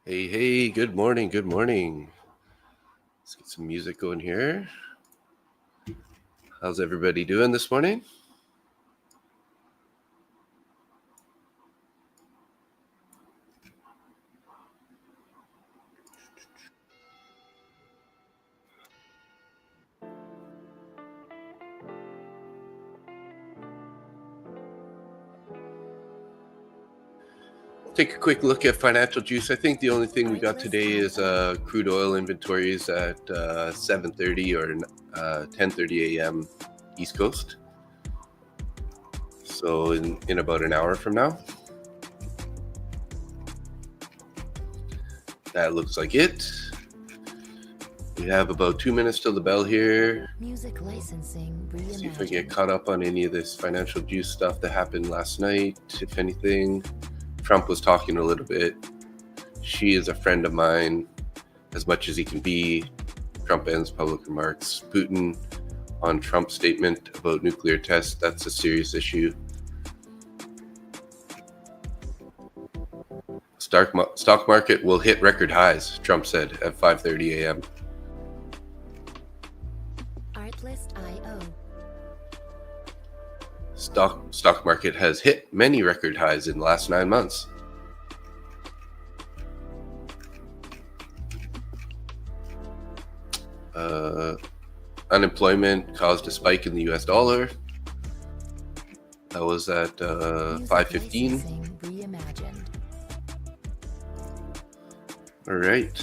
Hey, good morning, good morning. Let's get some music going here. How's everybody doing this morning? Take a quick look at financial juice. I think the only thing we got today is crude oil inventories at 7:30 or 10:30 a.m. East Coast. So in about an hour from now. That looks like it. We have about 2 minutes till the bell here. Music licensing reimagined. See if I get caught up on any of this financial juice stuff that happened last night, if anything. Trump was talking a little bit. She is a friend of mine as much as he can be. Trump ends public remarks. Putin on Trump's statement about nuclear tests. That's a serious issue. Stock market will hit record highs, Trump said at 5:30 a.m. Artlist.io. Stock market has hit many record highs in the last 9 months. Unemployment caused a spike in the US dollar. That was at 5.15. Reimagined. All right.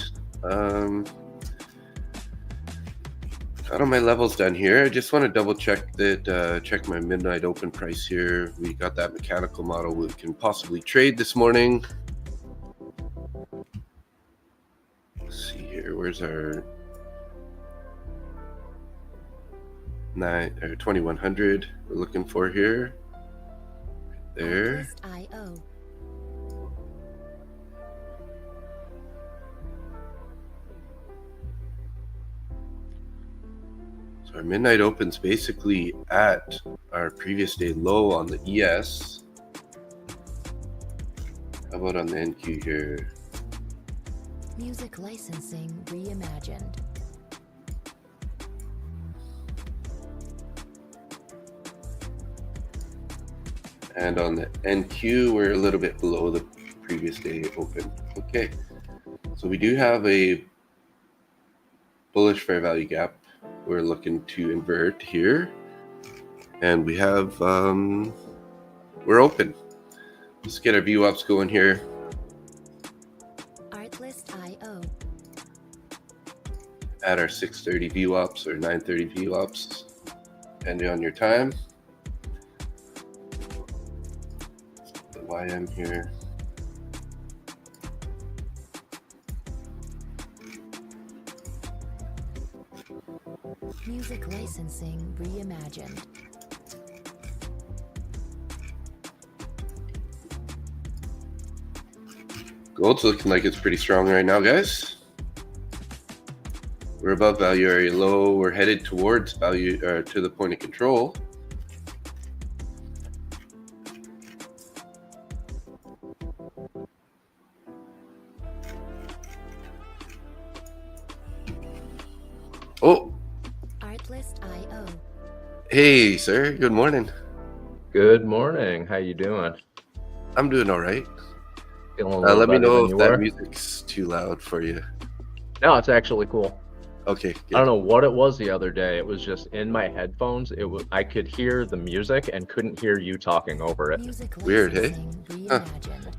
Got all my levels done here. I just want to double check that, check my midnight open price here. We got that mechanical model we can possibly trade this morning. Let's see here. Where's our 2100 we're looking for here? Right there. Artlist.io. So our midnight open's basically at our previous day low on the ES. How about on the NQ here? Music licensing reimagined. And on the NQ, we're a little bit below the previous day open. Okay, so we do have a bullish fair value gap we're looking to invert here. And we have, we're open. Let's get our VWAPs going here. Artlist.io. At our 6:30 VWAPs or 9:30 VWAPs, depending on your time. The YM here. Music licensing reimagined. Gold's looking like it's pretty strong right now, guys. We're above value area low. We're headed towards value to the point of control. Oh, Artlist.io. hey, sir. Good morning. Good morning. How you doing? I'm doing all right. Feeling a little Let me better know than if you that were? music's too loud for you. No, it's actually cool. Okay, I good. don't know what it was the other day. It was just in my headphones. I could hear the music and couldn't hear you talking over it. Music Weird, hey? licensing reimagined.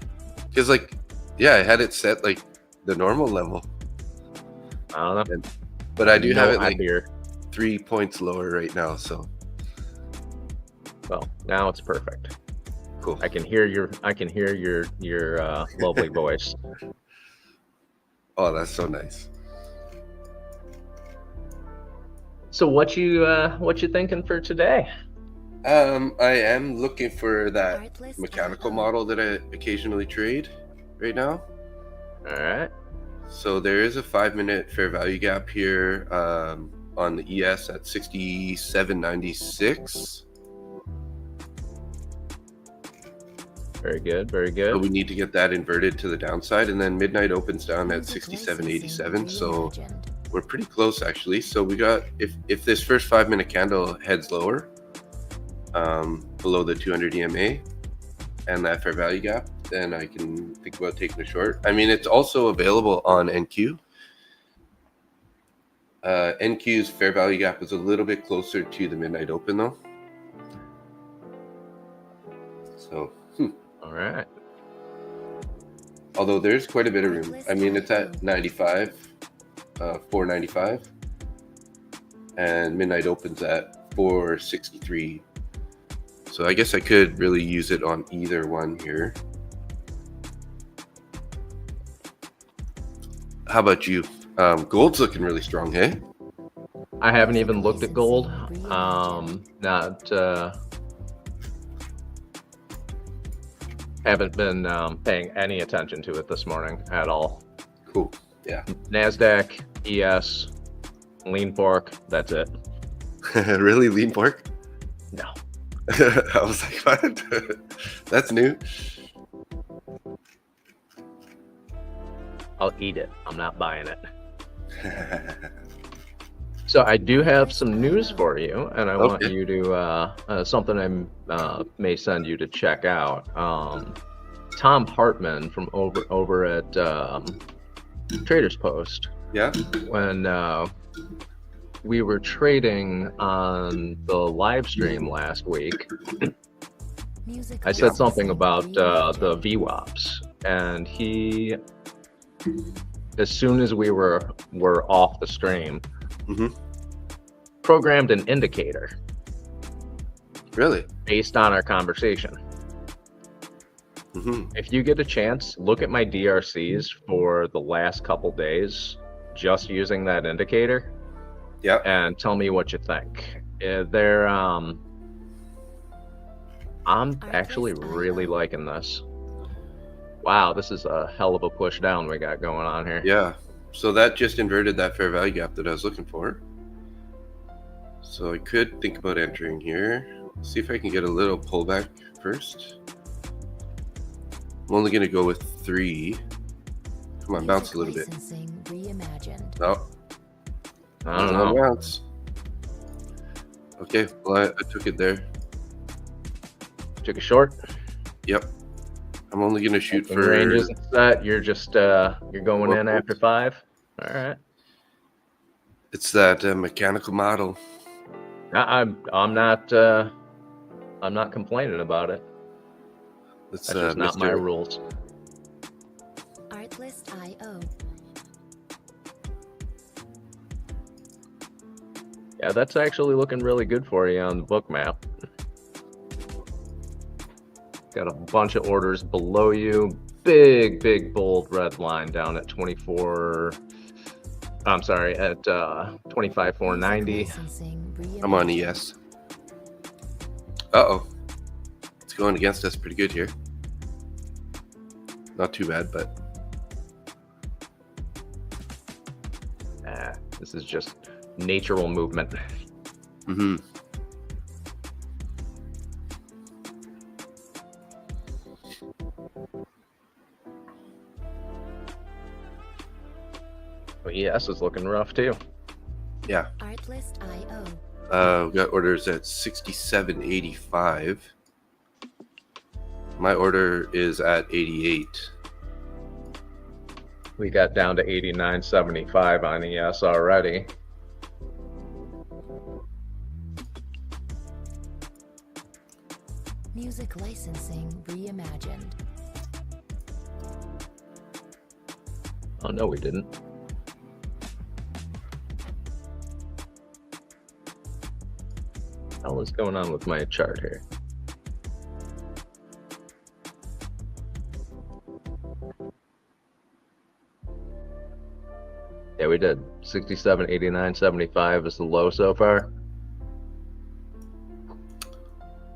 Because, like, yeah, I had it set like the normal level, I don't know. but I do have it No like idea. 3 points lower right now. So Well, now it's perfect. cool. I can hear your lovely voice. Oh, that's so nice. So what you thinking for today? I am looking for that Artlist.io. mechanical model that I occasionally trade right now. All right. So there is a 5-minute fair value gap here on the ES at 67.96. Very good. Very So good. we need to get that inverted to the downside, and then midnight opens down at Music 67.87. So licensing reimagined. we're pretty close actually. So we got, if this first 5 minute candle heads lower, below the 200 EMA and that fair value gap, then I can think about taking a short. I mean, it's also available on NQ. NQ's fair value gap is a little bit closer to the midnight open though. So, All right. although there's quite a bit of room. I mean, it's at 95, 495, and midnight opens at 463. So I guess I could really use it on either one here. How about you? Gold's looking really strong, hey? I haven't even looked at gold. Haven't been paying any attention to it this morning at all. Cool. Yeah. NASDAQ, ES, lean pork. That's it. Really, lean pork? No. I was like, what? That's new. I'll eat it. I'm not buying it. So I do have some news for you, and I want you to something I may send you to check out. Tom Hartman from over at Traders Post. Yeah. When we were trading on the live stream last week, Music I said something licensing about the reimagined. VWAPs, and he, as soon as we were off the stream, Mhm. programmed an indicator Really? based on our conversation. Mm-hmm. If you get a chance, look at my DRCs for the last couple days, just using that indicator, Yeah. and tell me what you think. I'm actually really liking this. Wow, this is a hell of a push down we got going on here. Yeah. So that just inverted that fair value gap that I was looking for. So I could think about entering here. See if I can get a little pullback first. I'm only going to go with 3. Come on, bounce a little bit. Licensing reimagined. No, I don't know. bounce. Okay, well, I took it there. Took a short. Yep. I'm only going to shoot Open for... range isn't set. You're just you're going in after 5. All right. It's that mechanical model. I'm not complaining about it. That's That's just not my rules. Artlist.io. Yeah, that's actually looking really good for you on the book map. Got a bunch of orders below you. Big bold red line down at 24. I'm sorry, at 25,490. Licensing I'm on reimagined. ES. Uh-oh. It's going against us pretty good here. Not too bad, but... This is just natural movement. Mm-hmm. But ES is looking rough too. Yeah. Artlist.io. We got orders at 67.85. My order is at 88. We got down to 89.75 on ES already. Music licensing reimagined. Oh no, we didn't. What's going on with my chart here? Yeah, we did. 67, 89, 75 is the low so far.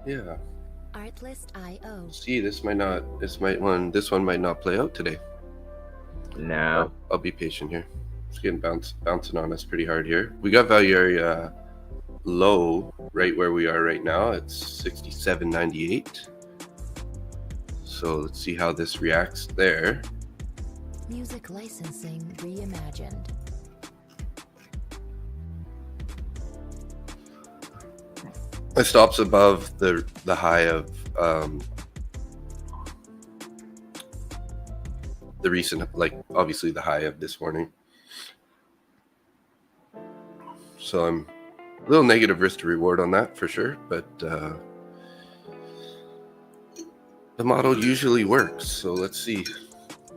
Yeah. Artlist.io. See, this one might not play out today. No. I'll be patient here. It's getting bouncing on us pretty hard here. We got value area low right where we are right now. It's 67.98. So let's see how this reacts there. Music licensing reimagined. It stops above the high of the recent, like obviously the high of this morning. So I'm a little negative risk to reward on that for sure, but the model usually works. So let's see.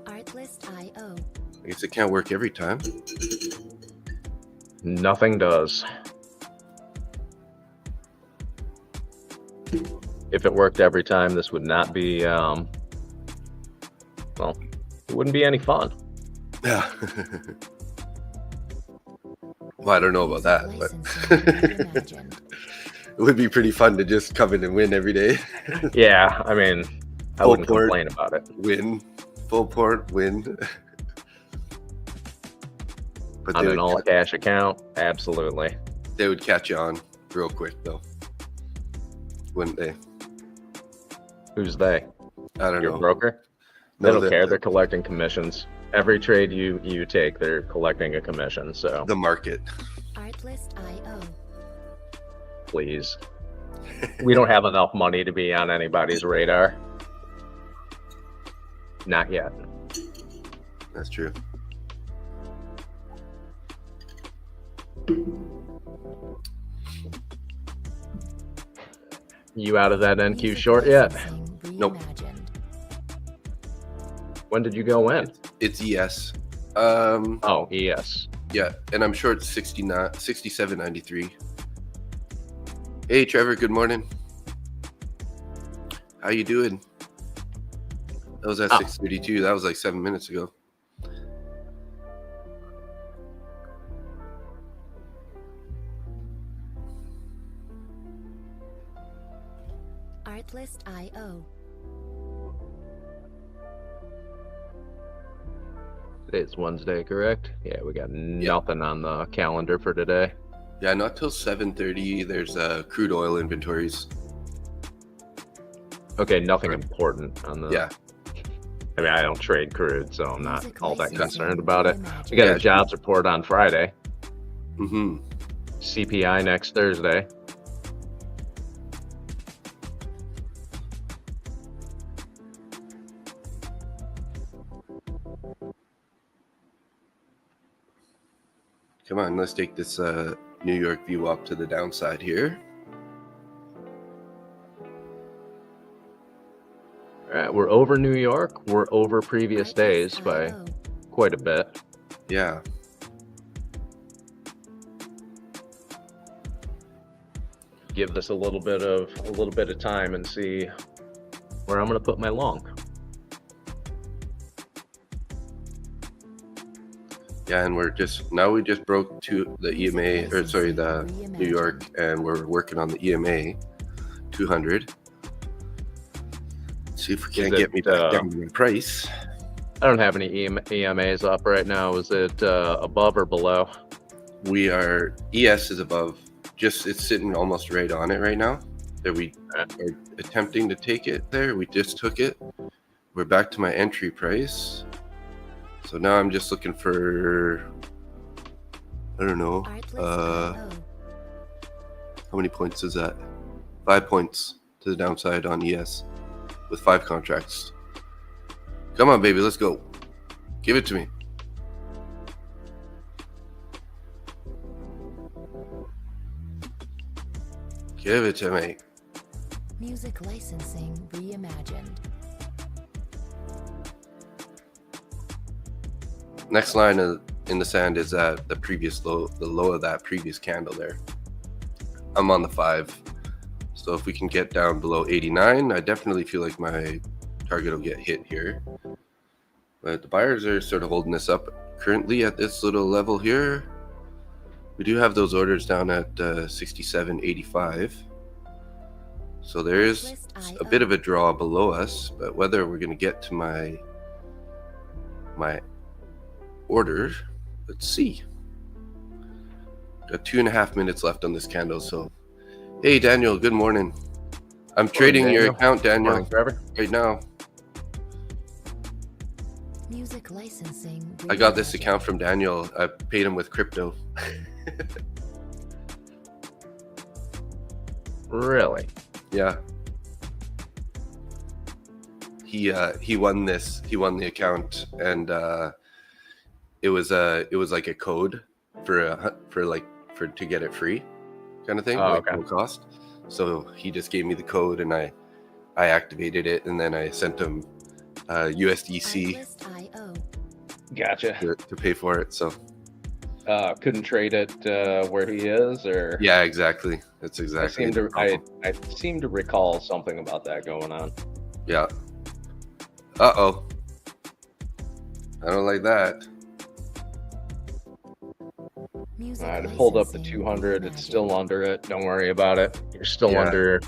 Artlist.io. I guess it can't work every time. Nothing does. If it worked every time, this would not be, well, it wouldn't be any fun. Yeah. Well, I don't know about that, but it would be pretty fun to just come in and win every day. Yeah, I mean, I Full wouldn't port, complain about it. Win, full port, win. But On an all-cash account, absolutely. They would catch you on real quick, though, wouldn't they? Who's they? I don't Your know. broker? They No, don't care. They're collecting commissions. Every trade you take, they're collecting a commission. So the market. Artlist.io. please, we don't have enough money to be on anybody's radar. Not yet. That's true. You out of that NQ short yet? Nope. When did you go in? It's ES. Oh, ES. Yeah, and I'm short 67.93. Hey, Trevor. Good morning. How you doing? That was at 6:32. That was like 7 minutes ago. Artlist.io. Today's Wednesday, correct? Yeah, we got nothing on the calendar for today. Yeah, not till 7:30. There's crude oil inventories. Okay, nothing important on the. Yeah. I mean, I don't trade crude, so I'm not all that concerned about it. We Reimagined. got a jobs report on Friday. Mm-hmm. CPI next Thursday. Come on, let's take this New York view up to the downside here. All right, we're over New York. We're over previous days by Artlist.io. quite a bit. Yeah. Give this a little bit of time and see where I'm going to put my long. Yeah, and we just broke to the EMA, or sorry, the New York, and we're working on the EMA 200. See if we can't get me back down to the price. I don't have any EMAs up right now. Is it above or below? We are, ES is above, it's sitting almost right on it right now. That we are attempting to take it there. We just took it. We're back to my entry price. So now I'm just looking for, I don't know, Artlist.io. how many points is that? 5 points to the downside on ES with 5 contracts. Come on, baby, let's go. Give it to me. Give it to me. Music licensing reimagined. Next line in the sand is at the previous low, the low of that previous candle there. I'm on the 5. So if we can get down below 89, I definitely feel like my target will get hit here. But the buyers are sort of holding this up currently at this little level here. We do have those orders down at 67.85. So there is a bit of a draw below us, but whether we're going to get to my order, let's see. Got 2.5 minutes left on this candle. So, hey Daniel, good morning. I'm trading your account, Daniel, Morning, Trevor. right now. Music licensing. I got this reimagined. account from Daniel. I paid him with crypto. Really? Yeah. He won this. He won the account, and it was like a code for to get it free, kind of thing, Oh, like okay. no cost. So he just gave me the code, and I activated it, and then I sent him USDC Artlist.io. Gotcha. to pay for it. So Couldn't trade it where he is, or yeah, exactly. That's exactly. the problem. I seem to recall something about that going on. Yeah. Uh-oh. I don't like that. Music All right, I pulled up the licensing 200. It's still reimagined. under it. Don't worry about it. You're still Yeah. under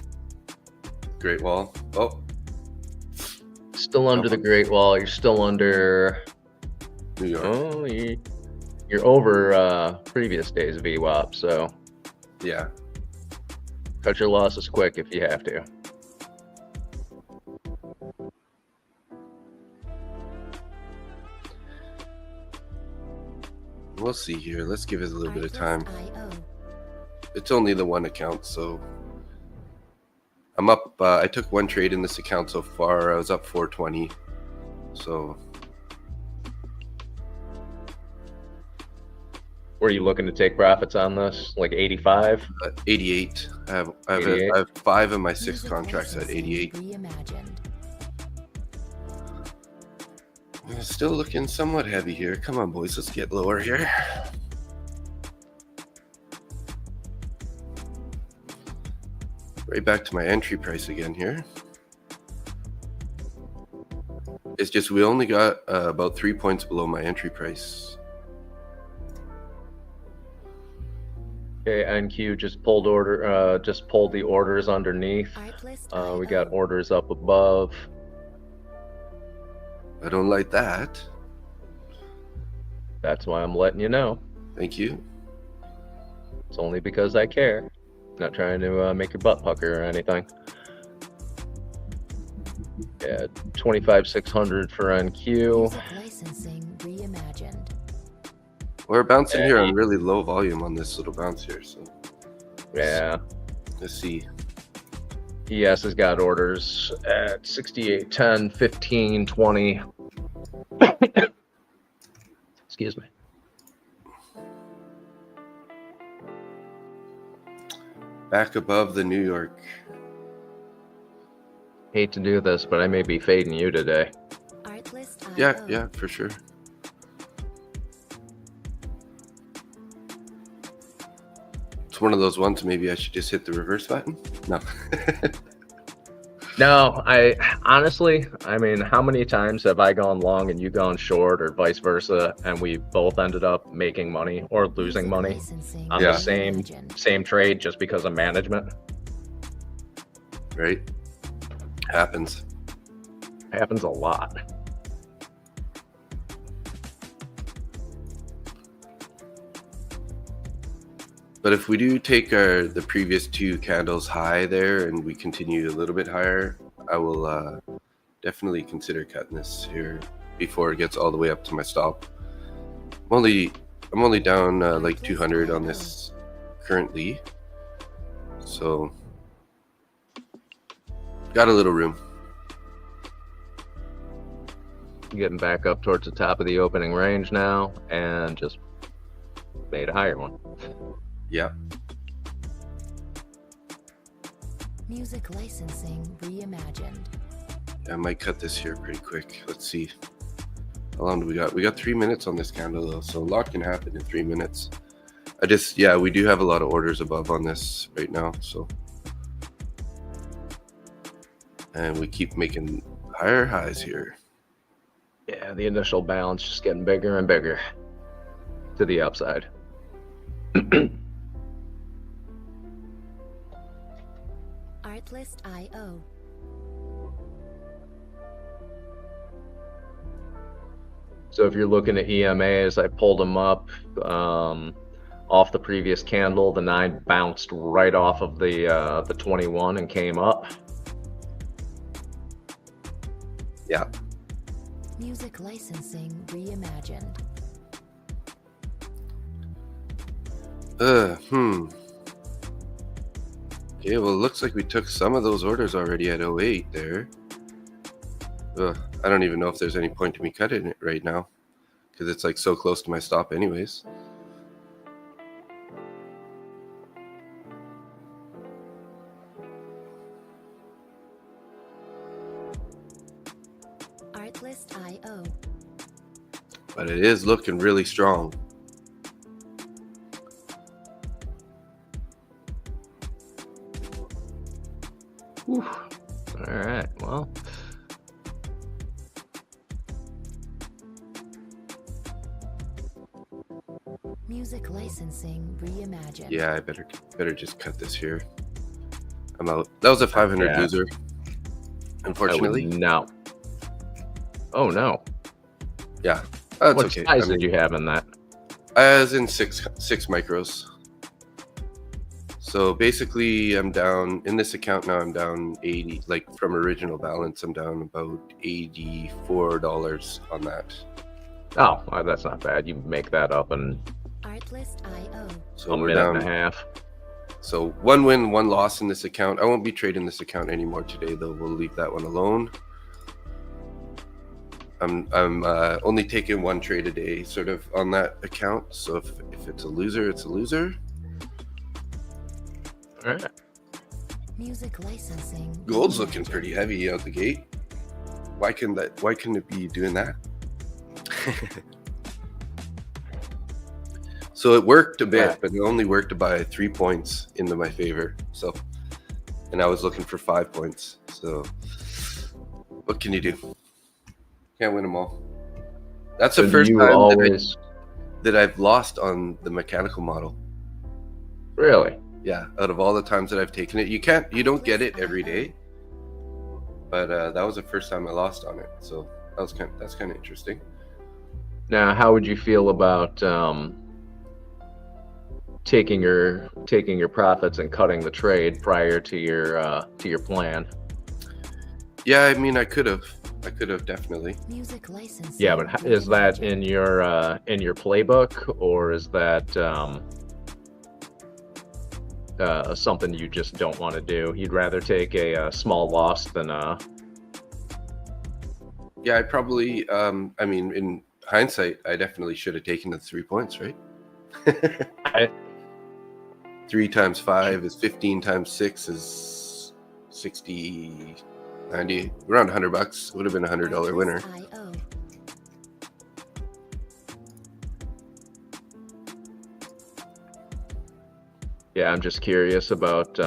Great Wall. Oh, the Great Wall. You're still under. New York. Oh, you're over previous days VWAP. So Yeah. cut your losses quick if you have to. We'll see here. Let's give it a little bit of time. Artlist.io. It's only the one account, so I'm up. I took one trade in this account so far. I was up 420. So Were you looking to take profits on this? Like 85? 88. I have 88. I have 5 of my 6 Music contracts at licensing 88. reimagined. It's still looking somewhat heavy here. Come on, boys. Let's get lower here. Right back to my entry price again here. It's just we only got about 3 points below my entry price. Okay, NQ just pulled the orders underneath. Artlist.io. We got orders up above. I don't like that. That's why I'm letting you know. Thank you. It's only because I care. Not trying to make your butt pucker or anything. Yeah, 25,600 for NQ. Music licensing reimagined. We're bouncing here Yeah. on really low volume on this little bounce here. So Yeah, let's see. ES has got orders at 68, 10, 15, 20. Excuse me. Back above the New York. Hate to do this, but I may be fading you today. Artlist.io. Yeah, for sure. It's one of those ones. Maybe I should just hit the reverse button. No. No, I honestly, I mean, how many times have I gone long and you gone short, or vice versa, and we both ended up making money or losing money Licensing on Yeah. the same trade just because of management? Right? Happens. Happens a lot. But if we do take the previous 2 candles high there and we continue a little bit higher, I will definitely consider cutting this here before it gets all the way up to my stop. I'm only down like 200 on this currently, so got a little room. Getting back up towards the top of the opening range now, and just made a higher one. Yeah. Music licensing reimagined. I might cut this here pretty quick. Let's see. How long do we got? We got 3 minutes on this candle though, so a lot can happen in 3 minutes. We do have a lot of orders above on this right now, so. And we keep making higher highs here. Yeah, the initial balance just getting bigger and bigger to the upside. Artlist.io. So if you're looking at EMAs, I pulled them up off the previous candle. The 9 bounced right off of the 21 and came up. Yeah. Music licensing reimagined. Okay, well, it looks like we took some of those orders already at 08 there. I don't even know if there's any point to me cutting it right now because it's like so close to my stop anyways. Artlist.io. But it is looking really strong. Whew. All right, well. Music licensing reimagined. Yeah, I better just cut this here. I'm out. That was a 500 Yeah. loser. Unfortunately. No. Oh no. Yeah. That's What okay. size did you have in that? As in six micros. So basically I'm down in this account now. I'm down 80, like from original balance, I'm down about $84 on that. Oh, well, that's not bad. You make that up in Artlist.io. So a we're minute down. and a half. So 1 win, 1 loss in this account. I won't be trading this account anymore today, though. We'll leave that one alone. I'm only taking 1 trade a day, sort of on that account. So if it's a loser, it's a loser. All right. Music licensing. Gold's looking pretty heavy out the gate. Why couldn't it be doing that? So it worked a bit, but it only worked to buy 3 points into my favor. So, and I was looking for 5 points. So, what can you do? Can't win them all. That's the first time that I've lost on the mechanical model. Really? Yeah, out of all the times that I've taken it, you don't get it every day. But that was the first time I lost on it. So that's kind of interesting. Now, how would you feel about taking your profits and cutting the trade prior to your plan? Yeah, I mean, I could have definitely. Music licensing. Yeah, but is that in your playbook, or is that something you just don't want to do? You'd rather take a small loss than a... Yeah, I probably. I mean, in hindsight, I definitely should have taken the 3 points, right? 3 times 5 is 15 times 6 is 60, 90, around $100. Would have been $100 winner. Artlist.io. Yeah, I'm just curious about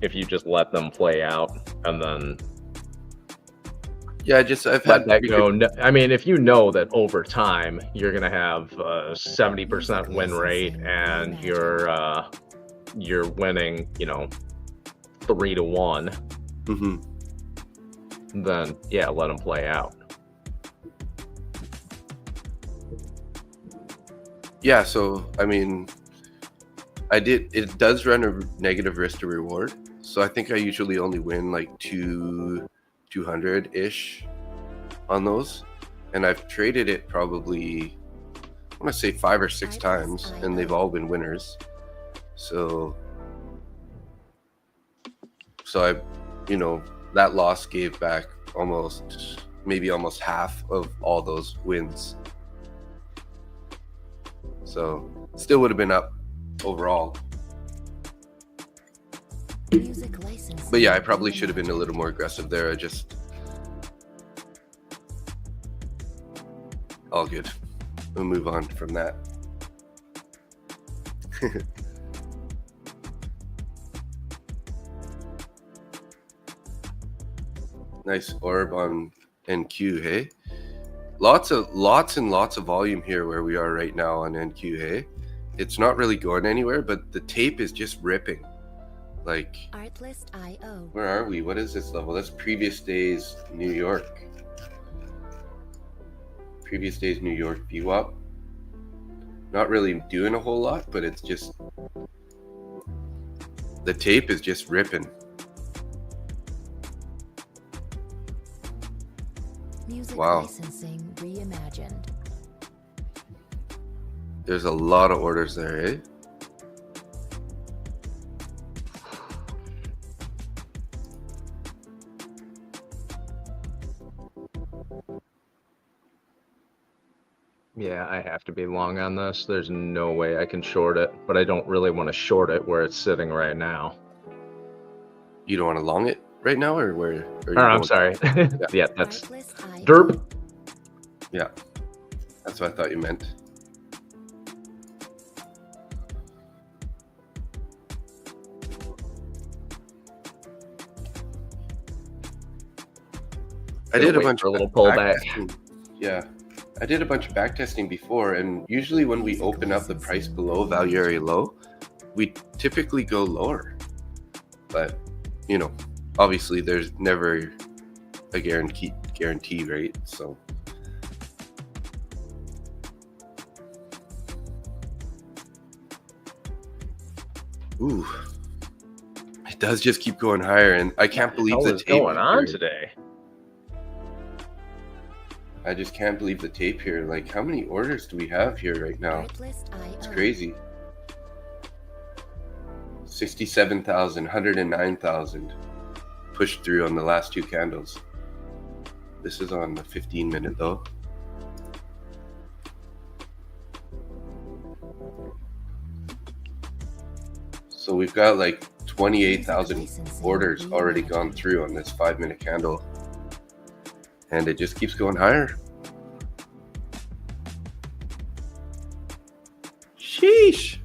if you just let them play out and then Yeah, I've let had that go. I mean, if you know that over time you're gonna have a 70% win rate and you're winning, 3-1, then yeah, let them play out. Yeah, so I mean, it does run a negative risk to reward. So I think I usually only win like 200-ish on those. And I've traded it probably, I want to say 5 or 6 times, and they've all been winners. So I, that loss gave back maybe almost half of all those wins. So still would have been up overall. Music licensing. But yeah, I probably should have been a little more aggressive there. All good. We'll move on from that. Nice orb on NQ, hey? Lots and lots of volume here where we are right now on NQ, hey? It's not really going anywhere, but the tape is just ripping. Like, Artlist.io. where are we? What is this level? That's previous days New York. Previous days New York VWAP. Not really doing a whole lot, but it's just, the tape is just ripping. Music Wow. licensing reimagined. There's a lot of orders there, eh? Yeah, I have to be long on this. There's no way I can short it, but I don't really want to short it where it's sitting right now. You don't want to long it right now, or where? Or, I'm sorry. Yeah. Yeah, that's Artlist IO. derp. Yeah, that's what I thought you meant. I did a bunch for a of little pullback. backtesting. Yeah, I did a bunch of backtesting before, and usually when we open up the price below value area low, we typically go lower. But you know, obviously there's never a guarantee, right? So ooh, it does just keep going higher, and I can't believe What the is tape going on here. today? I just can't believe the tape here. Like, how many orders do we have here right now? Artlist IO. It's crazy. 67,000, 109,000 pushed through on the last two candles. This is on the 15-minute though. So we've got like 28,000 orders already gone through on this 5-minute candle. And it just keeps going higher. Sheesh.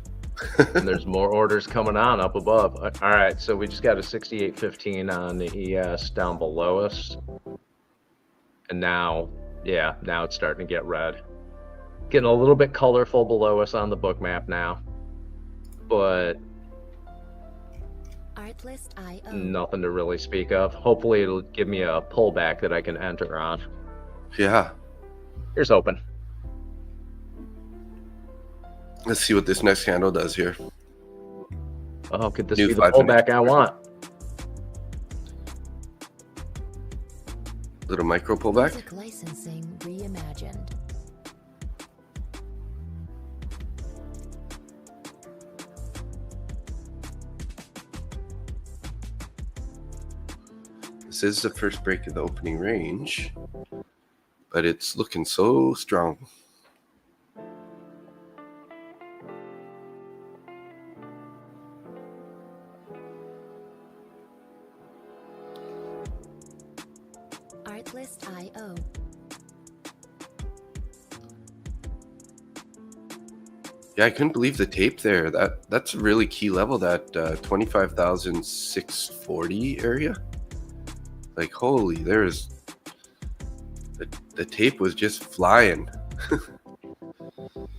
And there's more orders coming on up above. All right, so we just got a 68.15 on the ES down below us. And now, yeah, now it's starting to get red. Getting a little bit colorful below us on the book map now. But Artlist IO. nothing to really speak of. Hopefully it'll give me a pullback that I can enter on. Yeah. Here's open. Let's see what this next candle does here. Oh, could this New be the 5-minute pullback I want? Little micro pullback. Music licensing reimagined. This is the first break of the opening range, but it's looking so strong. Artlist IO. Yeah, I couldn't believe the tape there. That's a really key level, that 25,640 area. Like, holy, there's the tape was just flying.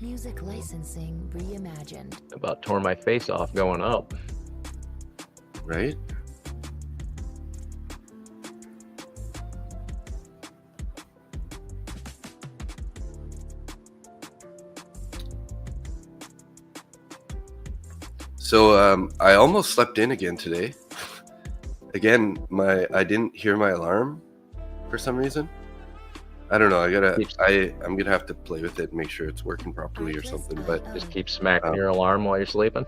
Music licensing reimagined. About tore my face off going up. Right? So I almost slept in again today. Again, I didn't hear my alarm for some reason. I don't know. I'm gonna have to play with it and make sure it's working properly or something. But Just keep smacking your alarm while you're sleeping.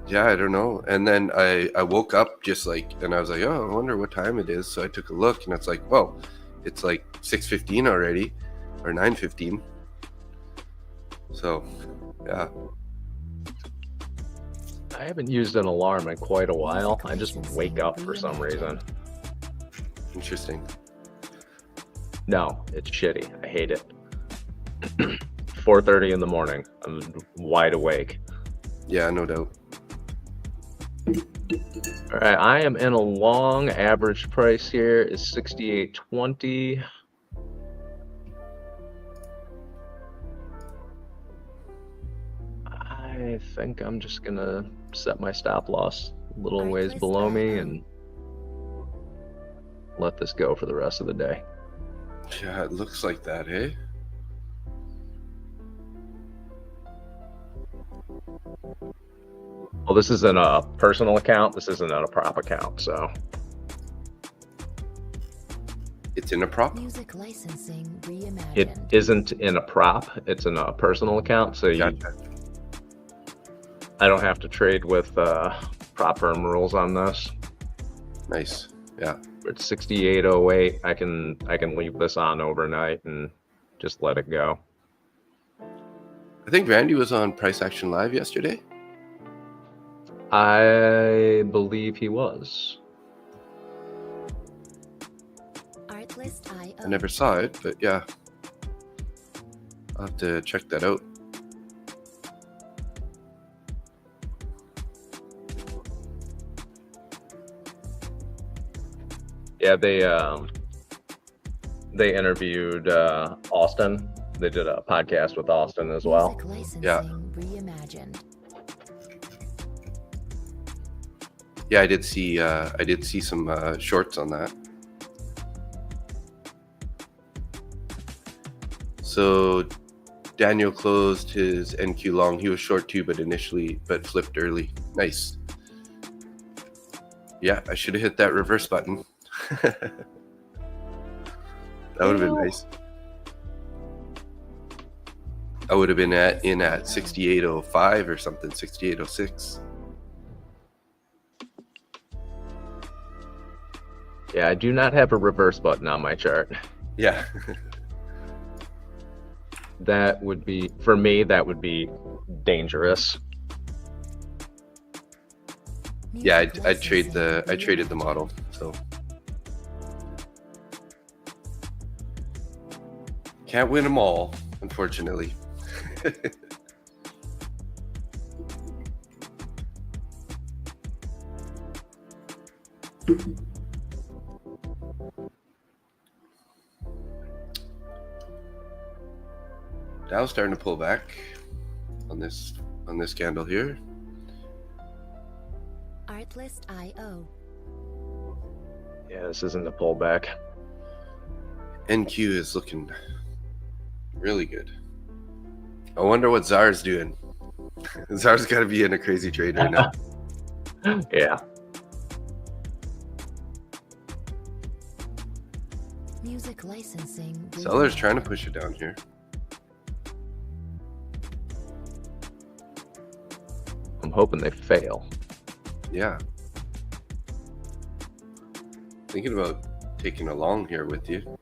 yeah, I don't know. And then I woke up just like, and I was like, oh, I wonder what time it is. So I took a look, and it's like, whoa, it's like 6:15 already, or 9:15. So, yeah. I haven't used an alarm in quite a while. I just wake up for some reason. Interesting. No, it's shitty. I hate it. 4:30 in the morning. I'm wide awake. Yeah, no doubt. All right, I am in a long. Average price here is 68.20. I think I'm just gonna set my stop loss a little ways below me and let this go for the rest of the day. Yeah, it looks like that, eh? Well, this isn't a personal account. This isn't a prop account, so. It's in a prop. Music licensing reimagined. It isn't in a prop. It's in a personal account. So Gotcha. I don't have to trade with prop firm rules on this. Nice. Yeah. It's 6808. I can leave this on overnight and just let it go. I think Randy was on Price Action Live yesterday. I believe he was. Artlist.io. I never saw it, but yeah. I'll have to check that out. Yeah, they interviewed Austin. They did a podcast with Austin as well. Music licensing Yeah. reimagined. Yeah, I did see some shorts on that. So Daniel closed his NQ long. He was short too, but flipped early. Nice. Yeah, I should have hit that reverse button. That would have been nice. I would have been in at 6805 or something, 6806. Yeah, I do not have a reverse button on my chart. Yeah. That would be, for me, that would be dangerous. Yeah, Music I traded licensing the model, so can't win them all, unfortunately. Dow's starting to pull back on this candle here. Artlist.io. Yeah, this isn't a pullback. NQ is looking really good. I wonder what Czar's doing. Czar's got to be in a crazy trade right now. Yeah. Music licensing. Seller's trying to push it down here. I'm hoping they fail. Yeah. Thinking about taking a long here with you.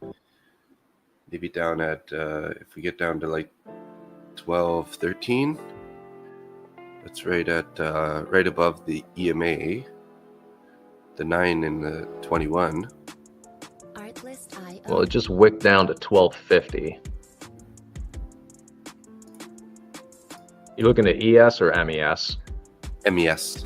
Maybe down at, if we get down to like 12, 13, that's right at, right above the EMA, the 9 and the 21. Artlist.io. Well, it just wicked down to 1250. You looking at ES or MES? MES.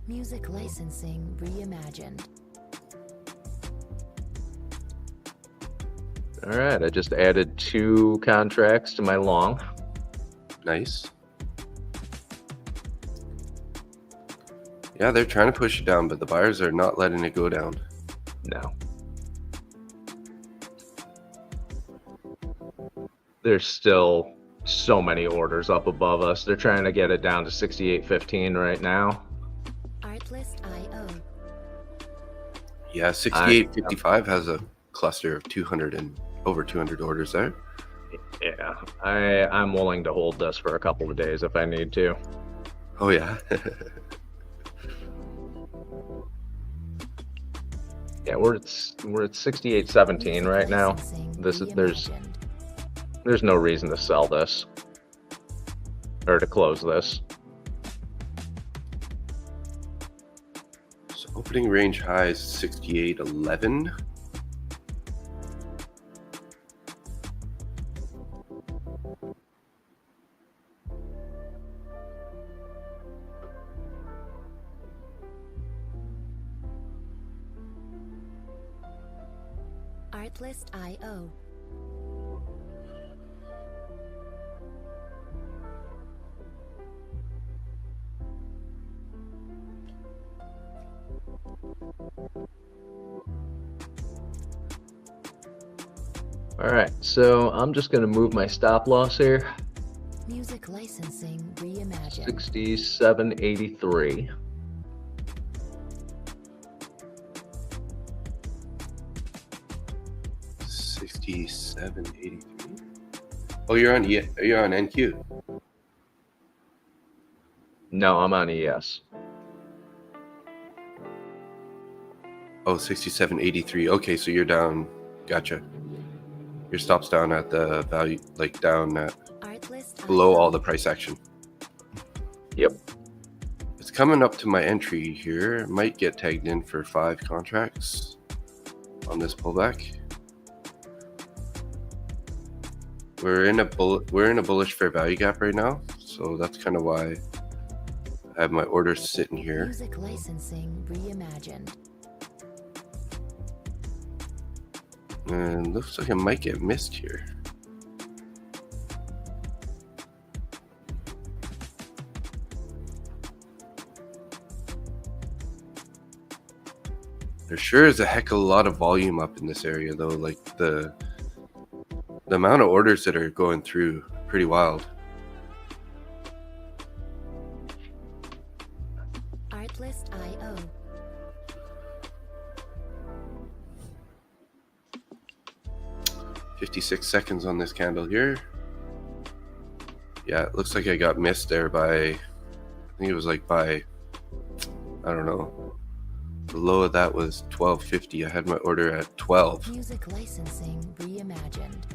Music licensing reimagined. All right, I just added 2 contracts to my long. Nice. Yeah, they're trying to push it down, but the buyers are not letting it go down. No. There's still so many orders up above us. They're trying to get it down to 68.15 right now. Artlist.io. Yeah, 68.55 has a cluster of 200 and over 200 orders there. Yeah, I'm willing to hold this for a couple of days if I need to. Oh yeah. Yeah, we're at 68.17 right now. There's no reason to sell this or to close this. So opening range high is 68.11. Artlist.io. All right, so I'm just gonna move my stop loss here. Music Music licensing reimagined. 67.83. $67.83. Oh, you're on NQ. No, I'm on ES. Oh, 67.83. Okay, so you're down. Gotcha. Your stop's down at the value, like down at below all the price action. Yep. It's coming up to my entry here. Might get tagged in for 5 contracts on this pullback. We're in a bullish fair value gap right now, so that's kind of why I have my orders sitting here. Music licensing reimagined. And looks like it might get missed here. There sure is a heck of a lot of volume up in this area though, like the amount of orders that are going through, pretty wild. Artlist.io. $56 seconds on this candle here. Yeah, it looks like I got missed there by, I think it was like by, I don't know. The low of that was $12.50. I had my order at 12. Music licensing reimagined.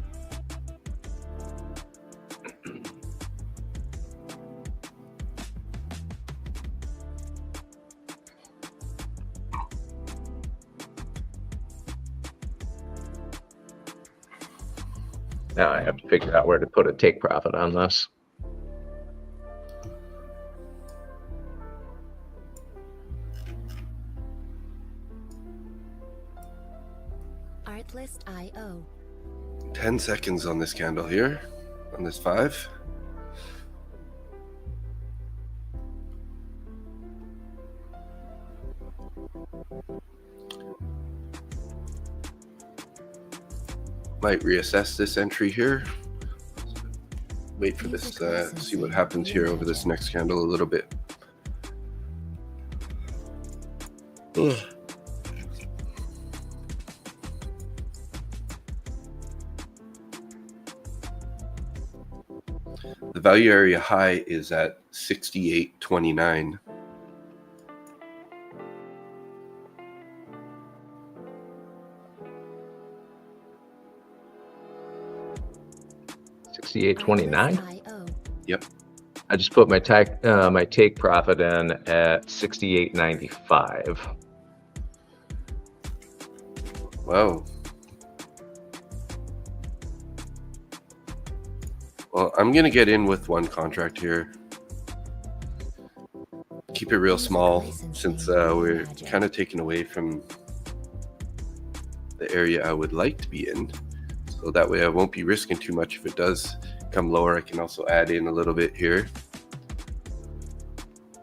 Now I have to figure out where to put a take profit on this. Artlist.io. 10 seconds on this candle here, on this 5. Might reassess this entry here. Wait for this, see what happens here over this next candle a little bit. Ugh. The value area high is at 68.29. Artlist.io. Yep. I just put my take profit in at 68.95. Wow. Well, I'm gonna get in with one contract here. Keep it real small since we're kind of taken away from the area I would like to be in. So that way I won't be risking too much. If it does come lower, I can also add in a little bit here.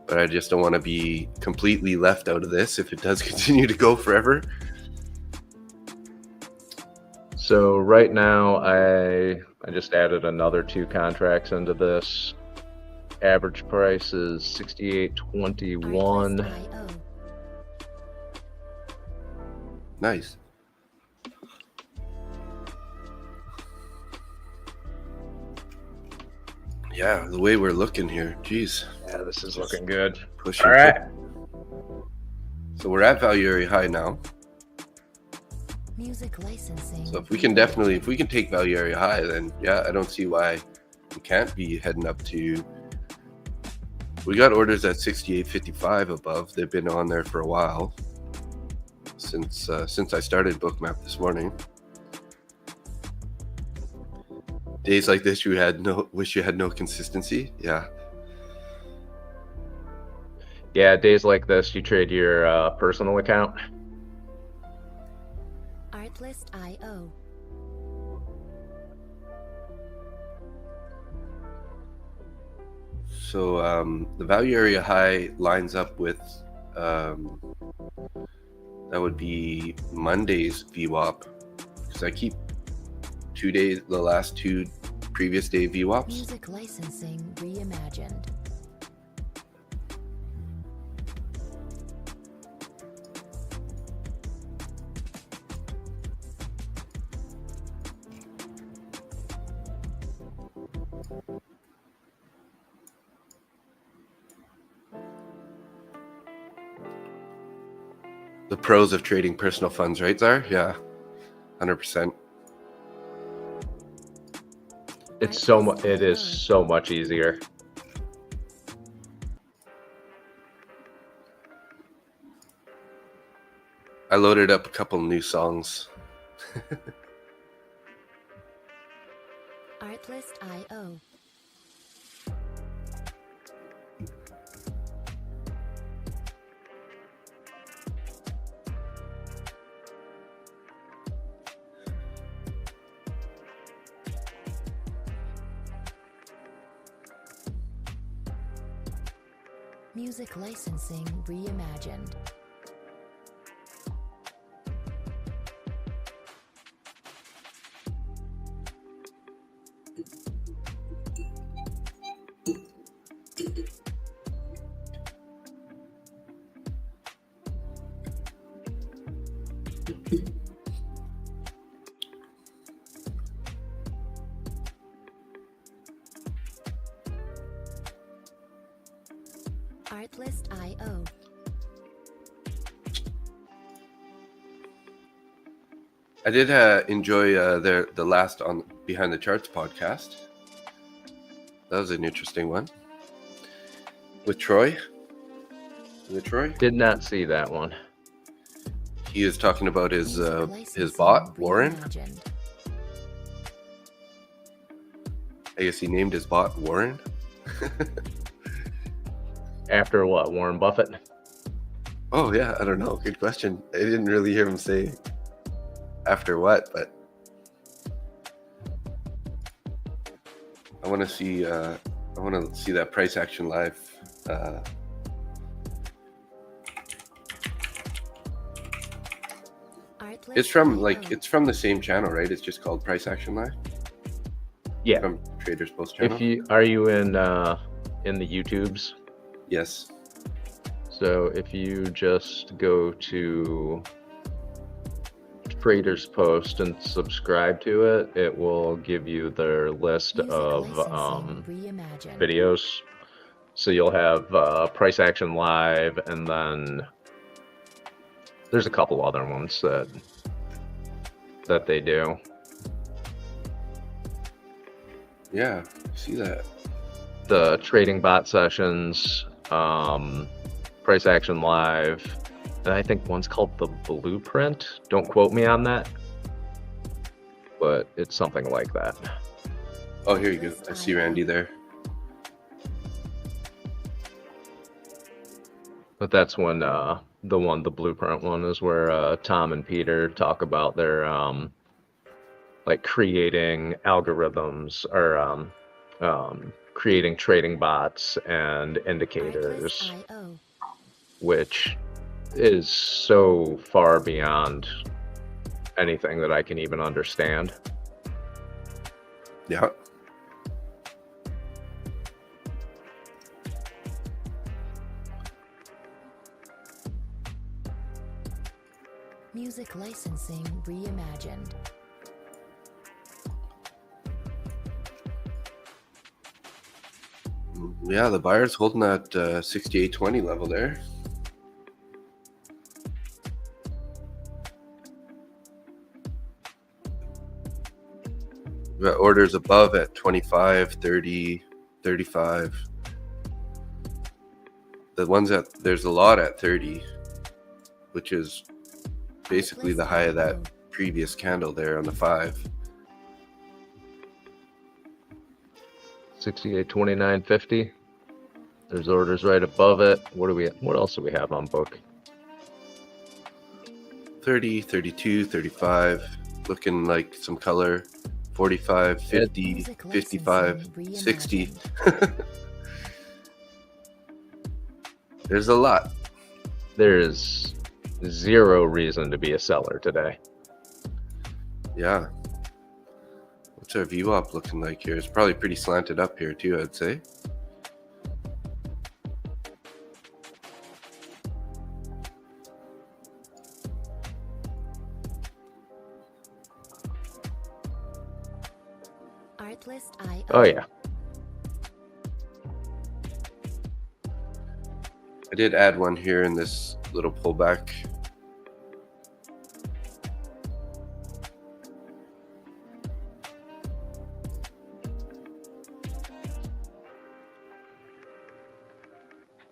But I just don't want to be completely left out of this if it does continue to go forever. So right now I just added another 2 contracts into this. Average price is 68.21. Artlist.io. Nice. Yeah, the way we're looking here, geez. Yeah, this is looking good. Pushing. All right. So we're at value area high now. Music licensing. So if we can take value area high, then yeah, I don't see why we can't be heading up to. We got orders at 68.55 above. They've been on there for a while since I started Bookmap this morning. Days like this, wish you had no consistency. Yeah. Yeah, days like this, you trade your personal account. Artlist.io. So the value area high lines up with that would be Monday's VWAP, because I keep the last two previous day VWAPs. Music licensing reimagined. The pros of trading personal funds, right, Zar? Yeah, 100%. It's so much. It is so much easier. I loaded up a couple new songs. Artlist.io. Music licensing reimagined. Artlist.io. I did enjoy the last on Behind the Charts podcast. That was an interesting one with Troy. Is it Troy? Did not see that one. He is talking about his bot Warren. Reimagined. I guess he named his bot Warren. After what? Warren Buffett? Oh yeah, I don't know. Good question. I didn't really hear him say after what, but I want to see that price action live. It's from the same channel, right? It's just called Price Action Live. Yeah. From Traders Post channel. Are you in the YouTubes? Yes. So if you just go to Traders Post and subscribe to it, it will give you their list Music of licensing reimagined. videos. So you'll have Price Action Live, and then there's a couple other ones that they do. Yeah, see that. The trading bot sessions, Price Action Live, and I think one's called the Blueprint. Don't quote me on that, but it's something like that. Oh, here you go. I see Randy there. But that's when the Blueprint one is where Tom and Peter talk about their like creating algorithms or creating trading bots and indicators, Artlist.io. which is so far beyond anything that I can even understand. Yeah. Music licensing reimagined. Yeah, the buyer's holding that 68.20 level there. We've got orders above at 25, 30, 35. The ones there's a lot at 30, which is basically the high of that previous candle there on the 5. 68.29.50. There's orders right above it. What else do we have on book? 30, 32, 35, looking like some color. 45, 50, 55, 60. There's a lot. There is zero reason to be a seller today. Yeah. What's our VWAP looking like here? It's probably pretty slanted up here too, I'd say. Artlist.io. Oh yeah. I did add one here in this little pullback.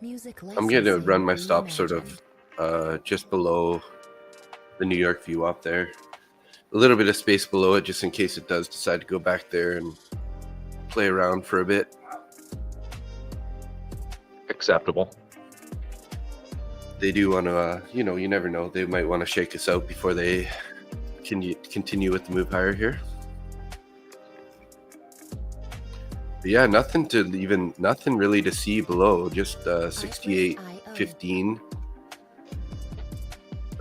Music I'm going to licensing run my stop sort reimagined. of just below the New York VWAP there. A little bit of space below it just in case it does decide to go back there and play around for a bit. Acceptable. They do want to, you know, you never know. They might want to shake us out before they continue with the move higher here. But yeah, nothing really to see below. Just 68.15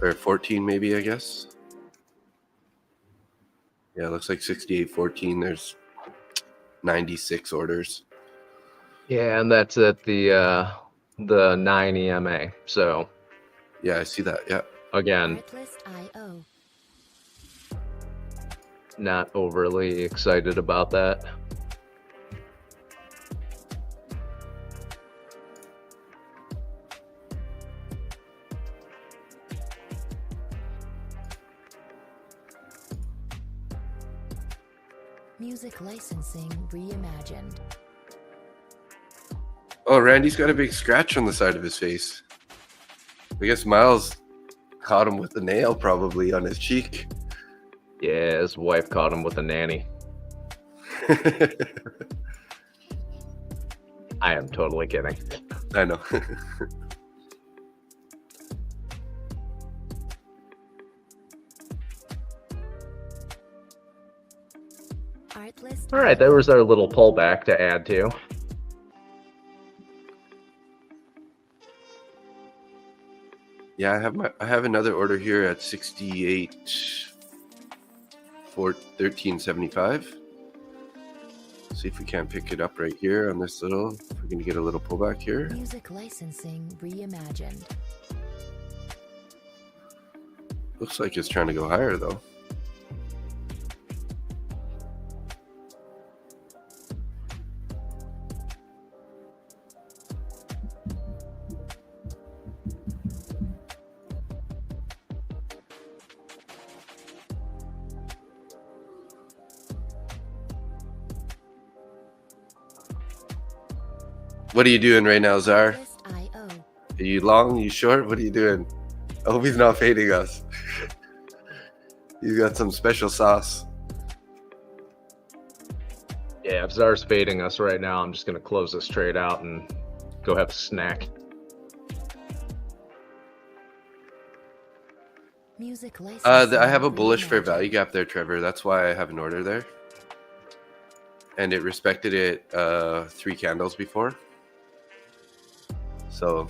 or 14 maybe, I guess. Yeah, it looks like 68.14. There's 96 orders. Yeah, and that's at the 9 EMA. So Yeah, I see that. Yeah. again, Artlist.io. not overly excited about that. Music licensing reimagined. Oh, Randy's got a big scratch on the side of his face. I guess Miles caught him with the nail probably on his cheek. Yeah, his wife caught him with a nanny. I am totally kidding. I know. Artlist. All right, there was our little pullback to add to. Yeah, I have another order here at 68 for 13.75. See if we can't pick it up right here on this little. We're gonna get a little pullback here. Music licensing reimagined. Looks like it's trying to go higher though. What are you doing right now, Czar? Artlist.io. Are you long? You short? What are you doing? I hope he's not fading us. He's got some special sauce. Yeah, if Czar's fading us right now, I'm just going to close this trade out and go have a snack. Music licensing. I have a bullish fair reimagined. value gap there, Trevor. That's why I have an order there. And it respected it 3 candles before. So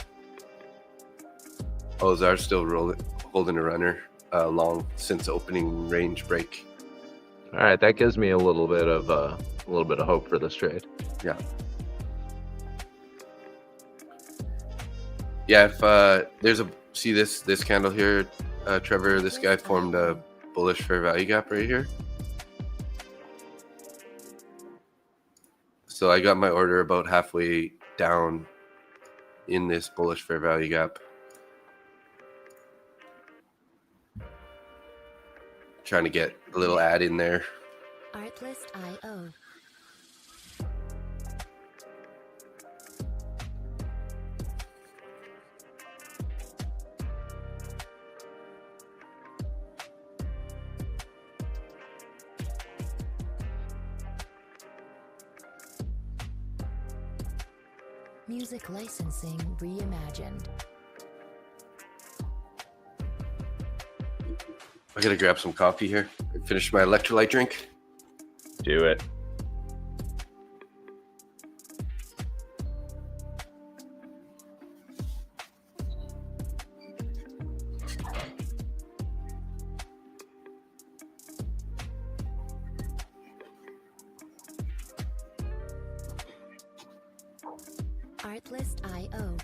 Czar's still holding a runner long since opening range break. All right, that gives me a little bit of hope for this trade. Yeah. Yeah, if there's see this candle here, Trevor, this guy formed a bullish fair value gap right here. So I got my order about halfway down in this bullish fair value gap. Trying to get a little add in there. Artlist.io. Music licensing reimagined. I gotta grab some coffee here and finish my electrolyte drink. Do it. Artlist.io.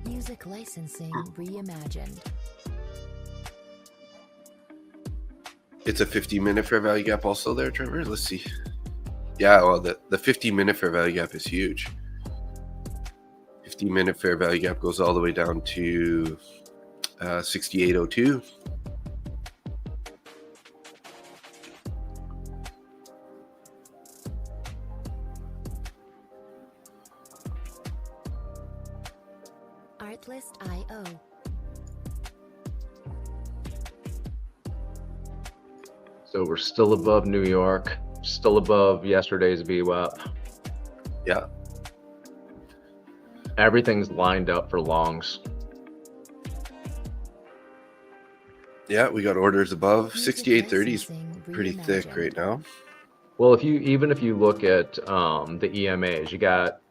Music licensing reimagined. It's a 50-minute fair value gap also there, Trevor. Let's see. Yeah, well, the 50-minute fair value gap is huge. 50-minute fair value gap goes all the way down to 68.02. Artlist.io. So we're still above New York, still above yesterday's VWAP. Yeah. Everything's lined up for longs. Yeah, we got orders above. Music 68.30 is licensing pretty thick reimagined. right now. Well, even if you look at the EMAs, you got,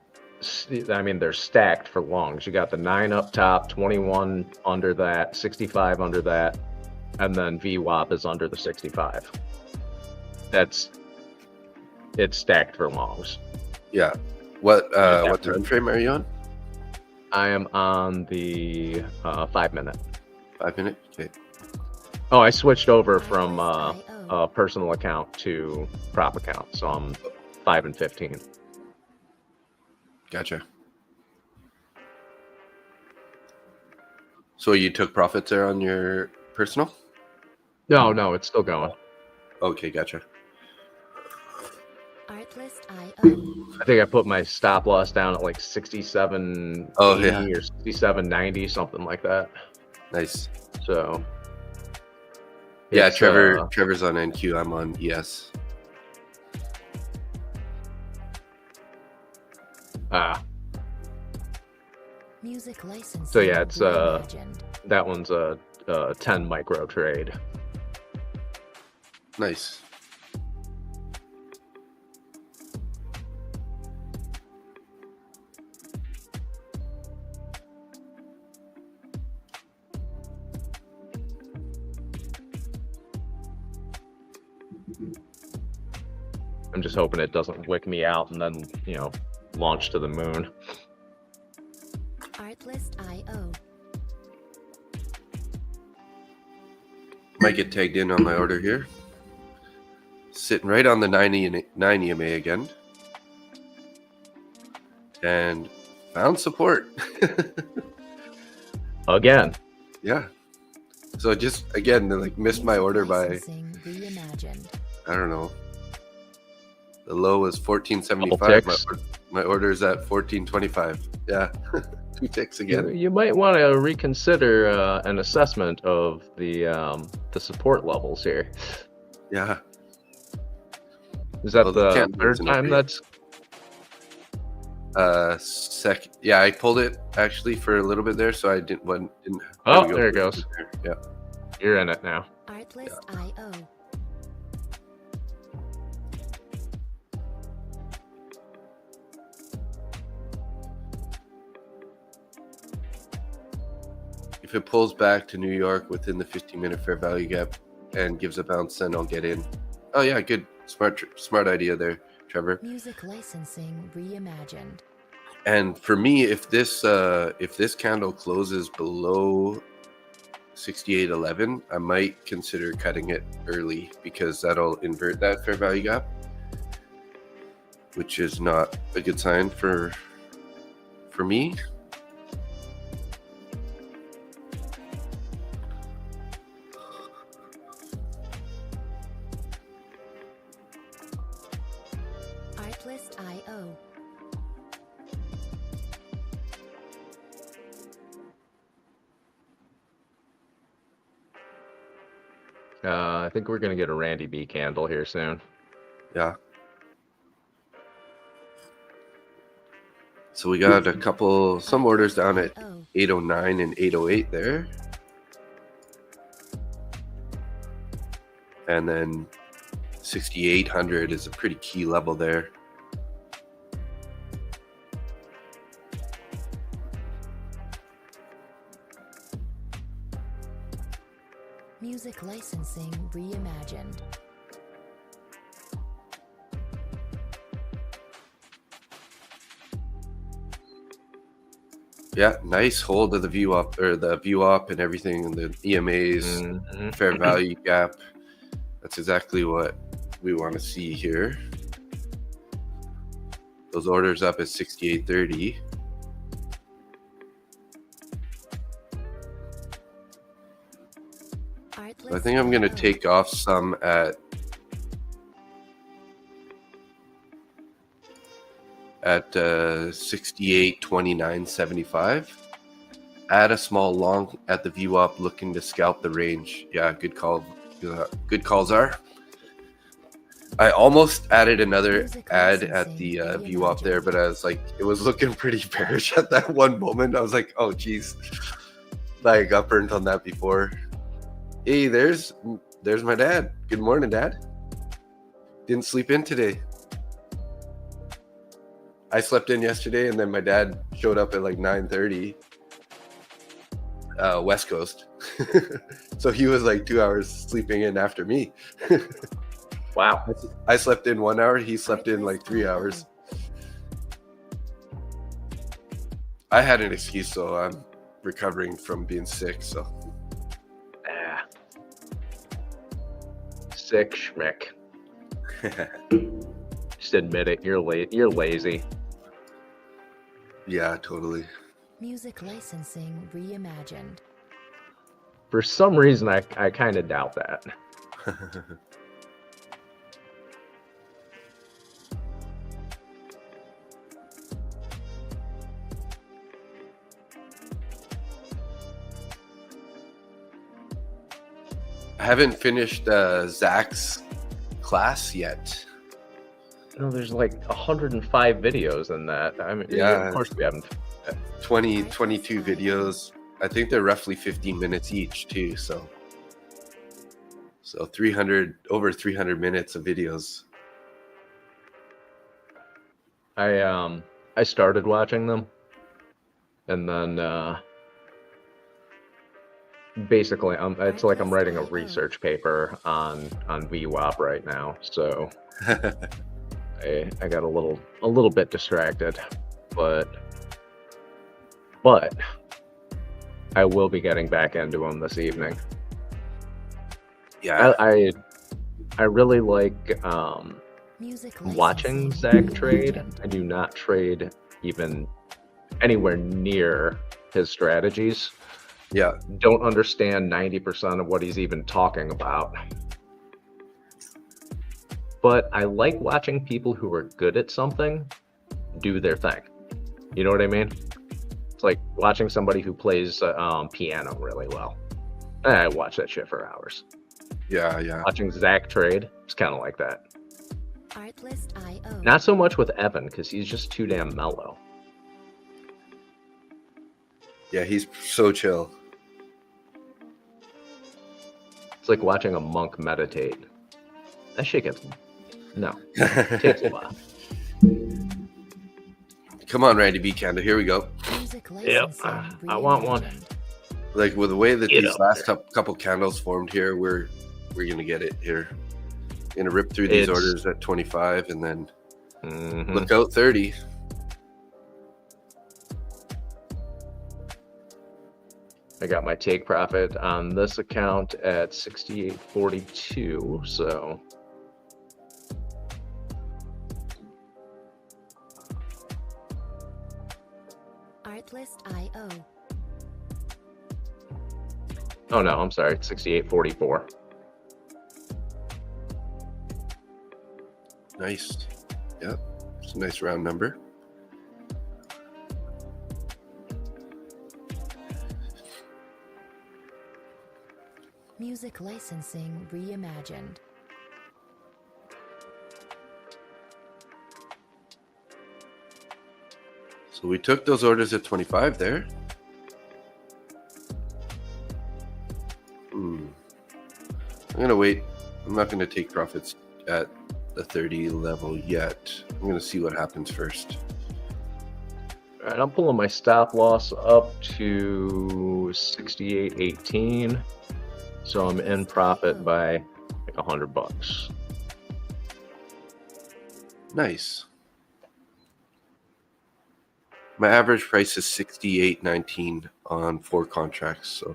I mean, they're stacked for longs. You got the 9 up top, 21 under that, 65 under that, and then VWAP is under the 65. It's stacked for longs. Yeah. What Yeah. time frame are you on? I am on the 5 minute. 5 minute? Okay. Oh, I switched over from Artlist.io. a personal account to prop account, so I'm 5 and 15. Gotcha. So you took profits there on your personal? No, it's still going. Okay, gotcha. Artlist.io. I think I put my stop loss down at like 67.80 Oh, yeah. or 67.90, something like that. Nice. So Yeah, it's, Trevor's on NQ. I'm on ES. Music licensing So yeah, it's reimagined. that one's a 10 micro trade. Nice. I'm just hoping it doesn't wick me out and then, launch to the moon. Artlist.io. Might get tagged in on my order here. Sitting right on the 9 EMA again. And found support. Again. Yeah. So just, again, missed my order by, Licensing reimagined. I don't know. The low was Couple 14.75. ticks. My order is at 14.25. Yeah. 2 ticks again. You might want to reconsider an assessment of the support levels here. Yeah. Is that Well, the can't third listen time to that's Yeah, I pulled it actually for a little bit there, so I didn't. Oh, we there it goes. Yeah. You're in it now. Artlist.io. If it pulls back to New York within the 15-minute fair value gap and gives a bounce, then I'll get in. Oh yeah, good, smart idea there, Trevor. Music licensing reimagined. And for me, if this candle closes below 68.11, I might consider cutting it early because that'll invert that fair value gap, which is not a good sign for me. Artlist.io. I think we're gonna get a Randy B candle here soon. Yeah. So we got some orders down at 809 and 808 there. And then 6,800 is a pretty key level there. Music licensing reimagined. Yeah, nice hold of the view up or the view up and everything, and the EMAs, fair value gap. That's exactly what we want to see here. Those orders up at 68.30. So I think I'm going to take off some at 68.29.75. Add a small long at the view up, looking to scalp the range. Yeah, good call. Good calls are. I almost added another ad at the view up there, but I was like, it was looking pretty bearish at that one moment. I was like, oh geez, I got burnt on that before. Hey, there's my dad. Good morning, Dad. Didn't sleep in today. I slept in yesterday, and then my dad showed up at like 9:30 West Coast. So he was like 2 hours sleeping in after me. Wow. I slept in 1 hour. He slept in like 3 hours. I had an excuse, so I'm recovering from being sick. So sick schmick. Just admit it. You're lazy. Yeah, totally. Music licensing reimagined. For some reason, I kind of doubt that. I haven't finished Zach's class yet. No, there's like 105 videos in that. I mean, Yeah. Of course we haven't. 22 videos. I think they're roughly 15 minutes each too. So 300 minutes of videos. I started watching them, and then basically it's like I'm writing a research paper on VWAP right now, so I got a little bit distracted, but I will be getting back into them this evening. Yeah, I really like watching Zach trade. I do not trade even anywhere near his strategies. yeah, Don't understand 90% of what he's even talking about. But I like watching people who are good at something do their thing. You know what I mean? It's like watching somebody who plays piano really well. I watch that shit for hours. yeah. Watching Zach trade, it's kind of like that. Artlist.io. Not so much with Evan, because he's just too damn mellow. Yeah, he's so chill. It's like watching a monk meditate. That shit gets... No. It takes a while. Come on, Randy B. Canda. Here we go. Yep, I want one. Like with the way that Get these up last there. couple candles formed here, we're gonna get it here. Gonna rip through these orders at 25 and then look out 30. I got my take profit on this account at 68.42, so Artlist.io. oh no, I'm sorry, 68.44. Nice. Yep. It's a nice round number. Music licensing reimagined. So we took those orders at 25 there. I'm gonna wait. I'm not gonna take profits at the 30 level yet. I'm gonna see what happens first. All right, I'm pulling my stop loss up to 68.18. So I'm in profit by like $100. Nice. My average price is 68.19 on 4 contracts. So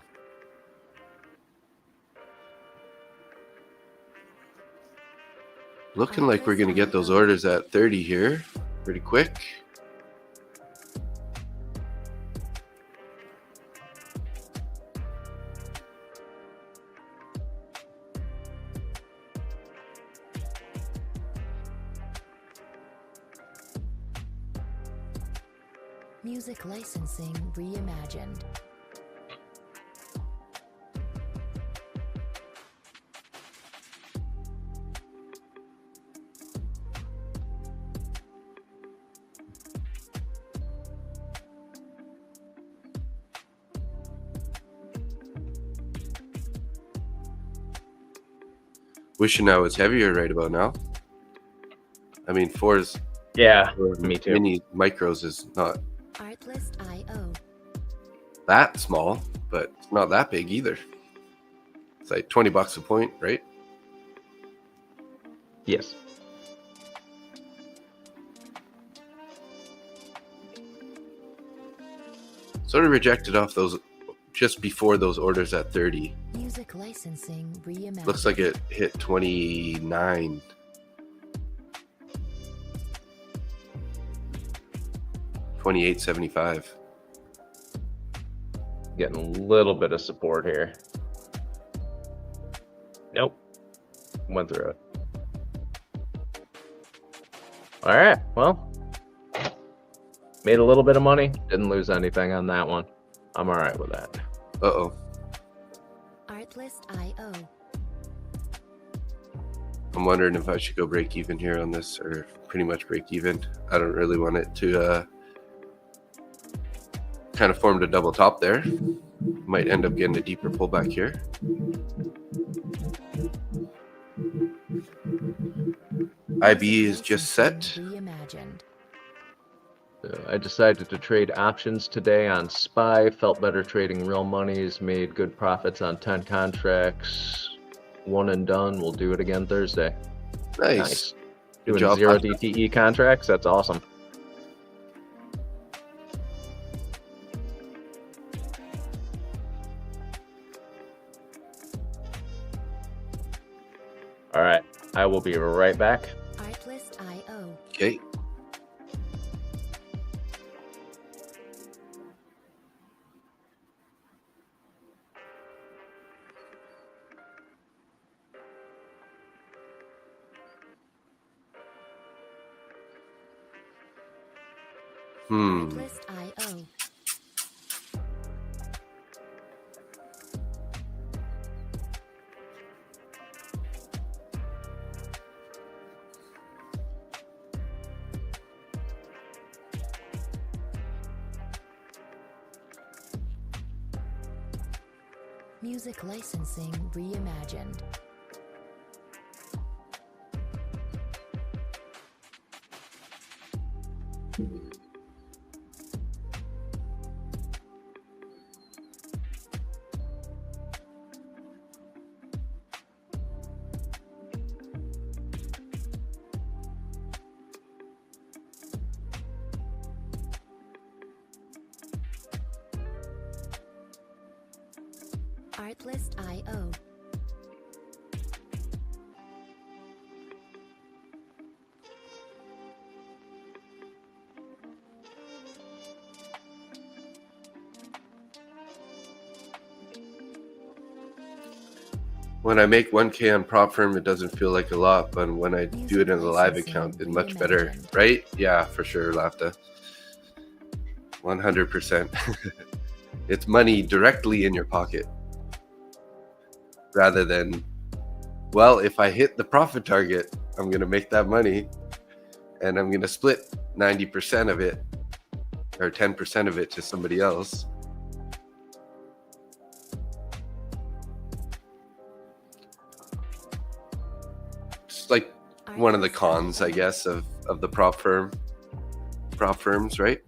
looking like we're going to get those orders at 30 here pretty quick. Music licensing reimagined. Wishing I was heavier right about now. I mean, 4's Yeah, me too. mini micros is not Artlist.io. that small, but it's not that big either. It's like $20 a point, right? Yes. Sort of rejected off those just before those orders at 30. Music licensing reimagined. Looks like it hit 29. $28.75. Getting a little bit of support here. Nope. Went through it. All right. Well, made a little bit of money. Didn't lose anything on that one. I'm all right with that. Uh-oh. Artlist.io. I'm wondering if I should go break even here on this, or pretty much break even. I don't really want it to kind of formed a double top there. Might end up getting a deeper pullback here. IB is just set. Reimagined. I decided to trade options today on SPY. Felt better trading real monies. Made good profits on 10 contracts. One and done. We'll do it again Thursday. Nice. Good Doing job, 0 Papa. DTE contracts. That's awesome. All right. I will be right back. Artlist.io. Okay. Artlist.io. Music licensing reimagined. Artlist.io. When I make 1K on prop firm, it doesn't feel like a lot, but when I do it in the live account, it's much better, right? Yeah, for sure, Lafta. 100%. It's money directly in your pocket, rather than, well, if I hit the profit target, I'm going to make that money, and I'm going to split 90% of it, or 10% of it to somebody else. It's like one of the cons, I guess, of the prop firms, right?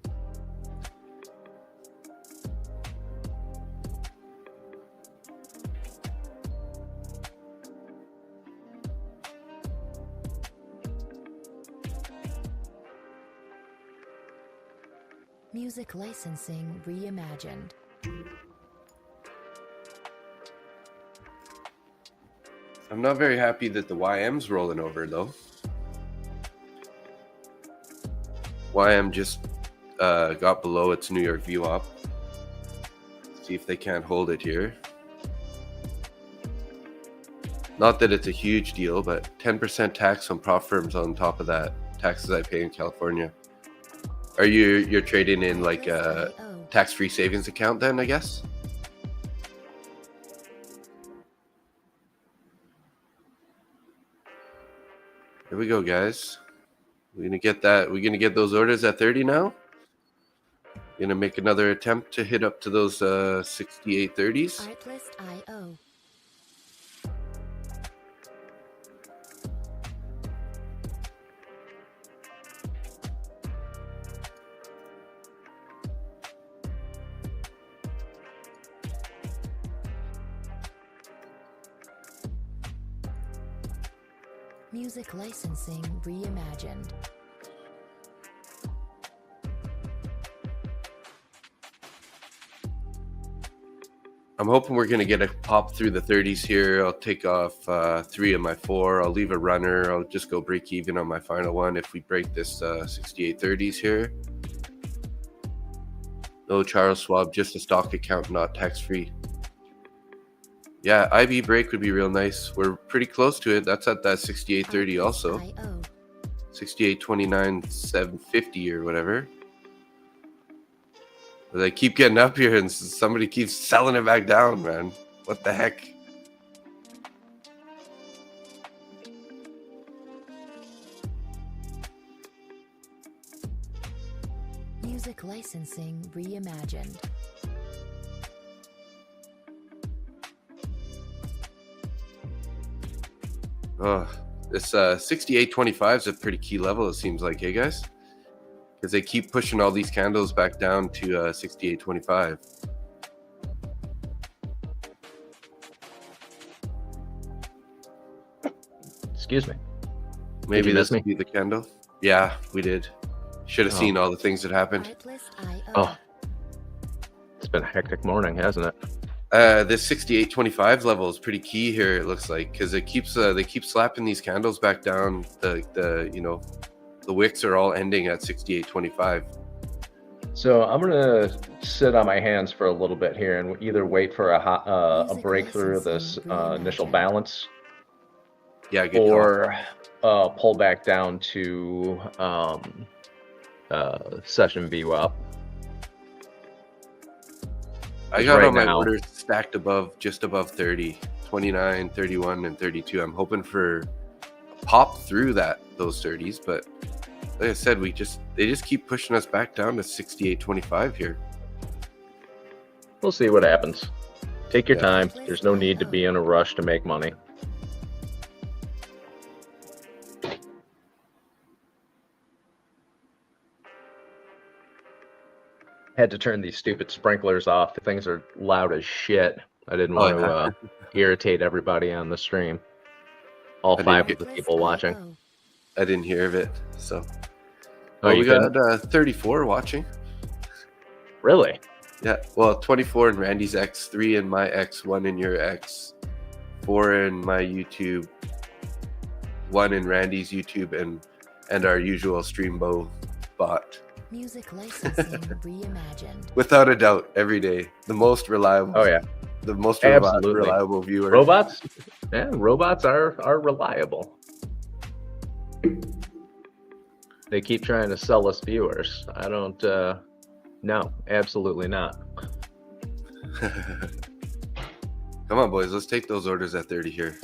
Music licensing reimagined. I'm not very happy that the YM's rolling over though. YM just got below its New York VWAP. See if they can't hold it here. Not that it's a huge deal, but 10% tax on prop firms on top of that taxes I pay in California. Are you're trading in like a tax-free savings account then, I guess? Here we go, guys. We're gonna get that. We're gonna get those orders at 30 now. Gonna make another attempt to hit up to those 68.30s. Artlist.io. Music licensing reimagined. I'm hoping we're gonna get a pop through the 30s here. I'll take off 3 of my 4. I'll leave a runner. I'll just go break even on my final one if we break this 68.30s here. No Charles Schwab, just a stock account, not tax-free. Yeah, IB break would be real nice. We're pretty close to it. That's at that 68.30 also. 68.29, 750 or whatever. But they keep getting up here and somebody keeps selling it back down, man. What the heck? Music licensing reimagined. Oh, this 68.25 is a pretty key level, it seems like, hey guys? Because they keep pushing all these candles back down to 68.25. Excuse me. Maybe miss this me? will be the candle. Yeah, we did. Should have seen all the things that happened. Artlist.io. Oh, it's been a hectic morning, hasn't it? This 68.25 level is pretty key here. It looks like because it keeps they keep slapping these candles back down. The you know the wicks are all ending at 68.25. So I'm gonna sit on my hands for a little bit here and either wait for a breakthrough of this initial balance, Yeah, good call. or pull back down to session VWAP. I got right all my now- orders stacked above, just above 30, 29, 31, and 32. I'm hoping for a pop through those 30s, but like I said, they just keep pushing us back down to 68.25 here. We'll see what happens. Take your Yeah. time. There's no need to be in a rush to make money. Had to turn these stupid sprinklers off. The things are loud as shit. I didn't want to irritate everybody on the stream. All I didn't 5 get- of the people watching. I didn't hear of it, so. Oh, Well, you we got 34 watching. Really? Yeah, well, 24 in Randy's X, 3 in my X, 1 in your X, 4 in my YouTube, 1 in Randy's YouTube, and our usual Streambo bot. Music licensing reimagined. Without a doubt, every day, the most reliable. Oh yeah. The most Absolutely. reliable viewer. Robots? Yeah, robots are reliable. They keep trying to sell us viewers. I don't no, absolutely not. Come on, boys, let's take those orders at 30 here.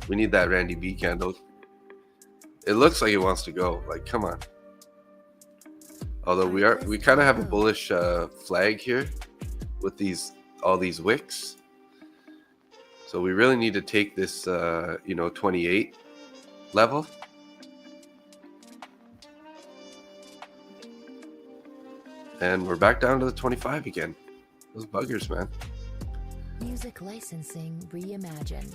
We need that Randy B candle. It looks like it wants to go. Like, come on. Although we kind of have a bullish flag here with all these wicks. So we really need to take this 28 level. And we're back down to the 25 again. Those buggers, man. Music licensing reimagined.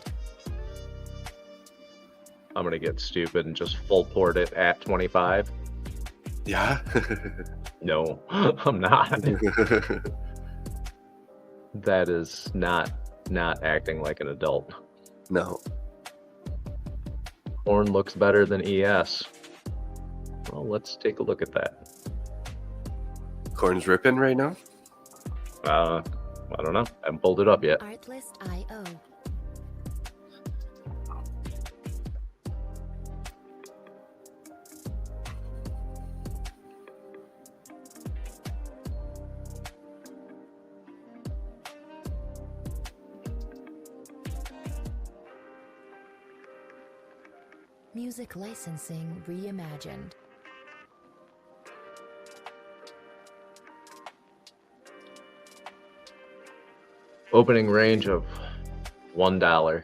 I'm gonna get stupid and just full port it at 25. Yeah. No, I'm not. That is not acting like an adult. No. Corn looks better than ES. Well, let's take a look at that. Corn's ripping right now. I don't know. I haven't pulled it up yet. Artlist.io. Music licensing reimagined. Opening range of $1.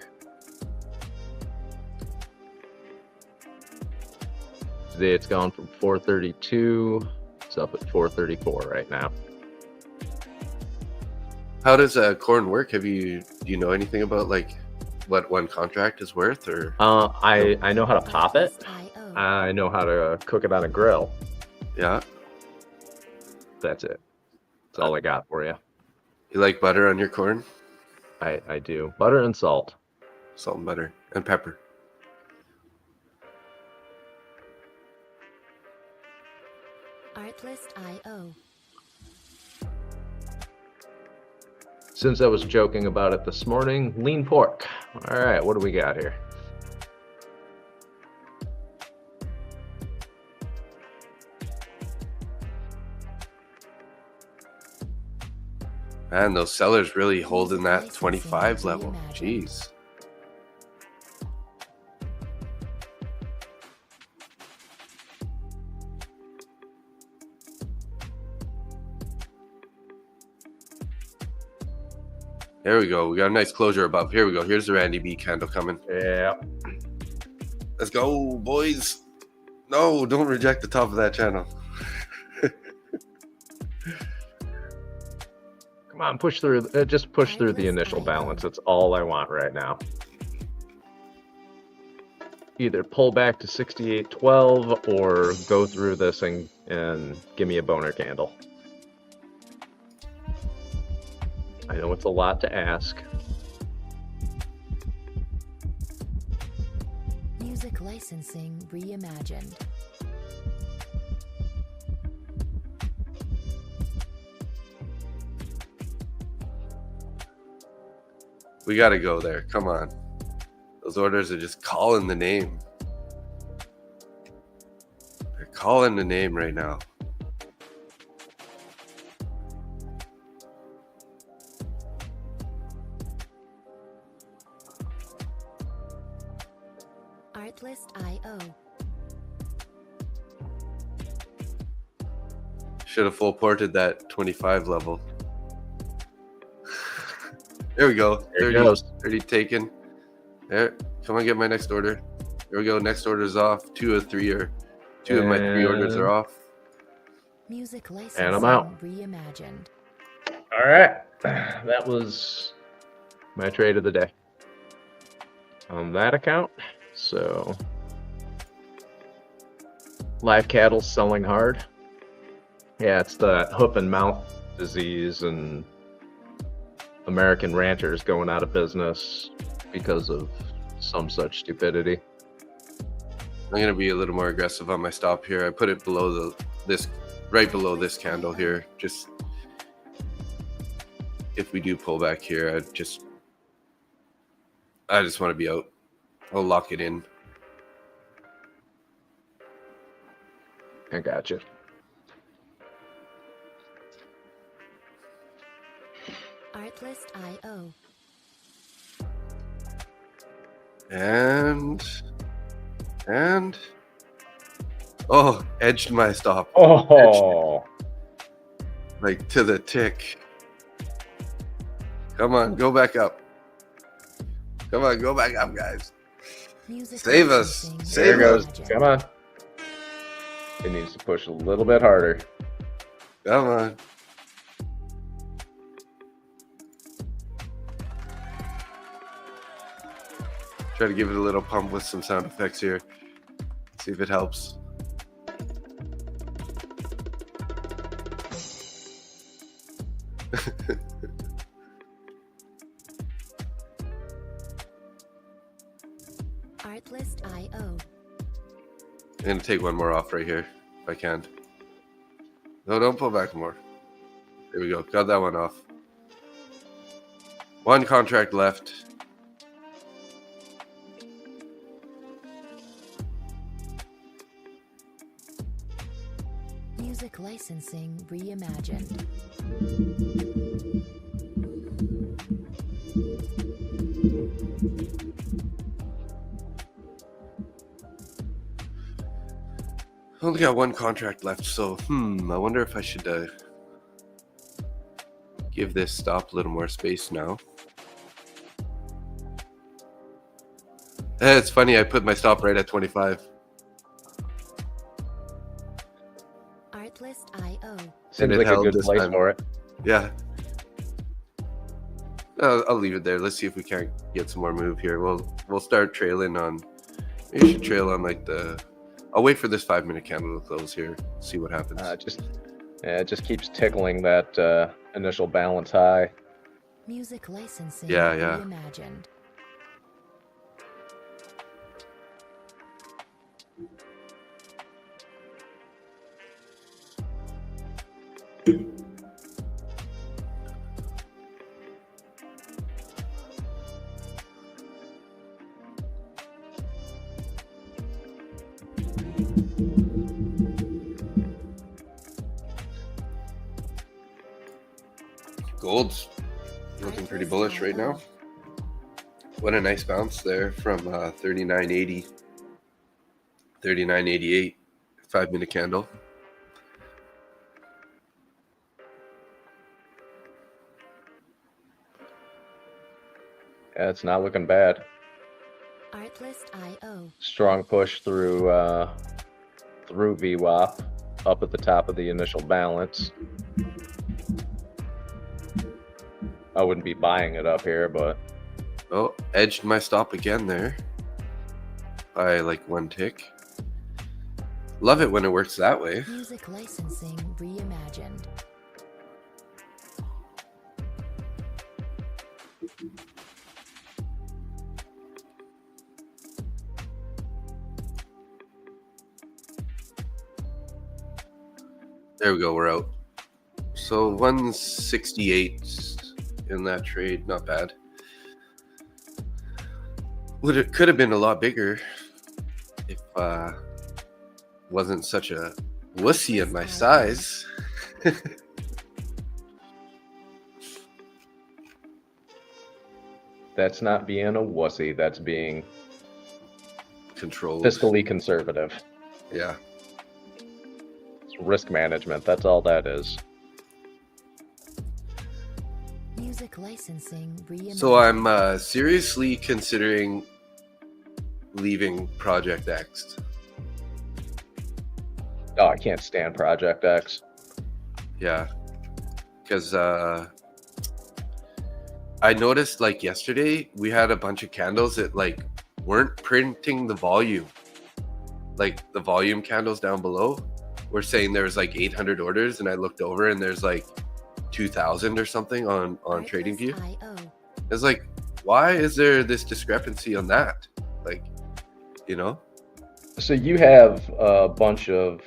Today it's gone from 432. It's up at 434 right now. How does corn work? Do you know anything about like what one contract is worth, or? I know how to pop it. Artlist.io. I know how to cook it on a grill. Yeah. That's it. That's all I got for you. You like butter on your corn? I do. Butter and salt. Salt and butter and pepper. Artlist.io. Since I was joking about it this morning, lean pork. All right, what do we got here? Man, those sellers really holding that 25 level. Jeez. There we go. We got a nice closure above. Here we go. Here's the Randy B candle coming. Yeah. Let's go, boys. No, don't reject the top of that channel. Come on, push through. Just push through the initial balance. That's all I want right now. Either pull back to 68.12 or go through this and give me a boner candle. I know it's a lot to ask. Music licensing reimagined. We got to go there. Come on. Those orders are just calling the name. They're calling the name right now. Artlist.io. Should have full ported that 25 level. There we go. There it 30, goes. 30 taken. There. Come on, get my next order. There we go. Next order's off. Two of my three orders are off. Music licensing I'm out. reimagined. All right. That was my trade of the day on that account. So live cattle selling hard. Yeah, it's the hoof and mouth disease and American ranchers going out of business because of some such stupidity. I'm gonna be a little more aggressive on my stop here. I put it below right below this candle here. Just if we do pull back here, I just want to be out. I'll lock it in. I got you. Artlist.io. And oh, edged my stop. Oh, Like to the tick. Come on, go back up. Come on, go back up, guys. Music Save us. licensing Save there it us. goes. reimagined. Come on. It needs to push a little bit harder. Come on. Try to give it a little pump with some sound effects here. See if it helps. Artlist.io. I'm gonna take one more off right here if I can. No, don't pull back more. There we go. Got that one off. One contract left. Music licensing reimagined. Only got one contract left, so I wonder if I should give this stop a little more space now. It's funny, I put my stop right at 25. Artlist.io. Seems it like a held good this place time. for it. Yeah. I'll leave it there. Let's see if we can't get some more move here. We'll start trailing on. Maybe we should trail on like the. I'll wait for this 5-minute candle to close here. See what happens. It just keeps tickling that initial balance high. Music licensing Yeah. reimagined. Gold's looking pretty bullish right now. What a nice bounce there from 39.80, 39.88, 5-minute candle. Yeah, it's not looking bad. Artlist.io. Strong push through VWAP up at the top of the initial balance. I wouldn't be buying it up here, but Oh, edged my stop again there by like 1 tick. Love it when it works that way. Music licensing reimagined. There we go, we're out. So 168 in that trade, not bad. It could have been a lot bigger if wasn't such a wussy in my size. that's not being a wussy. That's being Controlled. fiscally conservative. Yeah. It's risk management. That's all that is. Music licensing reimagined. So I'm seriously considering leaving Project X. Oh, I can't stand Project X. Yeah. Because I noticed like yesterday we had a bunch of candles that like weren't printing the volume. Like the volume candles down below were saying there was like 800 orders, and I looked over and there's like 2,000 or something on TradingView. Artlist.io. It's like, why is there this discrepancy on that? Like, you know? So you have a bunch of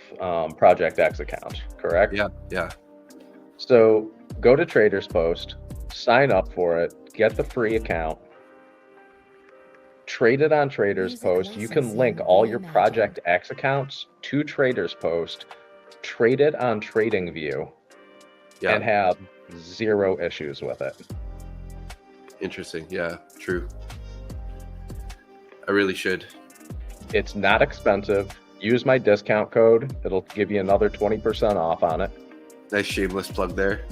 Project X accounts, correct? Yeah. So go to Traders Post, sign up for it, get the free account, trade it on Traders Music Post. You can licensing link all your reimagined. Project X accounts to Traders Post, trade it on TradingView, Yeah. and have 0 issues with it. Interesting. Yeah, true. I really should. It's not expensive. Use my discount code. It'll give you another 20% off on it. Nice shameless plug there.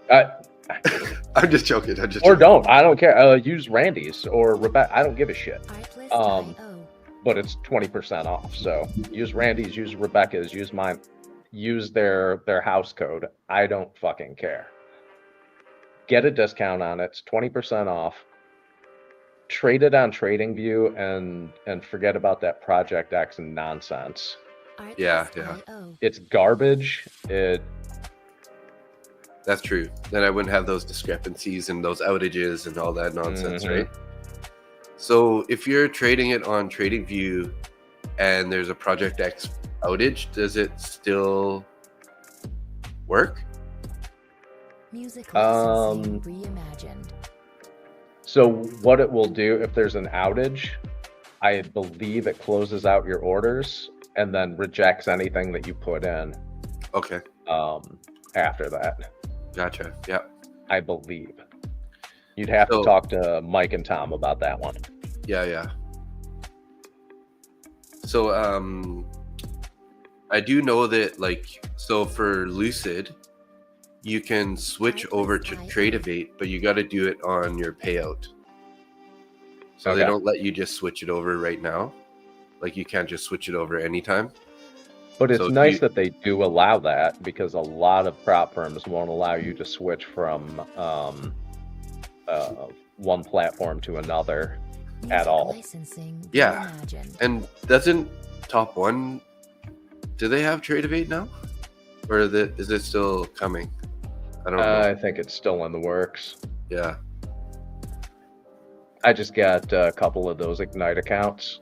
Uh, I'm just joking. or don't. I don't care. Use Randy's or Rebecca. I don't give a shit. Artlist.io. But it's 20% off. So use Randy's, use Rebecca's, use mine, use their house code. I don't fucking care. Get a discount on it. It's 20% off. Trade it on TradingView and forget about that Project X nonsense. Yeah. Artlist.io. It's garbage. That's true. Then I wouldn't have those discrepancies and those outages and all that nonsense, right? So if you're trading it on TradingView and there's a Project X outage, does it still work? Music licensing reimagined. So what it will do if there's an outage, I believe it closes out your orders and then rejects anything that you put in Okay, after that, gotcha. Yeah. I believe. You'd have to So- talk to Mike and Tom about that one. Yeah. So I do know that, like, so for Lucid, you can switch over to Tradeovate, but you got to do it on your payout. So they Okay. don't let you just switch it over right now. Like, you can't just switch it over anytime. But it's So if nice you- that they do allow that, because a lot of prop firms won't allow you to switch from one platform to another at all. Licensing Yeah. reimagined. And doesn't Top One, do they have Tradeovate now? Or is it still coming? I don't know. I think it's still in the works. Yeah. I just got a couple of those Ignite accounts.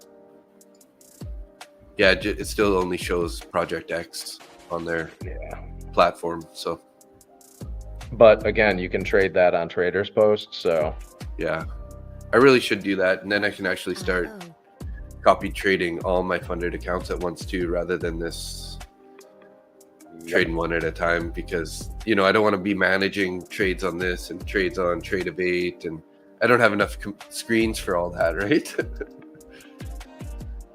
Yeah, it still only shows Project X on their Yeah. platform. So, But again, you can trade that on Traders Post, so yeah. I really should do that. And then I can actually start IO. copy trading all my funded accounts at once too, rather than this trading one at a time, because, you know, I don't want to be managing trades on this and trades on Tradeovate, and I don't have enough screens for all that, right?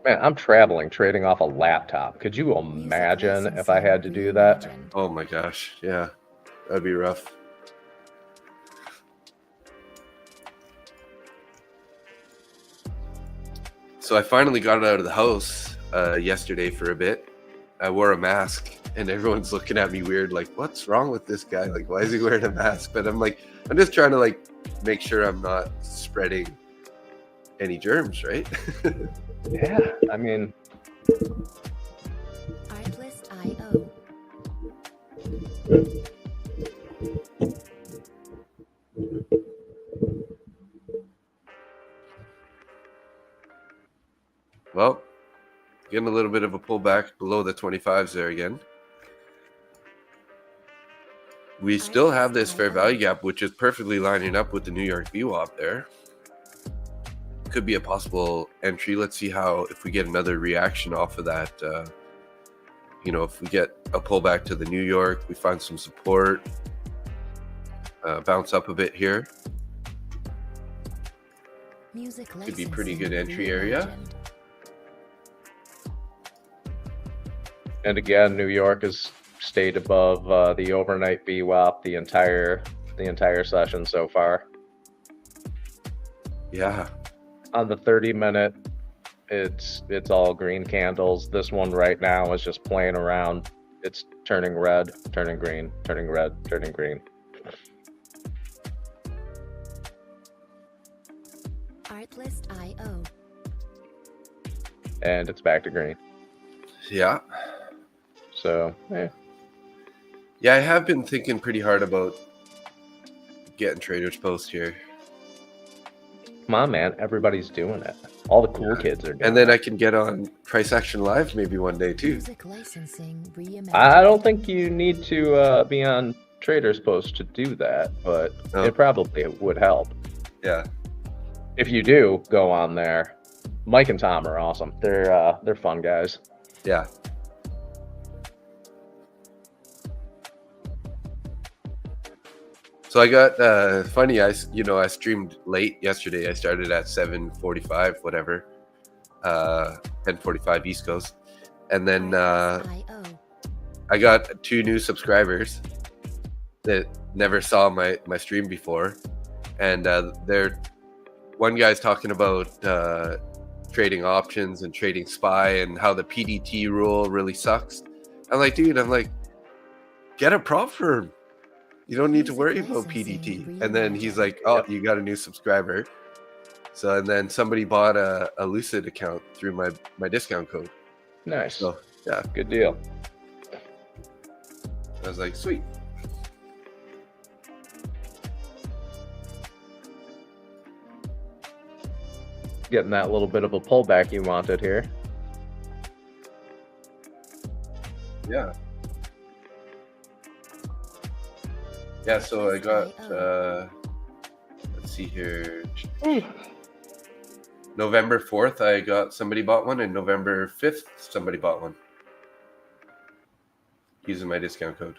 man, I'm traveling trading off a laptop. Could you imagine if I had to do that? Reimagined. Oh my gosh. Yeah. That'd be rough. So I finally got out of the house yesterday for a bit. I wore a mask and everyone's looking at me weird, like, what's wrong with this guy? Like, why is he wearing a mask? But I'm like, I'm just trying to, like, make sure I'm not spreading any germs, right? Yeah, I mean, Artlist IO. Well, getting a little bit of a pullback below the 25s there again. We still have this fair value gap, which is perfectly lining up with the New York VWAP there. Could be a possible entry. Let's see how, if we get another reaction off of that, you know, if we get a pullback to the New York, we find some support, bounce up a bit here. Music Could be pretty good licensing entry area. reimagined. and again, New York has stayed above the overnight VWAP the entire session so far. Yeah. On the 30-minute, it's all green candles. This one right now is just playing around. It's turning red, turning green, turning red, turning green. Artlist IO. And it's back to green. Yeah. So, Yeah, I have been thinking pretty hard about getting Traders Post here. come on, man. Everybody's doing it. All the cool kids are doing And then it. I can get on Price Action Live maybe one day too. Music licensing reimagined. I don't think you need to be on Traders Post to do that, but No. it probably would help. Yeah. If you do, go on there. Mike and Tom are awesome. They're fun guys. Yeah. So I got funny. I streamed late yesterday. I started at 7:45, whatever, 10:45 East Coast, and then IO. I got 2 new subscribers that never saw my stream before, and they're one guy's talking about trading options and trading SPY and how the PDT rule really sucks. I'm like, dude, get a prop firm. You don't need to worry about PDT. And then he's like, oh, you got a new subscriber. So, and then somebody bought a Lucid account through my discount code. Nice. So, yeah, Good deal. I was like, sweet. getting that little bit of a pullback you wanted here. Yeah. Yeah, so I got, let's see here. November 4th, I got somebody bought one, and November 5th, somebody bought one. Using my discount code.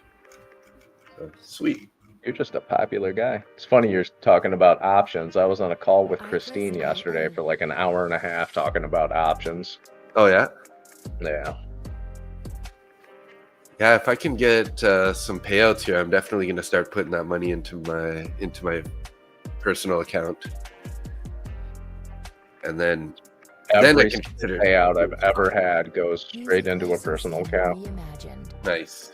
So, sweet. You're just a popular guy. It's funny you're talking about options. I was on a call with Christine yesterday for like an hour and a half talking about options. Oh, yeah? Yeah. Yeah, if I can get some payouts here, I'm definitely going to start putting that money into my personal account. And then I Every can consider payout I've ever had goes straight into a personal account. Reimagined. Nice.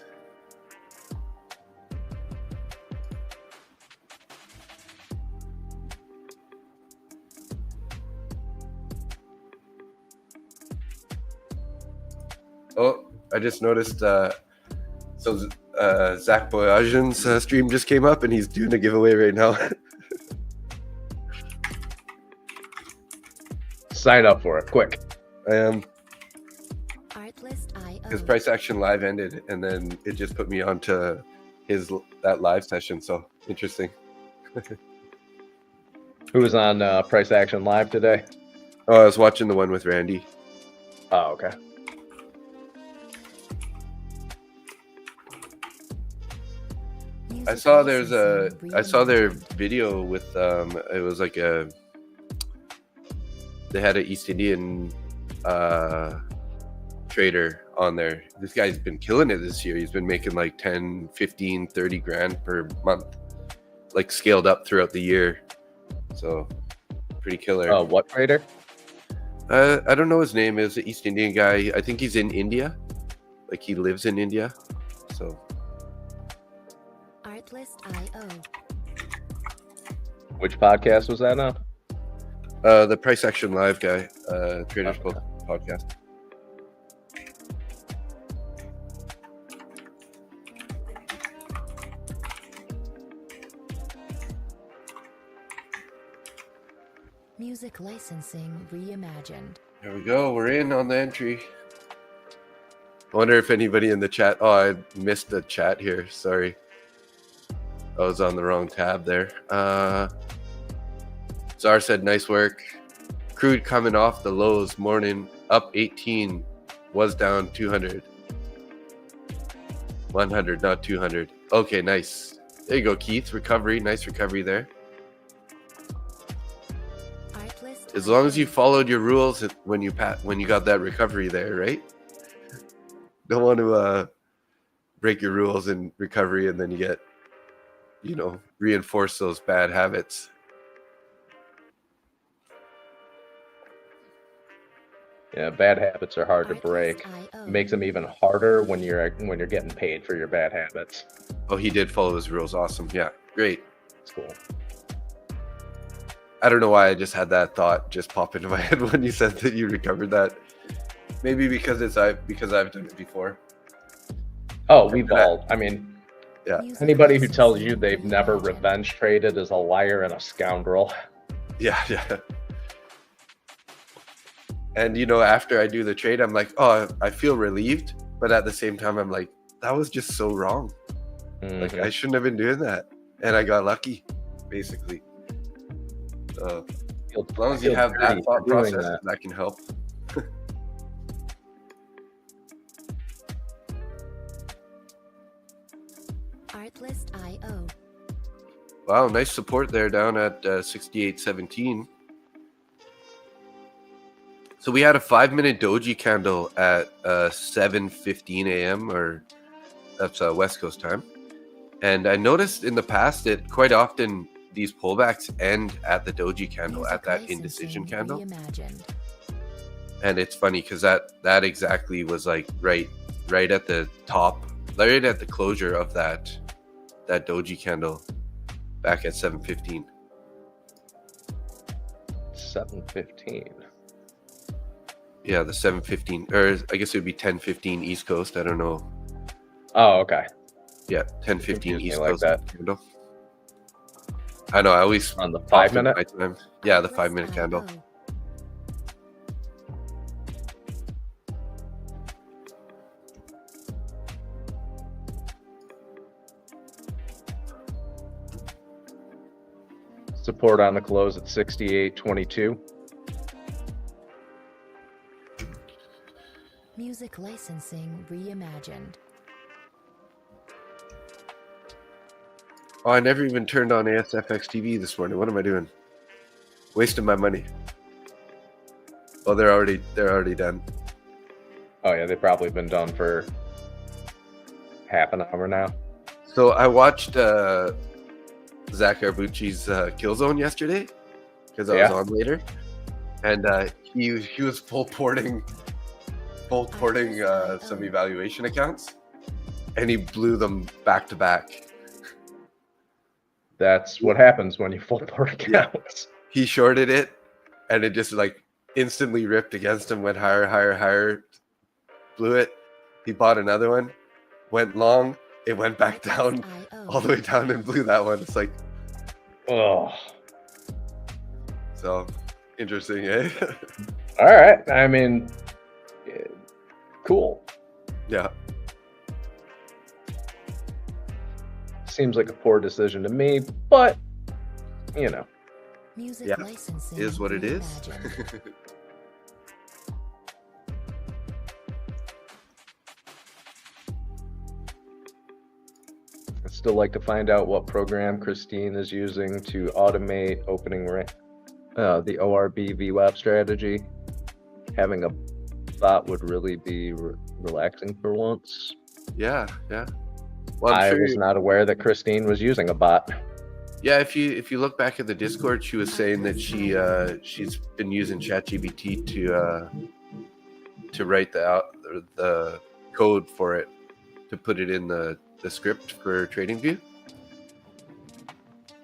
Oh, I just noticed. So Zach Boyajian's stream just came up, and he's doing a giveaway right now. Sign up for it, quick. I am. Artlist.io. His price action live ended, and then it just put me onto that live session. So interesting. Who was on Price Action Live today? Oh, I was watching the one with Randy. Oh, okay. I saw their video with it was like they had an East Indian trader on there. This guy's been killing it this year. He's been making like 10, 15, 30 grand per month, like scaled up throughout the year. So pretty killer. What trader? I don't know his name. Is an East Indian guy. I think he's in India. Like he lives in India. So Artlist.io. Which podcast was that on? the Price Action Live guy, Traders podcast. Music licensing reimagined. There we go. We're in on the entry. I wonder if anybody in the chat. Oh, I missed the chat here. Sorry. I was on the wrong tab there. Czar said, nice work. Crude coming off the lows morning, up 18, was down 200. 100, not 200. Okay, nice. There you go, Keith. Recovery. Nice recovery there. Artlist. As long as you followed your rules when you got that recovery there, right? Don't want to break your rules in recovery and then you get, reinforce those bad habits. Yeah, bad habits are hard to break. Makes them even harder when you're getting paid for your bad habits. Oh, he did follow his rules. Awesome. Yeah, great. It's cool. I don't know why I just had that thought just pop into my head when you said that you recovered that. Maybe because I've done it before. Oh, we've all. I mean, yeah. Anybody who tells you they've never revenge traded is a liar and a scoundrel. Yeah. And after I do the trade, I'm like, oh, I feel relieved, but at the same time, I'm like, that was just so wrong. Mm-hmm. Like I shouldn't have been doing that, and I got lucky, basically. So as long as you have that thought process, that can help. Artlist.io. Wow, nice support there down at 68.17. So we had a 5-minute doji candle at 7:15 a.m. or that's West Coast time. And I noticed in the past that quite often these pullbacks end at the doji candle, at that indecision candle. And it's funny because that exactly was like right at the top, right at the closure of that doji candle back at 7:15. 7:15. Yeah, the 7:15, or I guess it would be 10:15 East Coast. I don't know. Oh, okay. Yeah, 10:15 East like Coast. That. Candle. I know. I always on the 5 minute. Yeah, the 5-minute candle. Support on the close at 68.22. Music licensing reimagined. Oh, I never even turned on ASFX TV this morning. What am I doing? Wasting my money. Oh, they're already done. Oh yeah, they've probably been done for half an hour now. So I watched Zach Arbucci's Killzone yesterday because I was on later, and he was full porting some evaluation accounts, and he blew them back to back. That's what happens when you full port accounts. He shorted it, and it just like instantly ripped against him, went higher, blew it. He bought another one, went long, it went back down, all the way down, and blew that one. It's like, oh, so interesting, eh? All right. I mean, cool. Yeah. Seems like a poor decision to me, but you know. Music Yeah, licensing is what it is. reimagined. I'd still like to find out what program Christine is using to automate opening the ORB VWAP strategy. Having a bot would really be relaxing for once. Yeah. Well, I was not aware that Christine was using a bot. Yeah, if you look back at the Discord, she was saying that she's been using ChatGPT to write the code for it, to put it in the script for TradingView.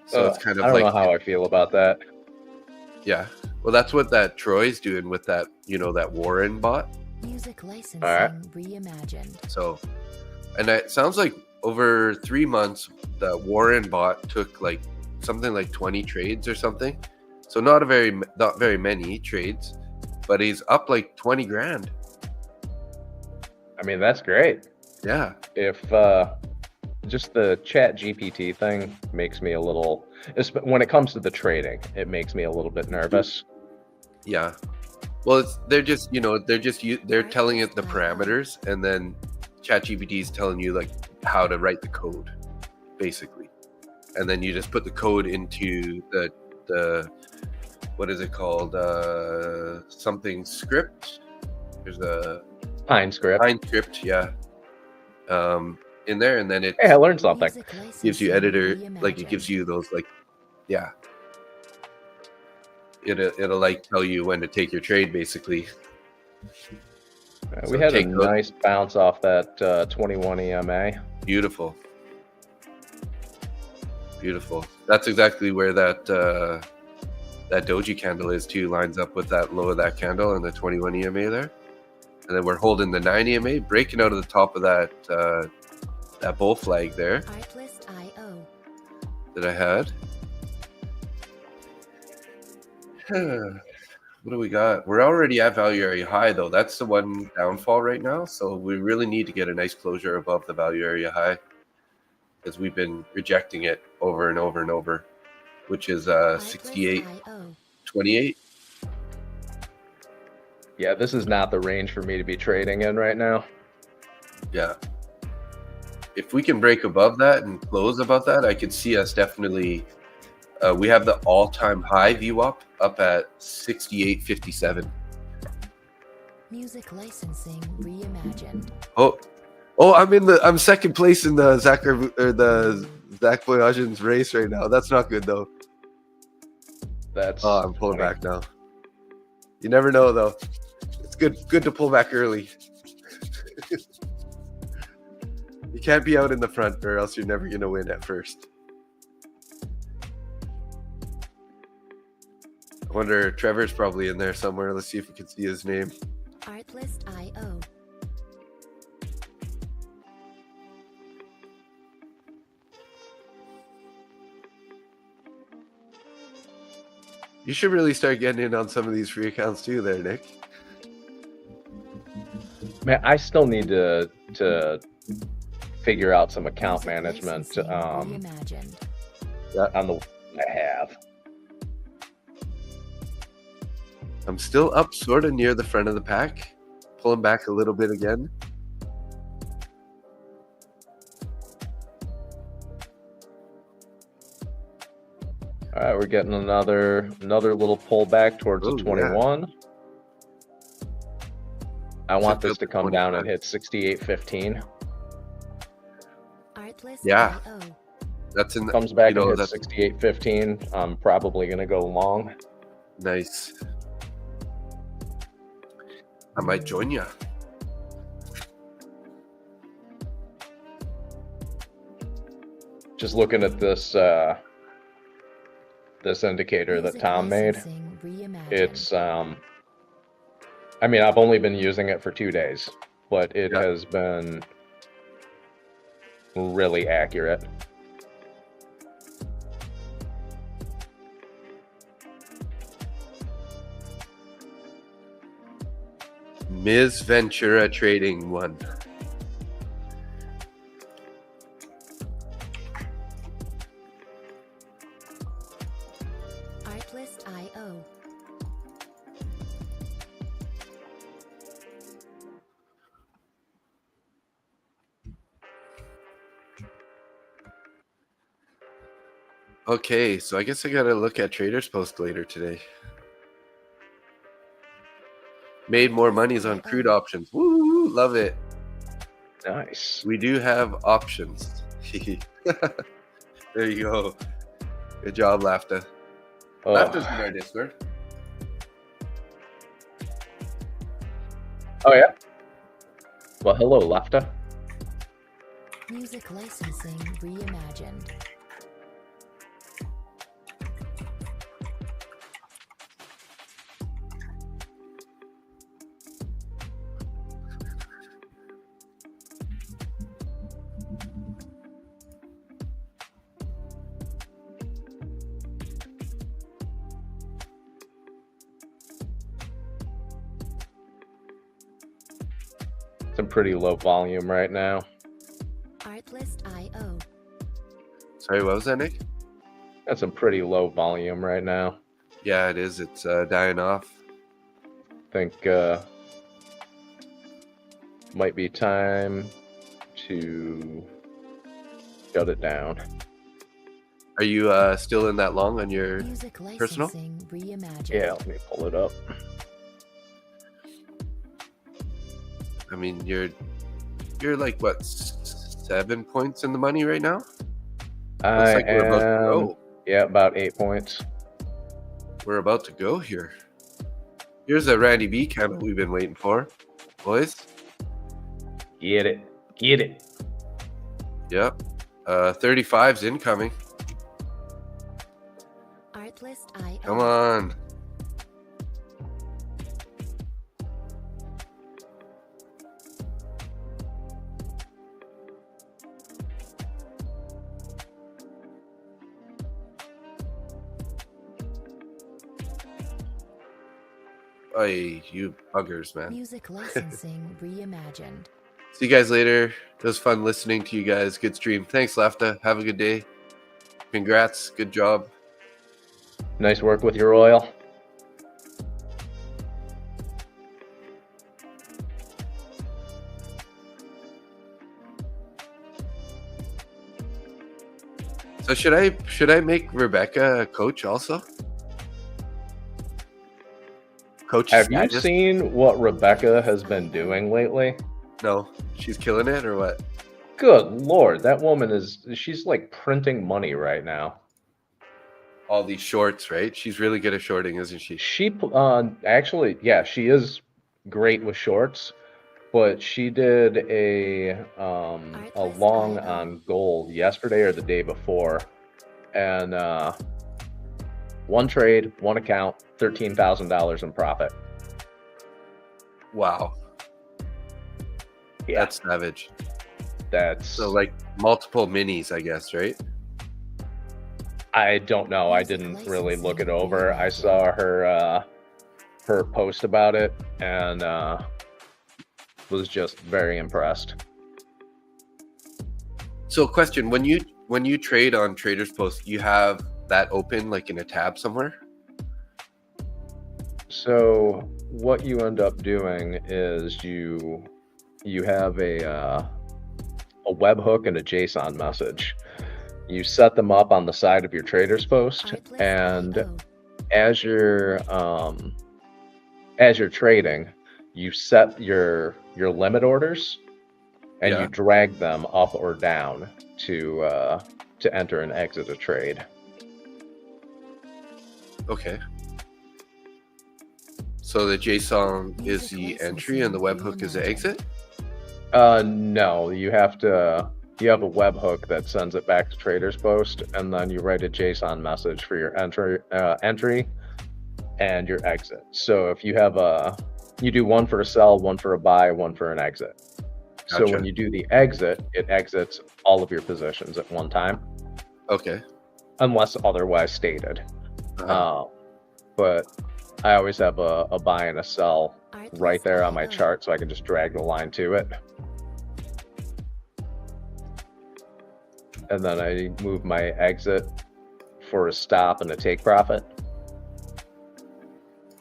So it's kind of I don't like, know how I feel about that. Yeah, well, that's what that Troy's doing with that, that Warren bot. Music licensing reimagined. So, and it sounds like over 3 months, the Warren bot took like something like 20 trades or something. So not very many trades, but he's up like 20 grand. I mean, that's great. Yeah. If just the Chat GPT thing makes me a little, when it comes to the trading, it makes me a little bit nervous. Yeah. Well, they're telling it the parameters, and then ChatGPT is telling you like how to write the code, basically, and then you just put the code into the what is it called? Something script. There's a Pine script. Pine script, yeah. In there, and then it Hey, I learned something. gives you editor, like it gives you those like, yeah. It'll like tell you when to take your trade, basically. We had a nice bounce off that 21 EMA. Beautiful. That's exactly where that doji candle is too. Lines up with that low of that candle and the 21 EMA there. And then we're holding the 9 EMA, breaking out of the top of that bull flag there that I had. What do we got? We're already at value area high, though. That's the one downfall right now. So we really need to get a nice closure above the value area high, because we've been rejecting it over and over and over, which is 68.28. Yeah, this is not the range for me to be trading in right now. Yeah. If we can break above that and close above that, I could see us definitely. We have the all-time high VWAP up at 68.57. Music licensing reimagined. Oh, I'm second place in the Zach Boyagin's race right now. That's not good though. I'm pulling back now. You never know though. It's good to pull back early. You can't be out in the front, or else you're never gonna win at first. I wonder, Trevor's probably in there somewhere. Let's see if we can see his name. Artlist.io. You should really start getting in on some of these free accounts too there, Nick. Man, I still need to figure out some account management on the one I have. I'm still up sort of near the front of the pack, pulling back a little bit again. All right, we're getting another little pullback towards the 21. Yeah. I want this to come down and hit 68.15. Yeah, that's in. Comes back and hits 68.15. I'm probably gonna go long. Nice. I might join you. Just looking at this this indicator that Tom made. It's I mean, I've only been using it for 2 days, but it has been really accurate. Ms. Ventura Trading 1. Artlist.io. Okay, so I guess I gotta look at Traders Post later today. Made more monies on crude options. Woo, love it. Nice. We do have options. There you go. Good job, Lafta. Oh. Lafta's in our Discord. Oh, yeah? Well, hello, Lafta. Music licensing reimagined. Some pretty low volume right now. Artlist.io. Sorry, what was that, Nick? That's some pretty low volume right now. Yeah, it is. It's dying off. I think might be time to shut it down. Are you still in that long on your personal? Yeah, let me pull it up. I mean, you're like what, 7 points in the money right now? I like we're about to go. Yeah, about 8 points. We're about to go here. Here's a Randy B candle we've been waiting for, boys. Get it, get it. Yep, 35's incoming. Artlist.io. Come on. Hey, you buggers, man. Music licensing reimagined. See you guys later. It was fun listening to you guys. Good stream. Thanks, Lafta. Have a good day. Congrats. Good job. Nice work with your oil. So should I make Rebecca a coach also? Coach, have you seen what Rebecca has been doing lately? No, she's killing it, or what? Good Lord, that woman she's like printing money right now. All these shorts, right? She's really good at shorting, isn't she? She actually, yeah, she is great with shorts, but she did a long on gold yesterday or the day before, and one trade, one account, $13,000 in profit. Wow. Yeah. That's savage. That's so like multiple minis, I guess, right? I don't know. I didn't really look it over. I saw her post about it and was just very impressed. So question, when you trade on Traders Post, you have that open like in a tab somewhere? So what you end up doing is you have a webhook and a JSON message. You set them up on the side of your trader's post, and as you're trading, you set your limit orders, and Yeah. you drag them up or down to enter and exit a trade. Okay. So the JSON is the entry and the webhook is the exit? No, you have a webhook that sends it back to trader's post, and then you write a JSON message for your entry and your exit. So if you you do one for a sell, one for a buy, one for an exit. So Gotcha. when you do the exit, it exits all of your positions at one time, Okay. unless otherwise stated. Uh-huh. But I always have a buy and a sell right there on my chart, so I can just drag the line to it. And then I move my exit for a stop and a take profit.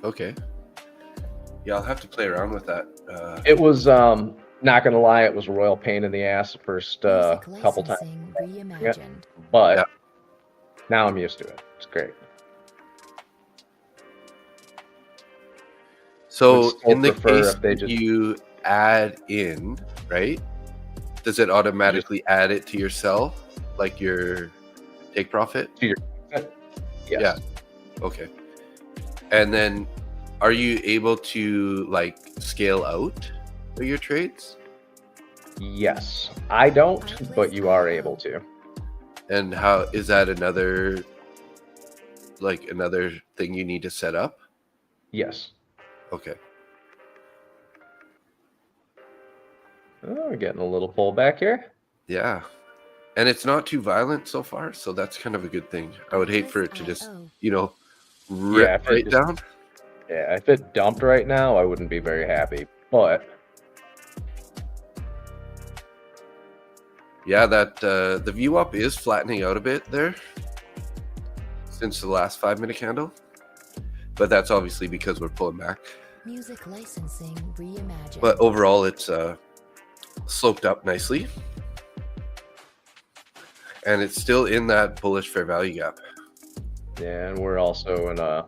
Okay. Yeah, I'll have to play around with that. It was, not gonna lie, it was a royal pain in the ass the first couple times. Reimagined. But Yeah. now I'm used to it. It's great. So Would still in the prefer case if they just- you add in, right? Does it automatically add it to your sell, like your take profit? Yes. Yeah. Okay. And then are you able to like scale out your trades? Yes. I don't, but you are able to. And how is that another thing you need to set up? Yes. Okay. Oh, we're getting a little pullback here. Yeah. And it's not too violent so far, so that's kind of a good thing. I would hate for it to just, rip if it right just- down. Yeah, if it dumped right now, I wouldn't be very happy. But Yeah, that the VWAP is flattening out a bit there since the last 5-minute candle, but that's obviously because we're pulling back. Music licensing reimagined. But overall, it's sloped up nicely, and it's still in that bullish fair value gap. yeah, and we're also in a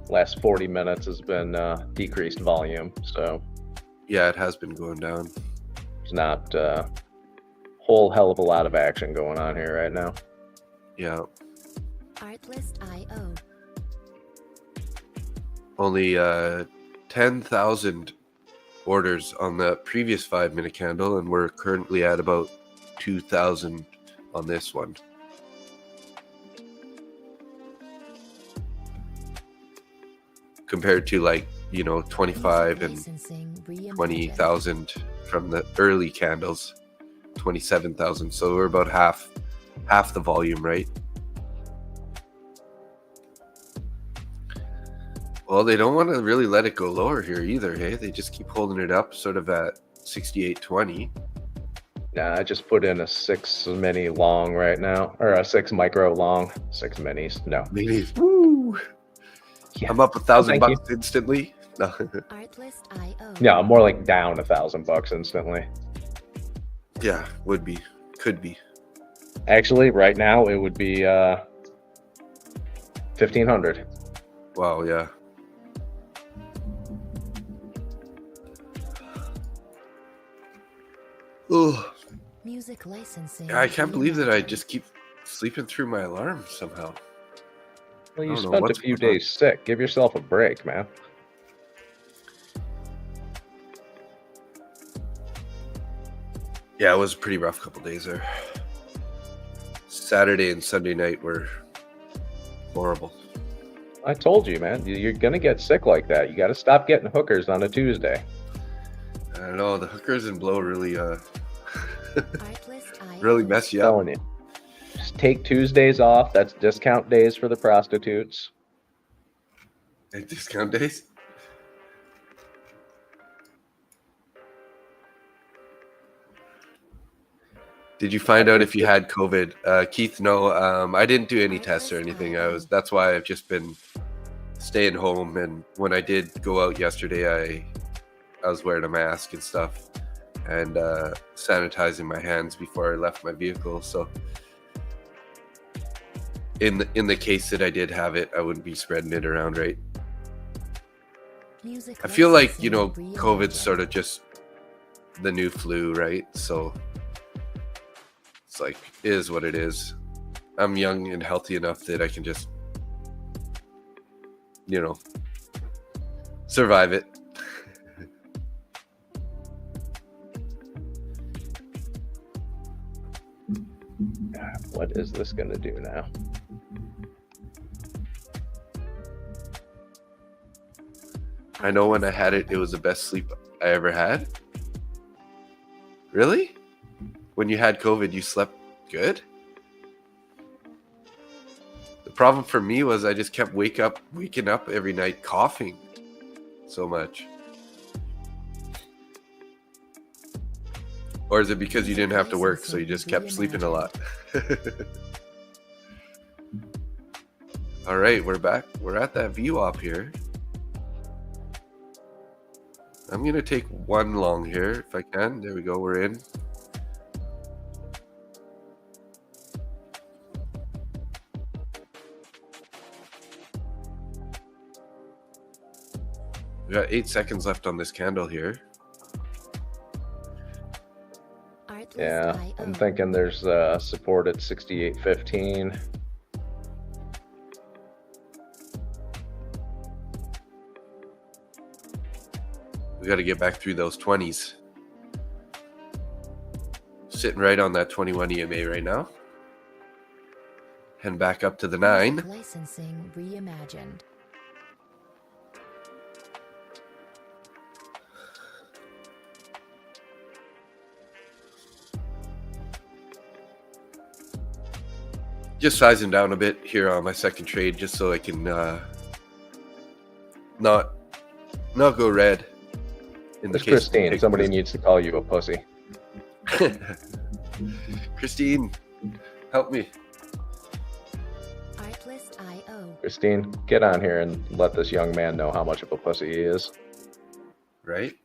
last 40 minutes has been decreased volume, so Yeah, it has been going down. there's not a whole hell of a lot of action going on here right now. Yeah, Artlist.io. only 10,000 orders on the previous 5-minute candle, and we're currently at about 2,000 on this one. Compared to 25 and 20,000 from the early candles, 27,000. So we're about half the volume, right? Well, they don't want to really let it go lower here either, hey? They just keep holding it up sort of at 68.20. Nah, I just put in a 6 mini long right now, or a 6 micro long, 6 minis. No. Maybe. Woo! Yeah. I'm up $1,000 Thank you. instantly. No. Artlist.io. No, more like down $1,000 instantly. Yeah, would be. Could be. Actually, right now it would be 1,500. Wow, yeah. Oh, Music licensing. I can't believe that I reimagined. just keep sleeping through my alarm somehow. Well, I you don't know spent a what's few going on. days sick. Give yourself a break, man. Yeah, it was a pretty rough couple days there. Saturday and Sunday night were horrible. I told you, man. You're gonna get sick like that. You got to stop getting hookers on a Tuesday. I don't know, the hookers and blow really Artlist.io. really mess you up. Telling you. Just take Tuesdays off. That's discount days for the prostitutes. At discount days. Did you find out if you had COVID? Keith, no. I didn't do any tests or anything. That's why I've just been staying home. And when I did go out yesterday, I was wearing a mask and stuff, and sanitizing my hands before I left my vehicle. So in the case that I did have it, I wouldn't be spreading it around, right? I feel like, COVID's sort of just the new flu, right? So it's like, it is what it is. I'm young and healthy enough that I can just, survive it. What is this going to do now? I know when I had it, it was the best sleep I ever had. Really? When you had COVID, you slept good? The problem for me was I just kept waking up every night coughing so much. Or is it because you didn't have to work, so you just kept sleeping a lot? All right, we're back. We're at that VWAP here. I'm going to take one long here if I can. There we go. We're in. We got 8 seconds left on this candle here. Yeah, I'm thinking there's support at 68.15. We got to get back through those 20s. Sitting right on that 21 EMA right now. Heading back up to the 9. Licensing reimagined. Just sizing down a bit here on my second trade, just so I can not go red. In the It's case Christine. Somebody needs to call you a pussy. Christine, help me. Artlist.io. Christine, get on here and let this young man know how much of a pussy he is. Right?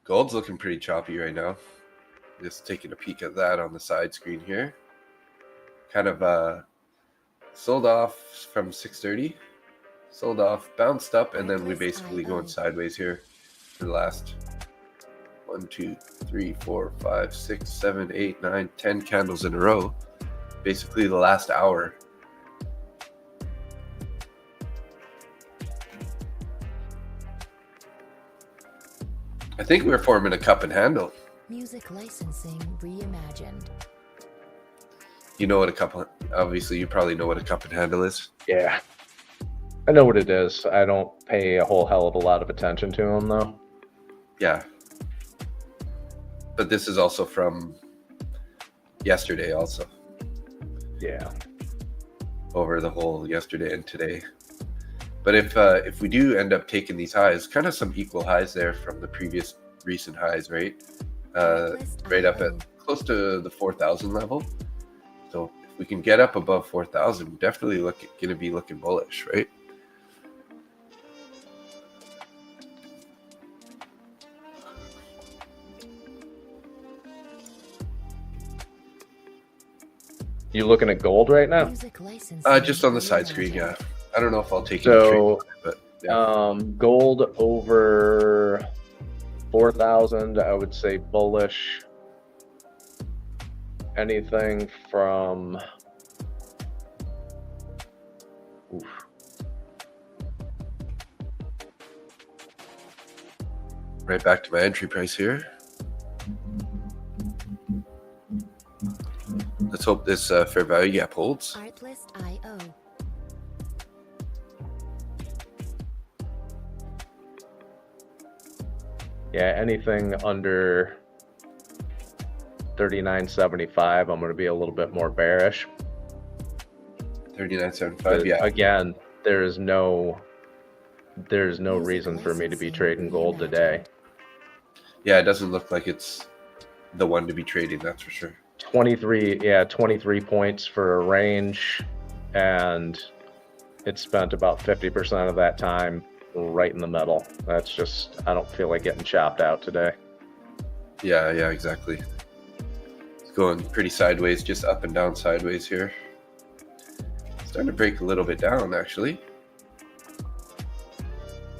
Gold's looking pretty choppy right now. Just taking a peek at that on the side screen here. Kind of sold off from 630. Sold off, bounced up, and then we basically going sideways here for the last 1, 2, 3, 4, 5, 6, 7, 8, 9, 10 candles in a row. Basically the last hour. I think we're forming a cup and handle. Music licensing reimagined. You know what a cup, obviously you probably know what a cup and handle is. Yeah. I know what it is. I don't pay a whole hell of a lot of attention to them, though. Yeah. But this is also from yesterday also. Yeah. Over the whole yesterday and today. But if we do end up taking these highs, kind of some equal highs there from the previous recent highs, right? Right up at close to the 4,000 level. So if we can get up above 4,000, definitely going to be looking bullish, right? You looking at gold right now? Just on the side screen, yeah. I don't know if I'll take So, but yeah. Gold over 4,000, I would say bullish. Anything from Right back to my entry price here. Let's hope this fair value gap holds. Artlist.io. Yeah, anything under 39.75, I'm going to be a little bit more bearish. 39.75, yeah. Again, there's no reason for me to be trading gold today. Yeah, it doesn't look like it's the one to be trading, that's for sure. 23 points for a range, and it spent about 50% of that time right in the middle. That's just, I don't feel like getting chopped out today. Yeah, exactly. It's going pretty sideways, just up and down sideways here. Starting to break a little bit down, actually.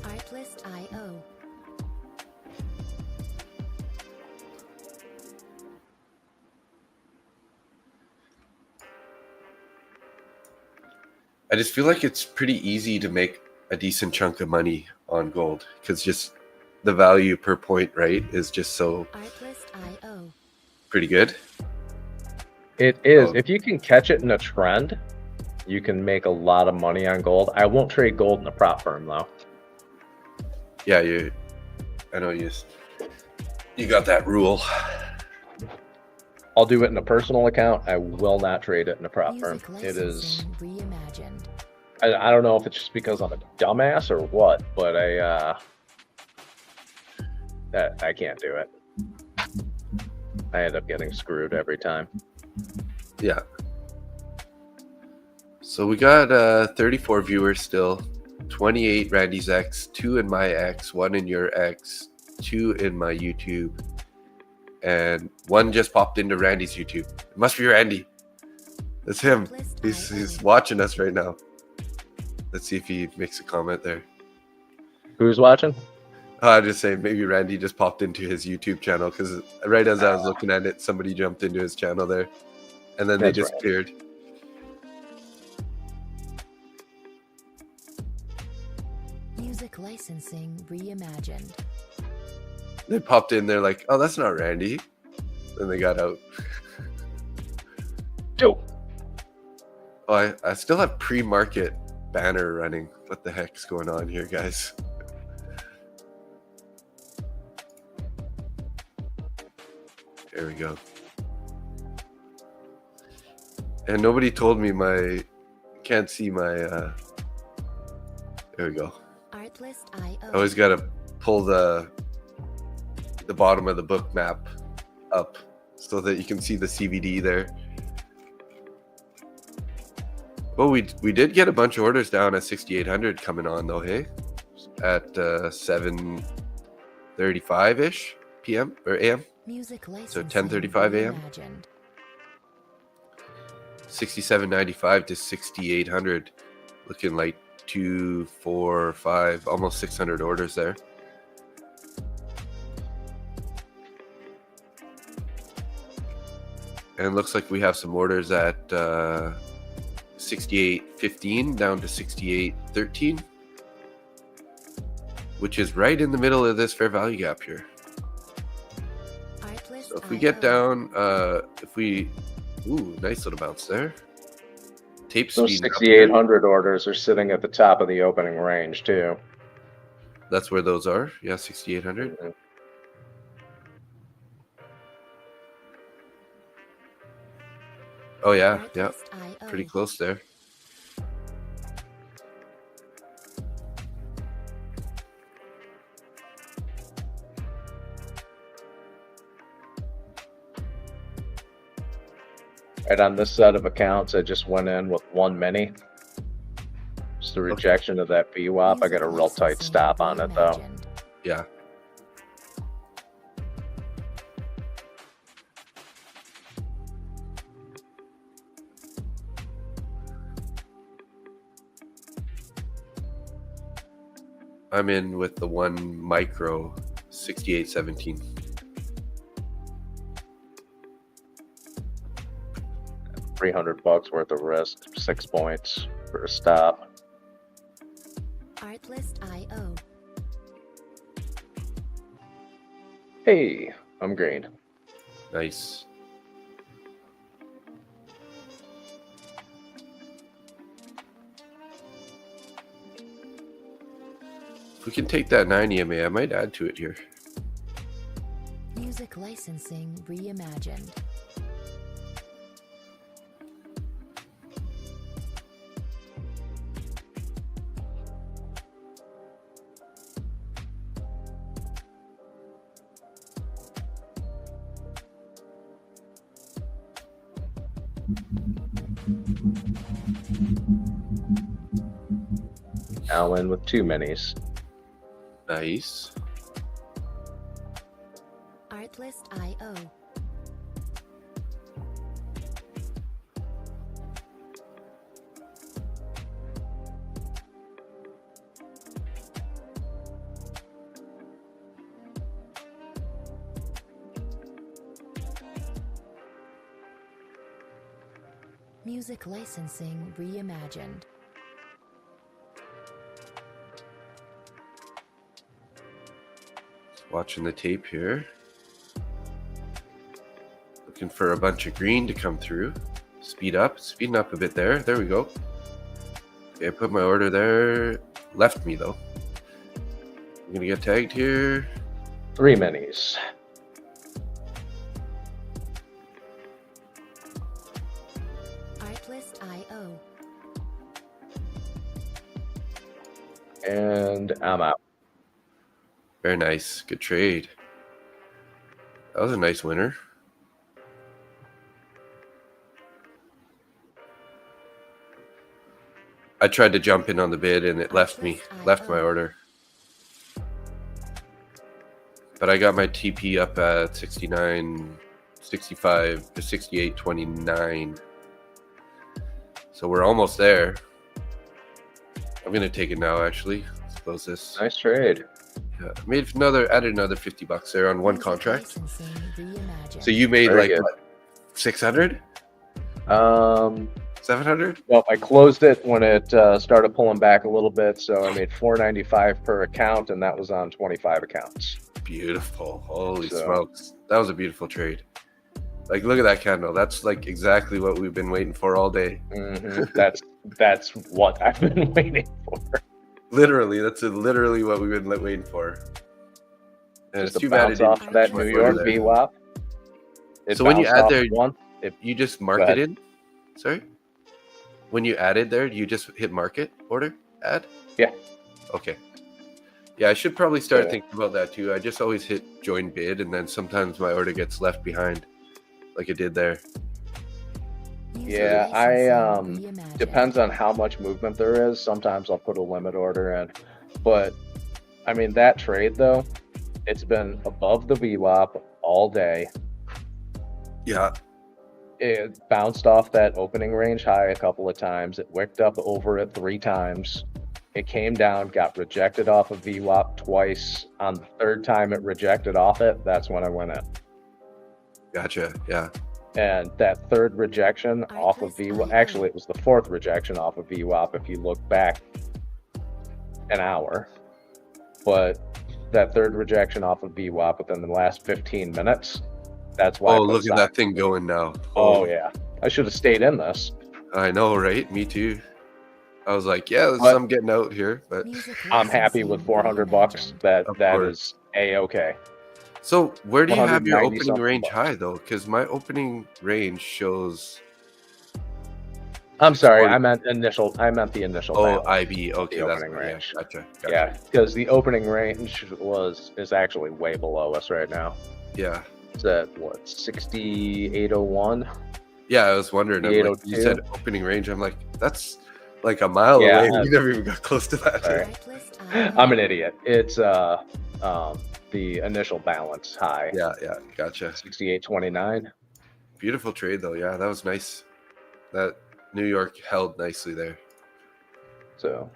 Artlist.io. I just feel like it's pretty easy to make a decent chunk of money on gold because just the value per point, right, is just so Artlist.io. pretty good. It is. Oh. If you can catch it in a trend, you can make a lot of money on gold. I won't trade gold in a prop firm, though. Yeah, I know you got that rule. I'll do it in a personal account. I will not trade it in a prop firm. Music It is. licensing reimagined. I don't know if it's just because I'm a dumbass or what, but I can't do it. I end up getting screwed every time. Yeah. So we got 34 viewers still, 28 Randy's X, 2 in my X, 1 in your X, 2 in my YouTube, and 1 just popped into Randy's YouTube. It must be Randy. That's him. He's watching us right now. Let's see if he makes a comment there. Who's watching? I'm just saying maybe Randy just popped into his YouTube channel because right as I was looking at it, somebody jumped into his channel there, and then they That's right. disappeared. Music licensing reimagined. They popped in there like, oh, that's not Randy. Then they got out. Yo. Oh, I still have pre-market banner running. What the heck's going on here, guys? There we go. And nobody told me can't see my, there we go. Artlist.io. I always got to pull the bottom of the book map up so that you can see the CVD there. Well, we did get a bunch of orders down at 6,800 coming on though, hey? At 7:35-ish p.m. or a.m. Music licensing So 10:35 a.m. reimagined. 67.95 to 6,800, looking like 2, 4, 5, almost 600 orders there. And it looks like we have some orders at 68.15 down to 68.13, which is right in the middle of this fair value gap here. So if we get down, ooh, nice little bounce there. Tape Those speed. 6,800 orders are sitting at the top of the opening range too. That's where those are. Yeah, 6,800. Mhm. Oh yeah, yeah, Artlist.io. pretty close there. Right on this set of accounts, I just went in with 1 mini. Just the rejection of that VWAP. I got a real tight stop on it though. Reimagined. Yeah. I'm in with the 1 micro 68.17. $300 worth of risk, 6 points for a stop. Artlist.io. Hey, I'm green. Nice. If we can take that 9 EMA, I might add to it here. Music licensing reimagined. Now in with 2 minis. Nice. Artlist.io. Music licensing reimagined. Watching the tape here. Looking for a bunch of green to come through. Speeding up a bit there. There we go. Okay, I put my order there. Left me though. I'm gonna get tagged here. 3 minis. Artlist.io. And I'm out. Very nice. Good trade. That was a nice winner. I tried to jump in on the bid and it left my order. But I got my TP up at 69, 65 to 68.29. So we're almost there. I'm going to take it now, actually. Let's close this. Nice trade. Yeah, added another $50 there on one contract. Licensing reimagined. So you made Very like good. what, 600, 700? Well, I closed it when it started pulling back a little bit, so I made $4.95 per account, and that was on 25 accounts. Beautiful. Holy So- smokes. That was a beautiful trade. Like, look at that candle. That's like exactly what we've been waiting for all day. Mhm. That's what I've been waiting for. Literally, that's literally what we've been waiting for. And Just it's to too bad it bounce didn't off that come New through York there. VWAP. It So when you bounced add off there, one, you just mark Go it ahead. in? Sorry? When you added there, you just hit market order? Add? Yeah. Okay. Yeah, I should probably start Yeah. thinking about that too. I just always hit join bid and then sometimes my order gets left behind like it did there. Music Yeah, licensing reimagined. depends on how much movement there is. Sometimes I'll put a limit order in, but I mean that trade though, it's been above the VWAP all day. Yeah. It bounced off that opening range high a couple of times. It wicked up over it 3 times. It came down, got rejected off of VWAP twice. On the 3rd time it rejected off it, that's when I went in. Gotcha. Yeah. And that 3rd rejection off of VWAP, actually it was the 4th rejection off of VWAP if you look back an hour. But that 3rd rejection off of VWAP within the last 15 minutes, that's why I Oh, put look at stock. that thing going now. Oh yeah, I should have stayed in this. I know, right? Me too. I was like, yeah, there's But- some getting out here, but Music I'm happy with licensing $400. reimagined. That Of that course. is a-okay. so where do you have your 190 opening something range bucks. high though? Because my opening range shows I'm sorry, 40. I meant the initial balance. IB. Okay, The that's opening yeah, range. gotcha. Yeah, because the opening range is actually way below us right now. Yeah. It's at what, 6801? Yeah, I was wondering. I'm like, you 802. said opening range. I'm like, that's like a mile Yeah, away. We never even got close to that. Sorry. Artlist.io. I'm an idiot. It's the initial balance high. Yeah, gotcha. 6829. Beautiful trade though. Yeah, that was nice. That New York held nicely there, So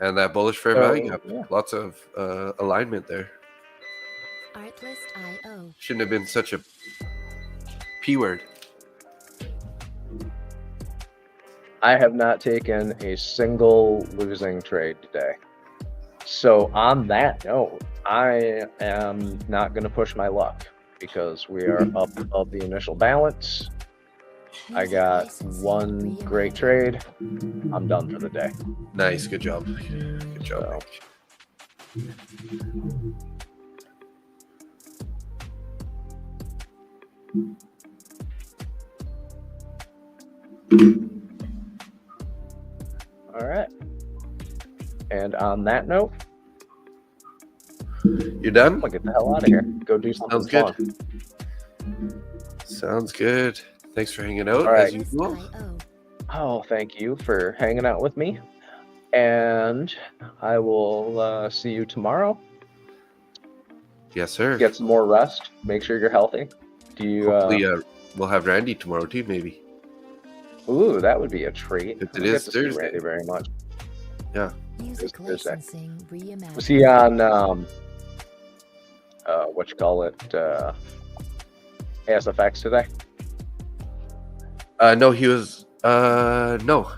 and that bullish fair value gap. yeah. Lots of alignment there. Artlist.io. Shouldn't have been such a P word. I have not taken a single losing trade today. So on that note, I am not going to push my luck because we are up above the initial balance. I Music got licensing one great trade. I'm done for the day. Nice, good job. Good job. So- All right. And on that note, You're done? I'm gonna get the hell out of here. Go do something Sounds good. fun. Sounds good. Thanks for hanging out All right. as usual. IO. Oh, thank you for hanging out with me. And I will see you tomorrow. Yes, sir. Get some more rest. Make sure you're healthy. Do you? Hopefully, we'll have Randy tomorrow too, maybe. Ooh, that would be a treat. If it I is get to see Thursday. Randy very much. Yeah. Music Thursday. licensing reimagined. Was he on what you call it? ASFX today? No, he was. No.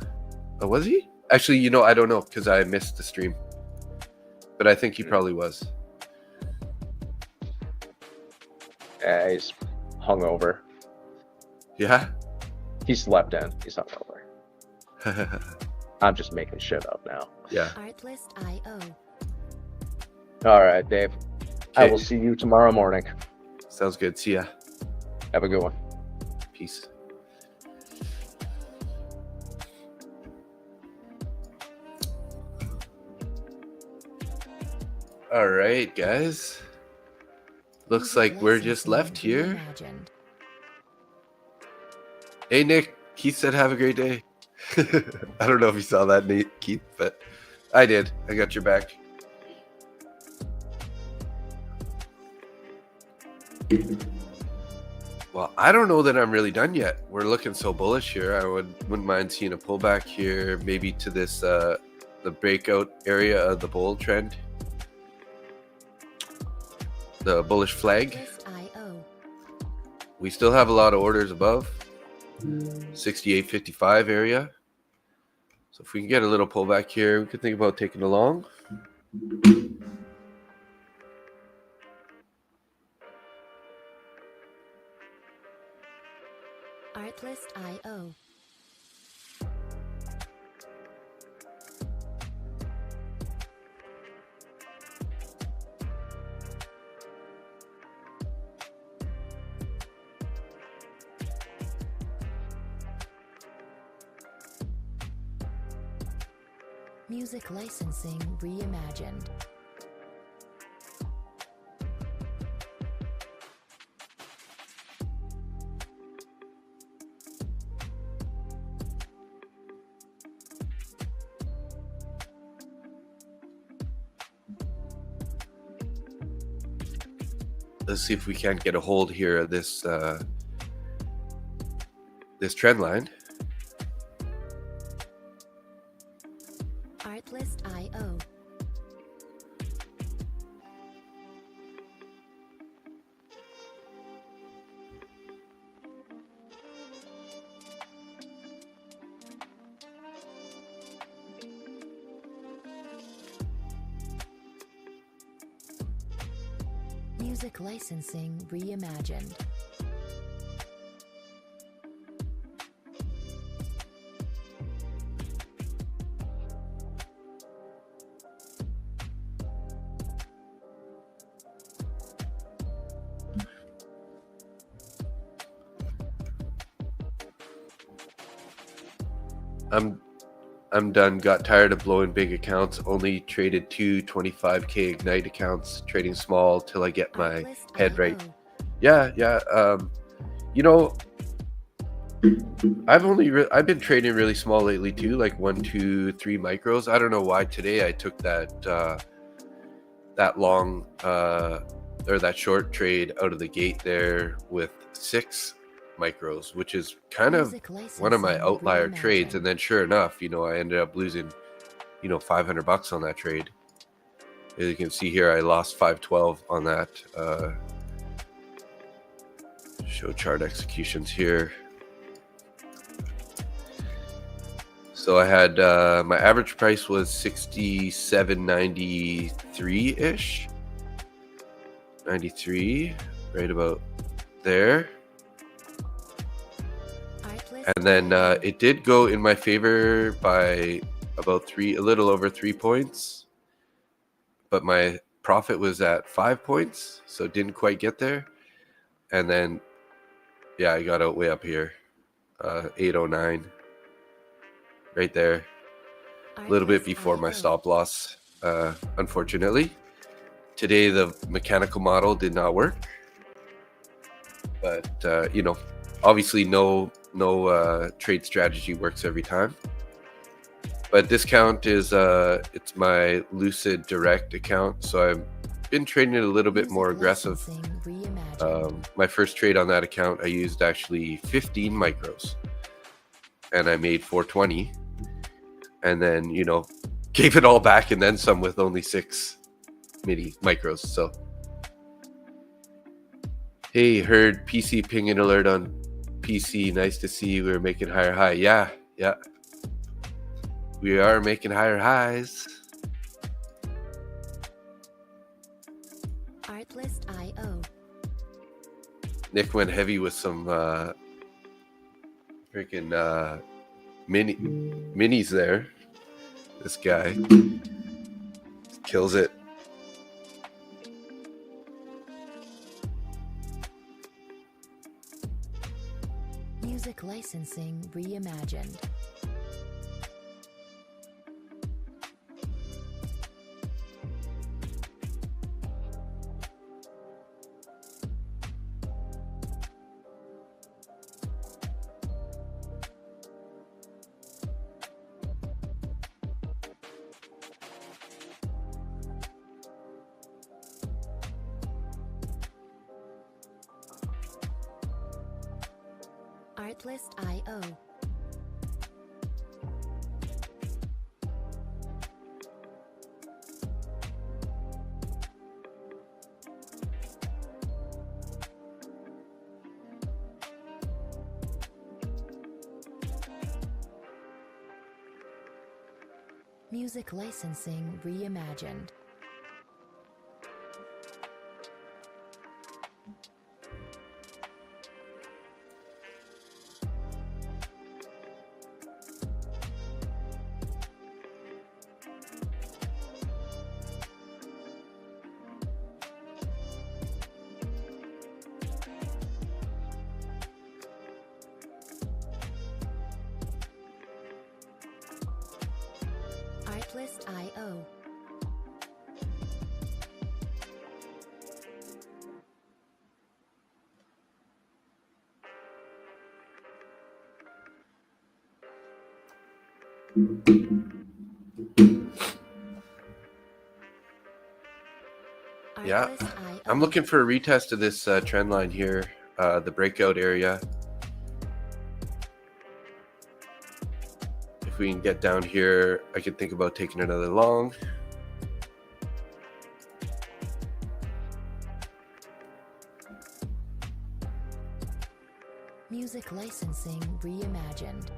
Oh, was he? Actually, you know, I don't know because I missed the stream. But I think he probably was. Yeah, he's hungover. Yeah. He slept in. He's hungover. I'm just making shit up now. Yeah. Artlist IO. All right, Dave. I Okay. will see you tomorrow morning. Sounds good. See ya. Have a good one. Peace. All right, guys. Looks Music like we're just licensing left here. reimagined. Hey, Nick. Keith said have a great day. I don't know if you saw that, Nate, Keith, but I did. I got your back. Well, I don't know that I'm really done yet. We're looking so bullish here. I wouldn't mind seeing a pullback here, maybe to this the breakout area of the bull trend, the bullish flag. Artlist IO. We still have a lot of orders above 68.55 area. So if we can get a little pullback here, we could think about taking a long. Artlist IO. Music licensing reimagined. Let's see if we can't get a hold here of this this trend line. Artlist IO. Music licensing reimagined. I'm done. Got tired of blowing big accounts. Only traded 25K Ignite accounts, trading small till I get my Artlist head right. IO. Yeah. You know, I've been trading really small lately too, like 1, 2, 3 micros. I don't know why today I took that long or that short trade out of the gate there with 6 micros, which is kind of Music one of my licensing outlier trades. reimagined. And then sure enough, you know, I ended up losing, you know, $500 on that trade. As you can see here, I lost 512 on that. Show chart executions here. So I had my average price was 67.93 ish, 93, right about there. Artlist And then IO. it did go in my favor by about a little over 3 points, but my profit was at 5 points, so it didn't quite get there. And then, yeah, I got out way up here, 809, right there, a little bit Artlist before my IO. stop loss. Unfortunately, today the mechanical model did not work, but you know, Obviously, no trade strategy works every time. But this account is it's my Lucid Direct account, so I've been trading it a little bit more aggressive. My first trade on that account, I used actually 15 micros, and I made 420, and then gave it all back and then some with only 6 mini micros. So hey, heard PC pinging alert on PC. Nice to see you. We're making higher high. Yeah. We are making higher highs. Artlist.io. Nick went heavy with some freaking minis there. This guy kills it. Music licensing reimagined. Artlist.io. Music licensing reimagined. Artlist.io. Yeah, Artlist.io. I'm looking for a retest of this trend line here, the breakout area. If we can get down here, I could think about taking another long. Music licensing reimagined.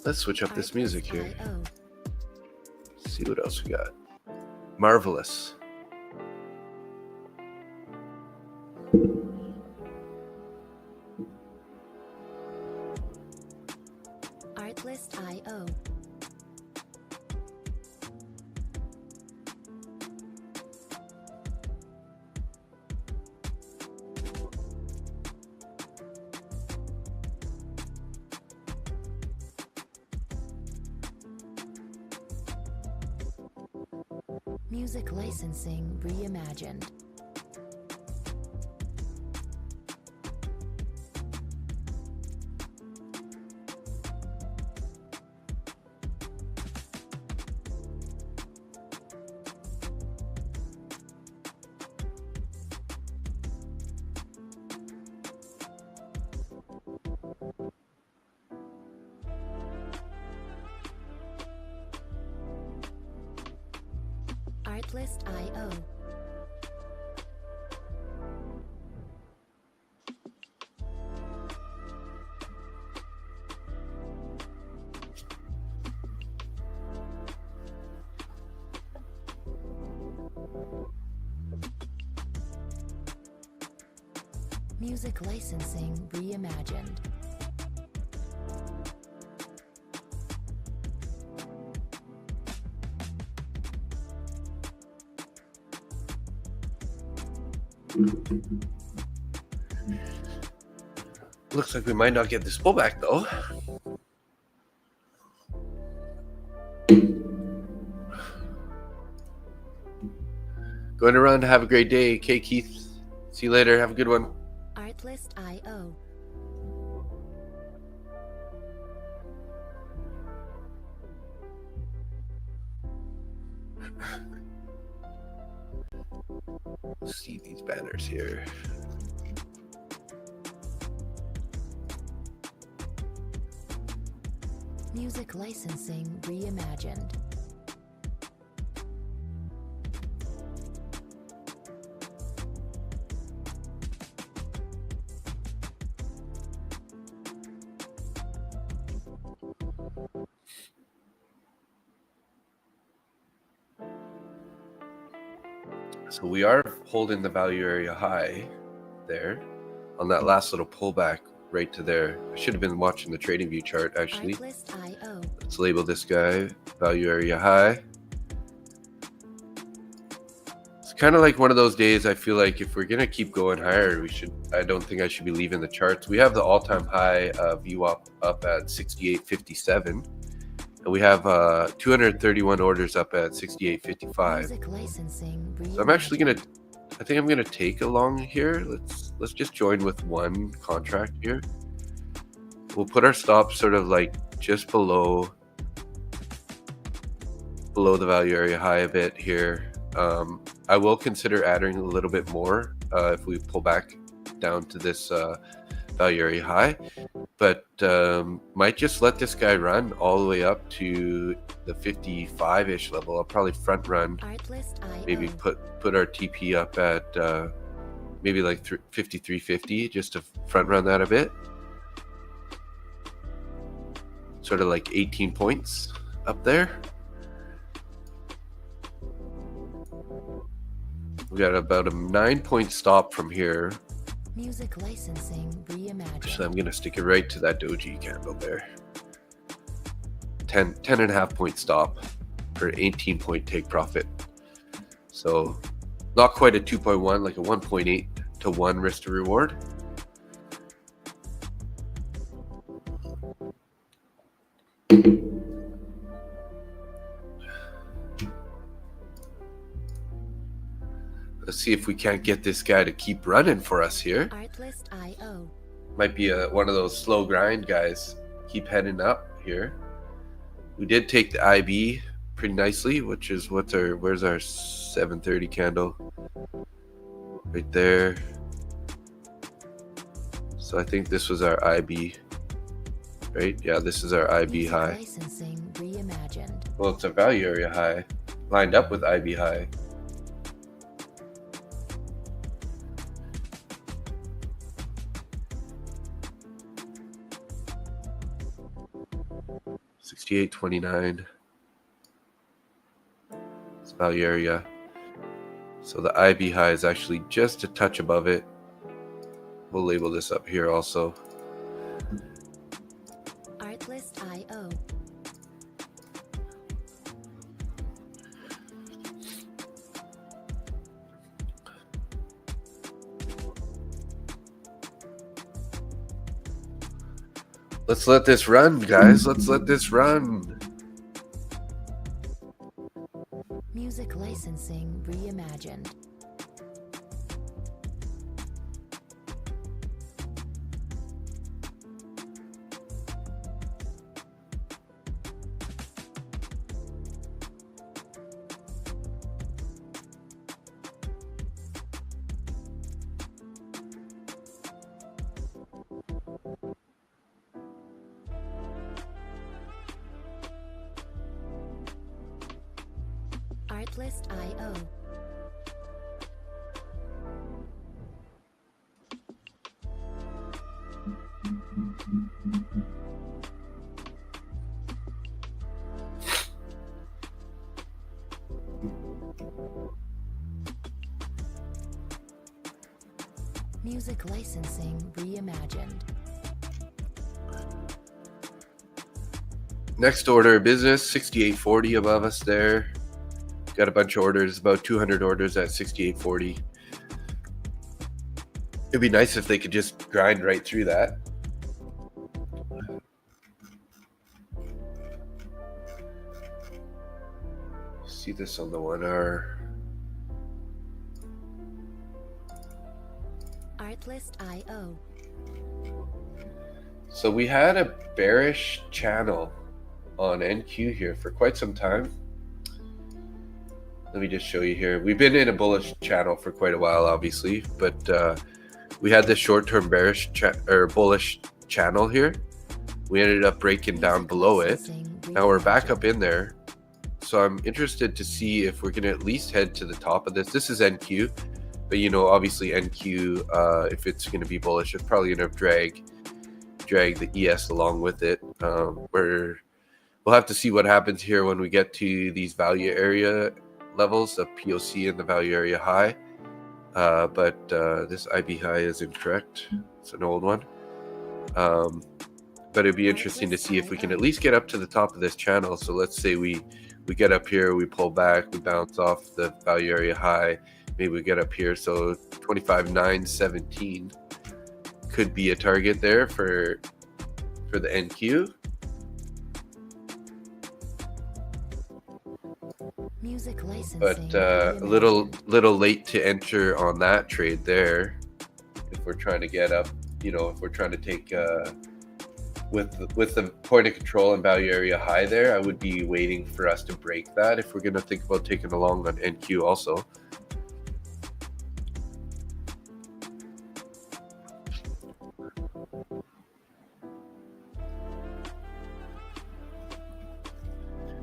Let's switch up this music here. Artlist.io. See what else we got. Marvelous. Artlist.io. Music licensing reimagined. Artlist.io. Music licensing reimagined. Looks like we might not get this pullback though. Going around. Have a great day. Okay, Keith. See you later. Have a good one. Artlist.io. See these banners here. Music licensing reimagined. So we are holding the value area high there on that last little pullback right to there. I should have been watching the trading view chart actually. Artlist.io. Let's label this guy value area high. It's kind of like one of those days. I feel like if we're gonna keep going higher, I don't think I should be leaving the charts. We have the all-time high VWAP up at 68.57, and we have 231 orders up at 68.55. Music licensing So I'm actually gonna, I think I'm gonna take a long here. Let's just join with one contract here. We'll put our stop sort of like just below the value area high a bit here. I will consider adding a little bit more if we pull back down to this value area high, but might just let this guy run all the way up to the 55-ish level. I'll probably front run, Artlist.io. maybe put our TP up at maybe like 53.50 just to front run that a bit, sort of like 18 points up there. We got about a 9-point stop from here. Music licensing reimagined. So I'm going to stick it right to that doji candle there. 10 and a half point stop for 18 point take profit. So not quite a 2.1, like a 1.8 to 1 risk to reward. Let's see if we can't get this guy to keep running for us here. Artlist.io. Might be one of those slow grind guys. Keep heading up here. We did take the IB pretty nicely, which is where's our 730 candle? Right there. So I think this was our IB, right? Yeah, this is our IB Music high. licensing reimagined. Well, it's a value area high, lined up with IB high. $68.29. It's value area. So the IB high is actually just a touch above it. We'll label this up here also. Artlist.io. Let's let this run, guys. Let's let this run. Music licensing reimagined. Artlist.io. Music licensing reimagined. Next order of business, 68.40 above us there. Got a bunch of orders, about 200 orders at 68.40. It'd be nice if they could just grind right through that. See this on the 1 hour. Artlist.io. So we had a bearish channel on NQ here for quite some time. Let me just show you here. We've been in a bullish channel for quite a while, obviously, but we had this short-term bearish bullish channel here. We ended up breaking down below it. Now we're back up in there. So I'm interested to see if we're going to at least head to the top of this. This is NQ, but you know, obviously NQ, if it's going to be bullish, it's probably going to drag the ES along with it. We'll have to see what happens here when we get to these value area levels, the POC and the value area high. But this IB high is incorrect. It's an old one. But it'd be interesting to see if we can at least get up to the top of this channel. So let's say we get up here, we pull back, we bounce off the value area high. Maybe we get up here. So 25,917 could be a target there for the NQ. Music licensing. But a little late to enter on that trade there. If we're trying to get up, you know, if we're trying to take with the point of control and value area high there, I would be waiting for us to break that if we're going to think about taking a long on NQ also.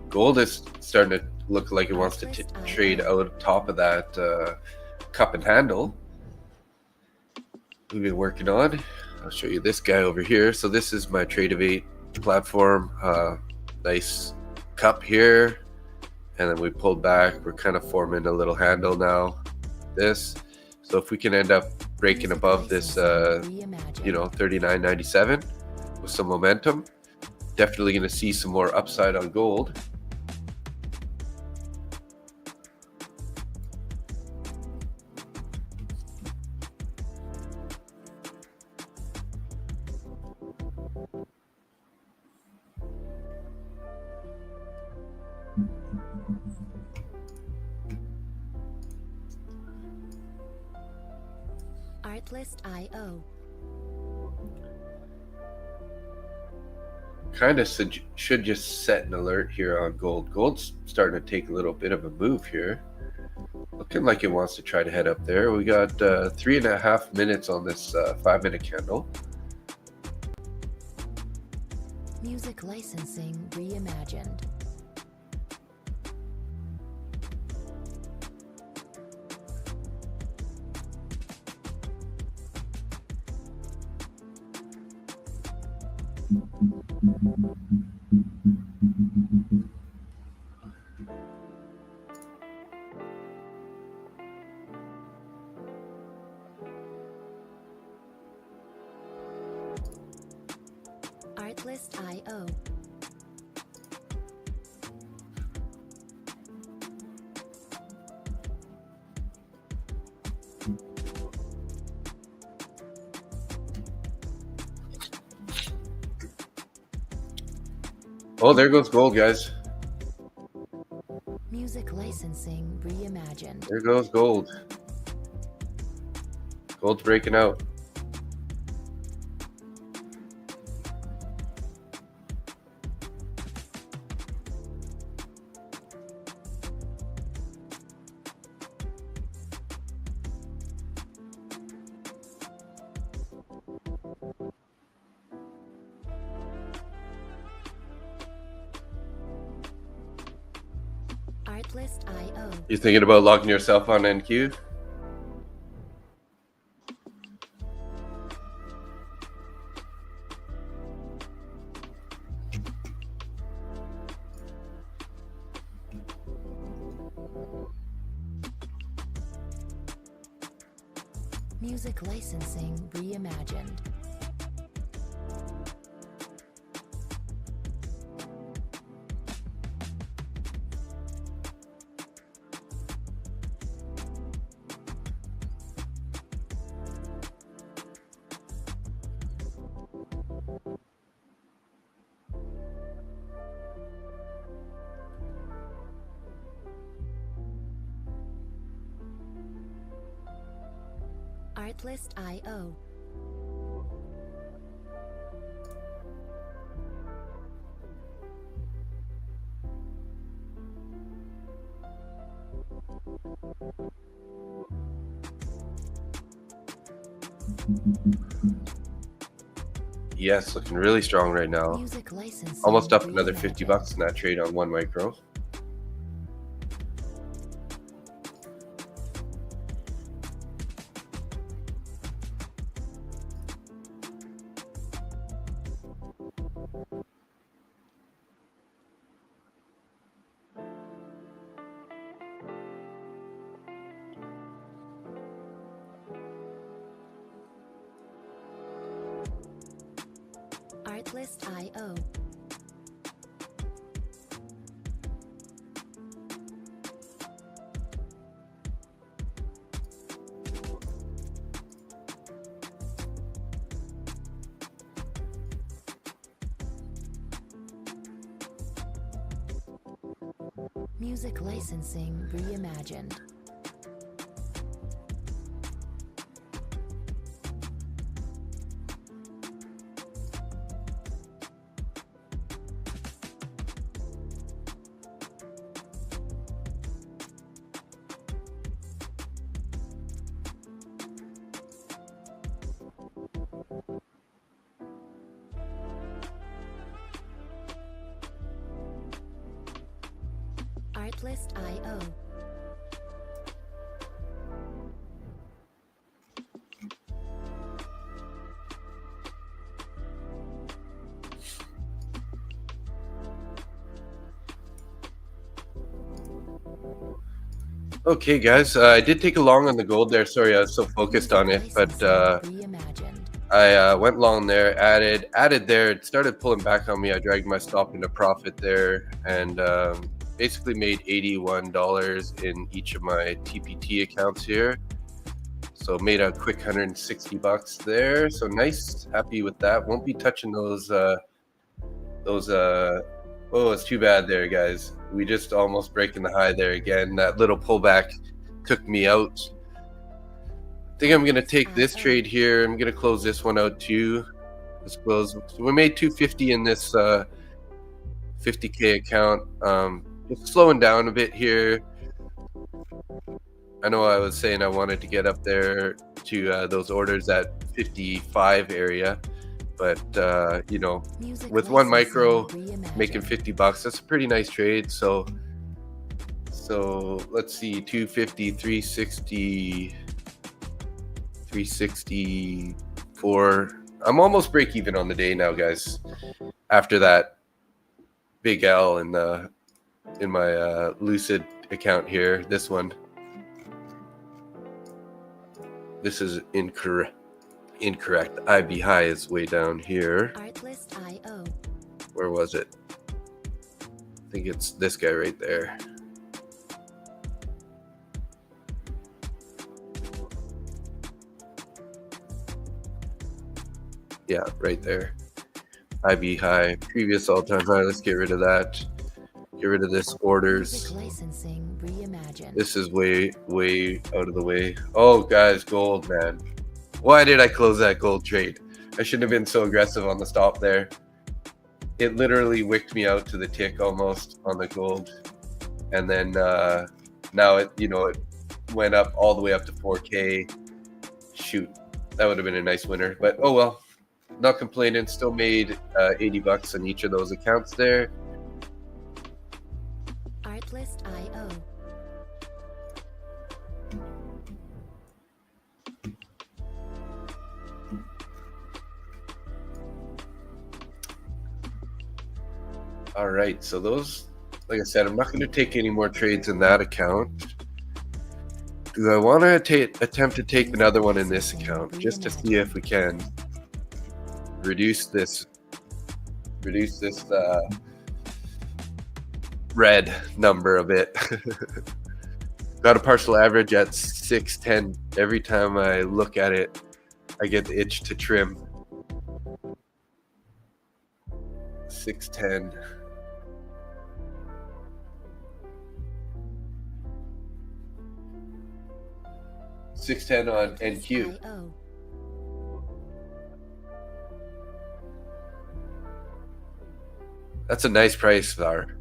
Gold is starting to look like it wants to trade out top of that cup and handle we've been working on. I'll show you this guy over here. So this is my Trade-of-8 platform. Nice cup here, and then we pulled back. We're kind of forming a little handle now. So if we can end up breaking above this, you know, 39.97 with some momentum, definitely going to see some more upside on gold. Artlist.io. Kind of should just set an alert here on gold. Gold's starting to take a little bit of a move here. Looking like it wants to try to head up there. We got 3.5 minutes on this 5-minute candle. Music licensing reimagined. Artlist.io. Oh, there goes gold, guys. Music licensing reimagined. There goes gold. Gold's breaking out. Artlist.io. You thinking about locking yourself on NQ? Music licensing reimagined. Artlist.io. Yes, looking really strong right now. Music licensing Almost up another 50 reimagined. bucks in that trade on 1 micro. Artlist.io. Music licensing reimagined. Artlist.io. Okay, guys, I did take a long on the gold there. Sorry, I was so focused on it, but Reimagined. I went long there, added there. It started pulling back on me. I dragged my stop into profit there, and basically made $81 in each of my TPT accounts here. So made a quick 160 bucks there. So nice, happy with that. Won't be touching those. Oh, it's too bad there, guys. We just almost breaking the high there again. That little pullback took me out. I think I'm gonna take this trade here. I'm gonna close this one out too. Let's close. So we made 250 in this 50K account. Just slowing down a bit here. I know I was saying I wanted to get up there to those orders at 55 area, but you know, Music with 1 micro licensing making reimagined. 50 bucks, that's a pretty nice trade. So let's see, 250, 360, 364. I'm almost break even on the day now, guys. After that big L in my Lucid account here, this one. This is incorrect. IB high is way down here. Artlist.io. Where was it? I think it's this guy right there. Yeah, right there. IB high, previous all-time high. Let's get rid of that. Get rid of this orders. Music licensing reimagined. This is way out of the way. Oh, guys, gold, man. Why did I close that gold trade? I shouldn't have been so aggressive on the stop there. It literally wicked me out to the tick almost on the gold. And then now it went up all the way up to 4K. Shoot, that would have been a nice winner. But oh well, not complaining. Still made 80 bucks on each of those accounts there. Artlist.io. All right, so those, like I said, I'm not going to take any more trades in that account. Do I want to attempt to take another one in this account just to see if we can reduce this red number a bit? Got a partial average at 610. Every time I look at it, I get the itch to trim. 610. 610 on NQ. IO. That's a nice price, Var.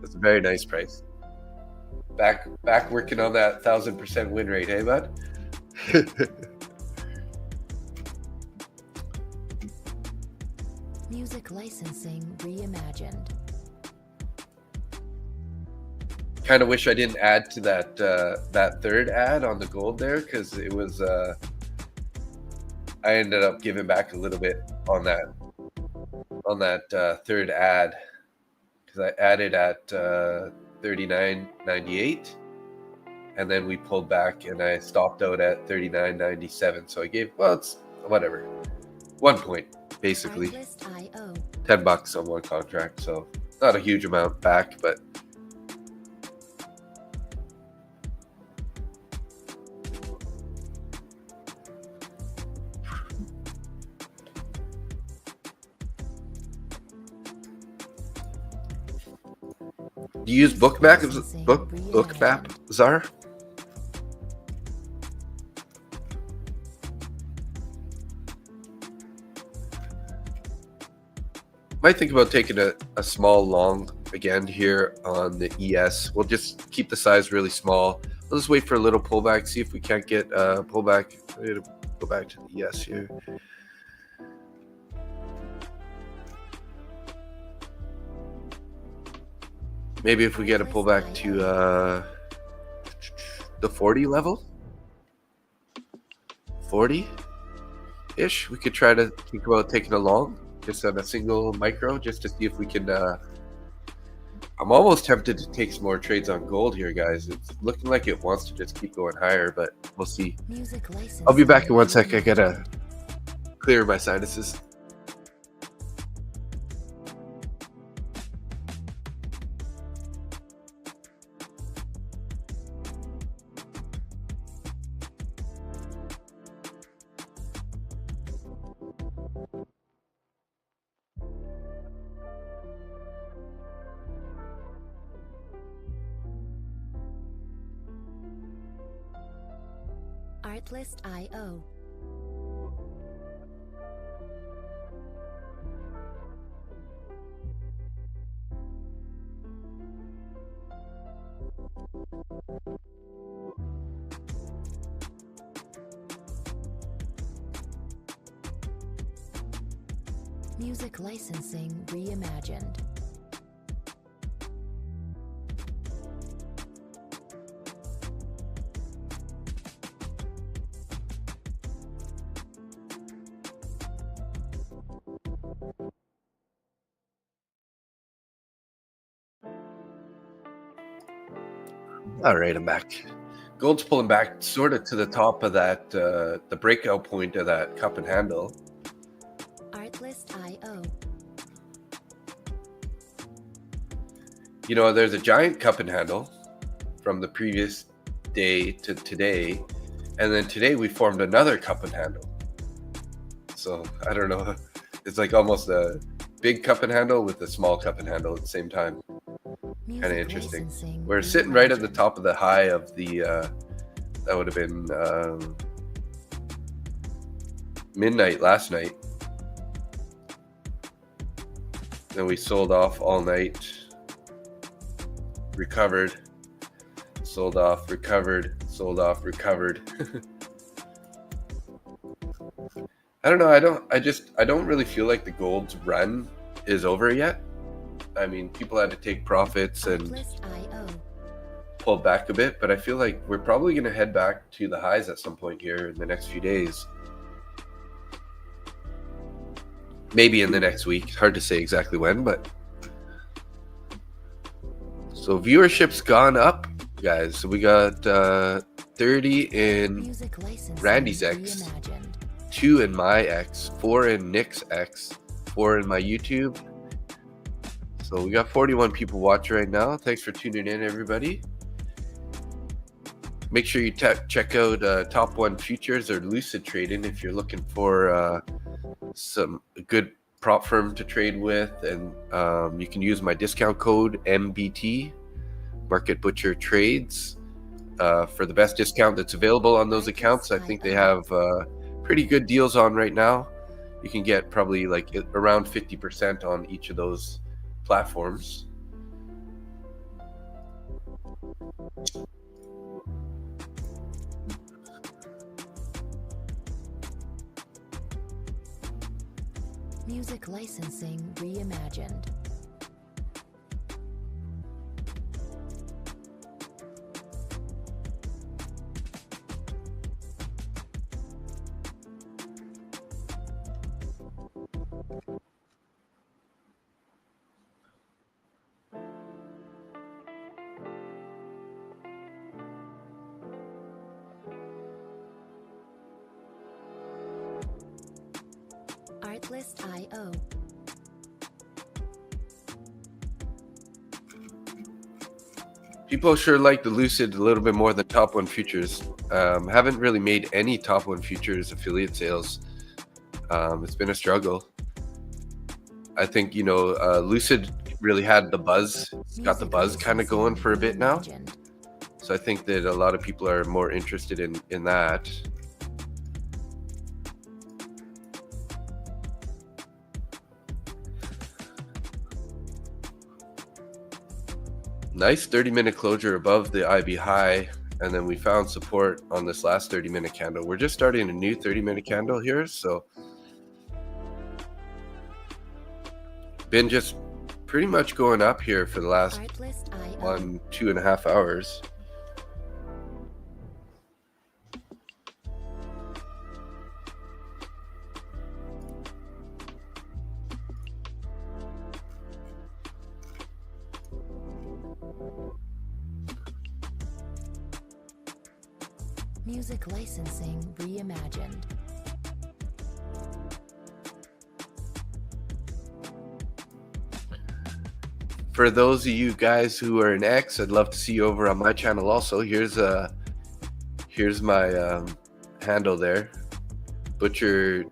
That's a very nice price. Back working on that 1,000% win rate, hey bud? Music licensing reimagined. Kind of wish I didn't add to that that third ad on the gold there, because it was I ended up giving back a little bit on that third ad, because I added at 39.98, and then we pulled back and I stopped out at 39.97. So I gave, well, it's whatever, 1 point basically, Artlist IO. $10 on one contract, so not a huge amount back, but do you use Bookmap, Zar? Might think about taking a small long again here on the ES. We'll just keep the size really small. We'll just wait for a little pullback, see if we can't get a pullback. I'm gonna go back to the ES here. Maybe if we get a pullback to the 40 level, 40-ish, we could try to think about taking a long, just on a single micro, just to see if we can. I'm almost tempted to take some more trades on gold here, guys. It's looking like it wants to just keep going higher, but we'll see. I'll be back in 1 sec. I gotta clear my sinuses. Artlist IO. Music licensing reimagined. All right, I'm back. Gold's pulling back sort of to the top of that, the breakout point of that cup and handle. Artlist IO. You know, there's a giant cup and handle from the previous day to today, and then today we formed another cup and handle. So I don't know, it's like almost a big cup and handle with a small cup and handle at the same time. Kind of interesting. We're sitting right at the top of the high of the that would have been midnight last night. Then we sold off all night, recovered, sold off, recovered, sold off, recovered. I don't know. I don't really feel like the gold's run is over yet. I mean, people had to take profits and pull back a bit, but I feel like we're probably going to head back to the highs at some point here in the next few days. Maybe in the next week. It's hard to say exactly when, but so viewership's gone up, guys. So we got 30 in Randy's X, 2 in my X, 4 in Nick's X, 4 in my YouTube. So we got 41 people watching right now. Thanks for tuning in, everybody. Make sure you check out Top 1 Futures or Lucid Trading if you're looking for some good prop firm to trade with. And you can use my discount code MBT, Market Butcher Trades. for the best discount that's available on those accounts. I think they have pretty good deals on right now. You can get probably like around 50% on each of those platforms. Music licensing reimagined. Artlist.io. People sure like the Lucid a little bit more than Top One Futures. Haven't really made any Top One Futures affiliate sales. It's been a struggle. I think, Lucid really had the buzz. It's got the buzz kind of going for a bit now. So I think that a lot of people are more interested in that. Nice 30-minute closure above the IB high, and then we found support on this last 30-minute candle. We're just starting a new 30-minute candle here, so been just pretty much going up here for the last 2.5 hours. Music licensing reimagined. For those of you guys who are in X, I'd love to see you over on my channel also. Here's my handle there, Butcher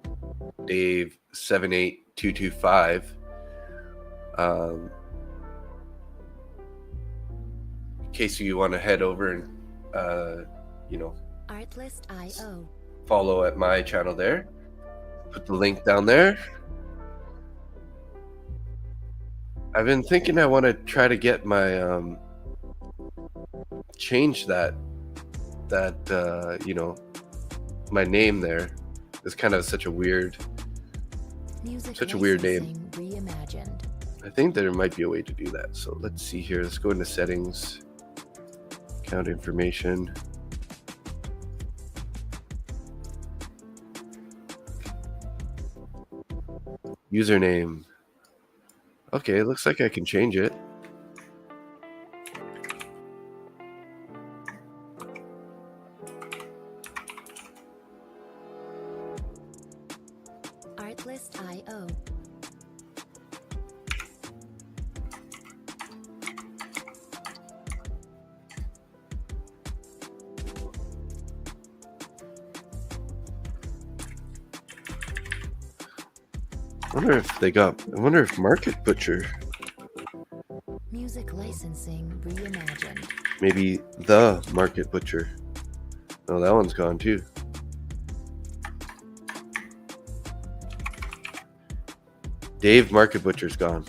Dave 78225. In case you want to head over and Artlist.io. follow at my channel there. Put the link down there. I've been thinking I want to try to get my change that my name there. It's kind of such a weird name. Reimagined. I think there might be a way to do that. So let's see here. Let's go into settings, account information. Username. Okay, looks like I can change it. Artlist.io. I wonder if Market Butcher, Music licensing reimagined. maybe the Market Butcher. Oh, that one's gone too. Dave Market Butcher's gone.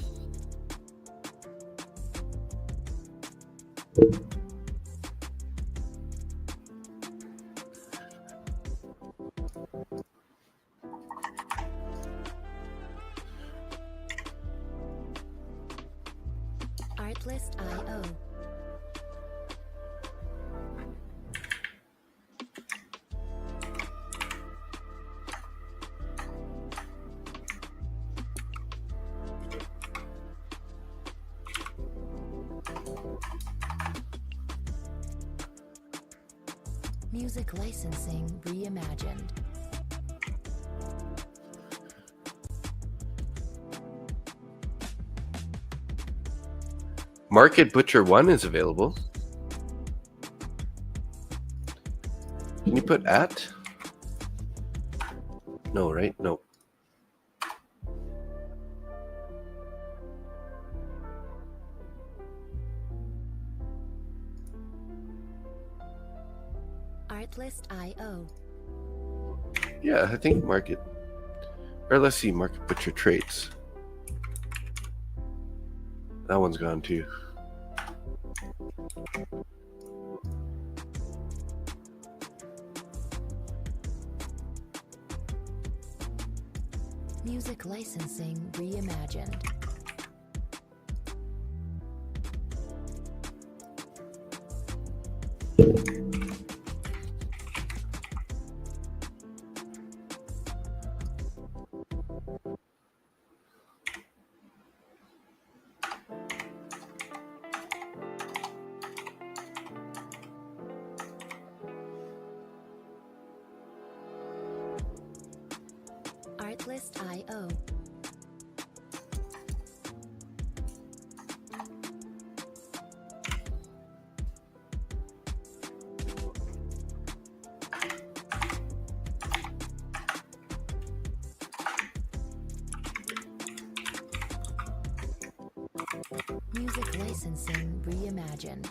Artlist.io. Music licensing reimagined. Market Butcher 1 is available. Can you put at? No, right? No. Artlist.io. Yeah, I think market, or let's see, market butcher trades. That one's gone too. Music licensing reimagined. Artlist.io. Music licensing reimagined.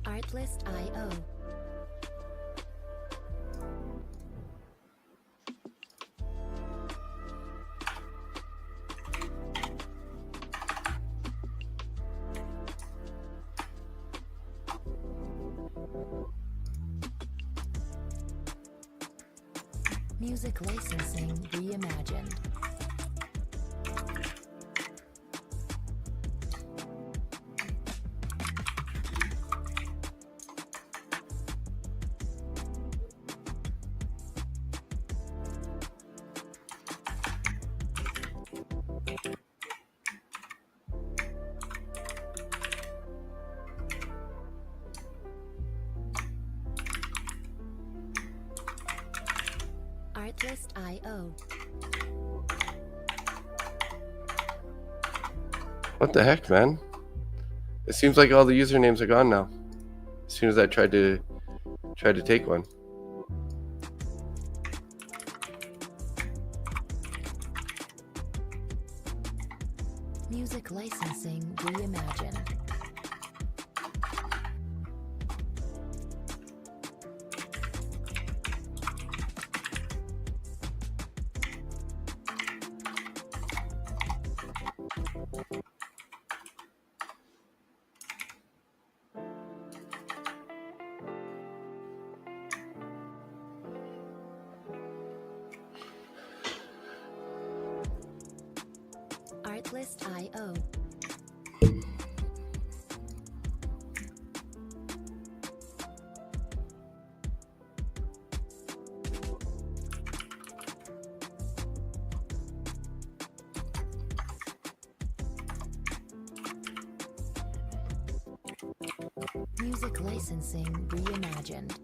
Artlist.io. Music licensing reimagined. Artlist.io. What the heck, man? It seems like all the usernames are gone now. As soon as I tried to take one. Music licensing reimagined. Artlist.io. Music licensing reimagined.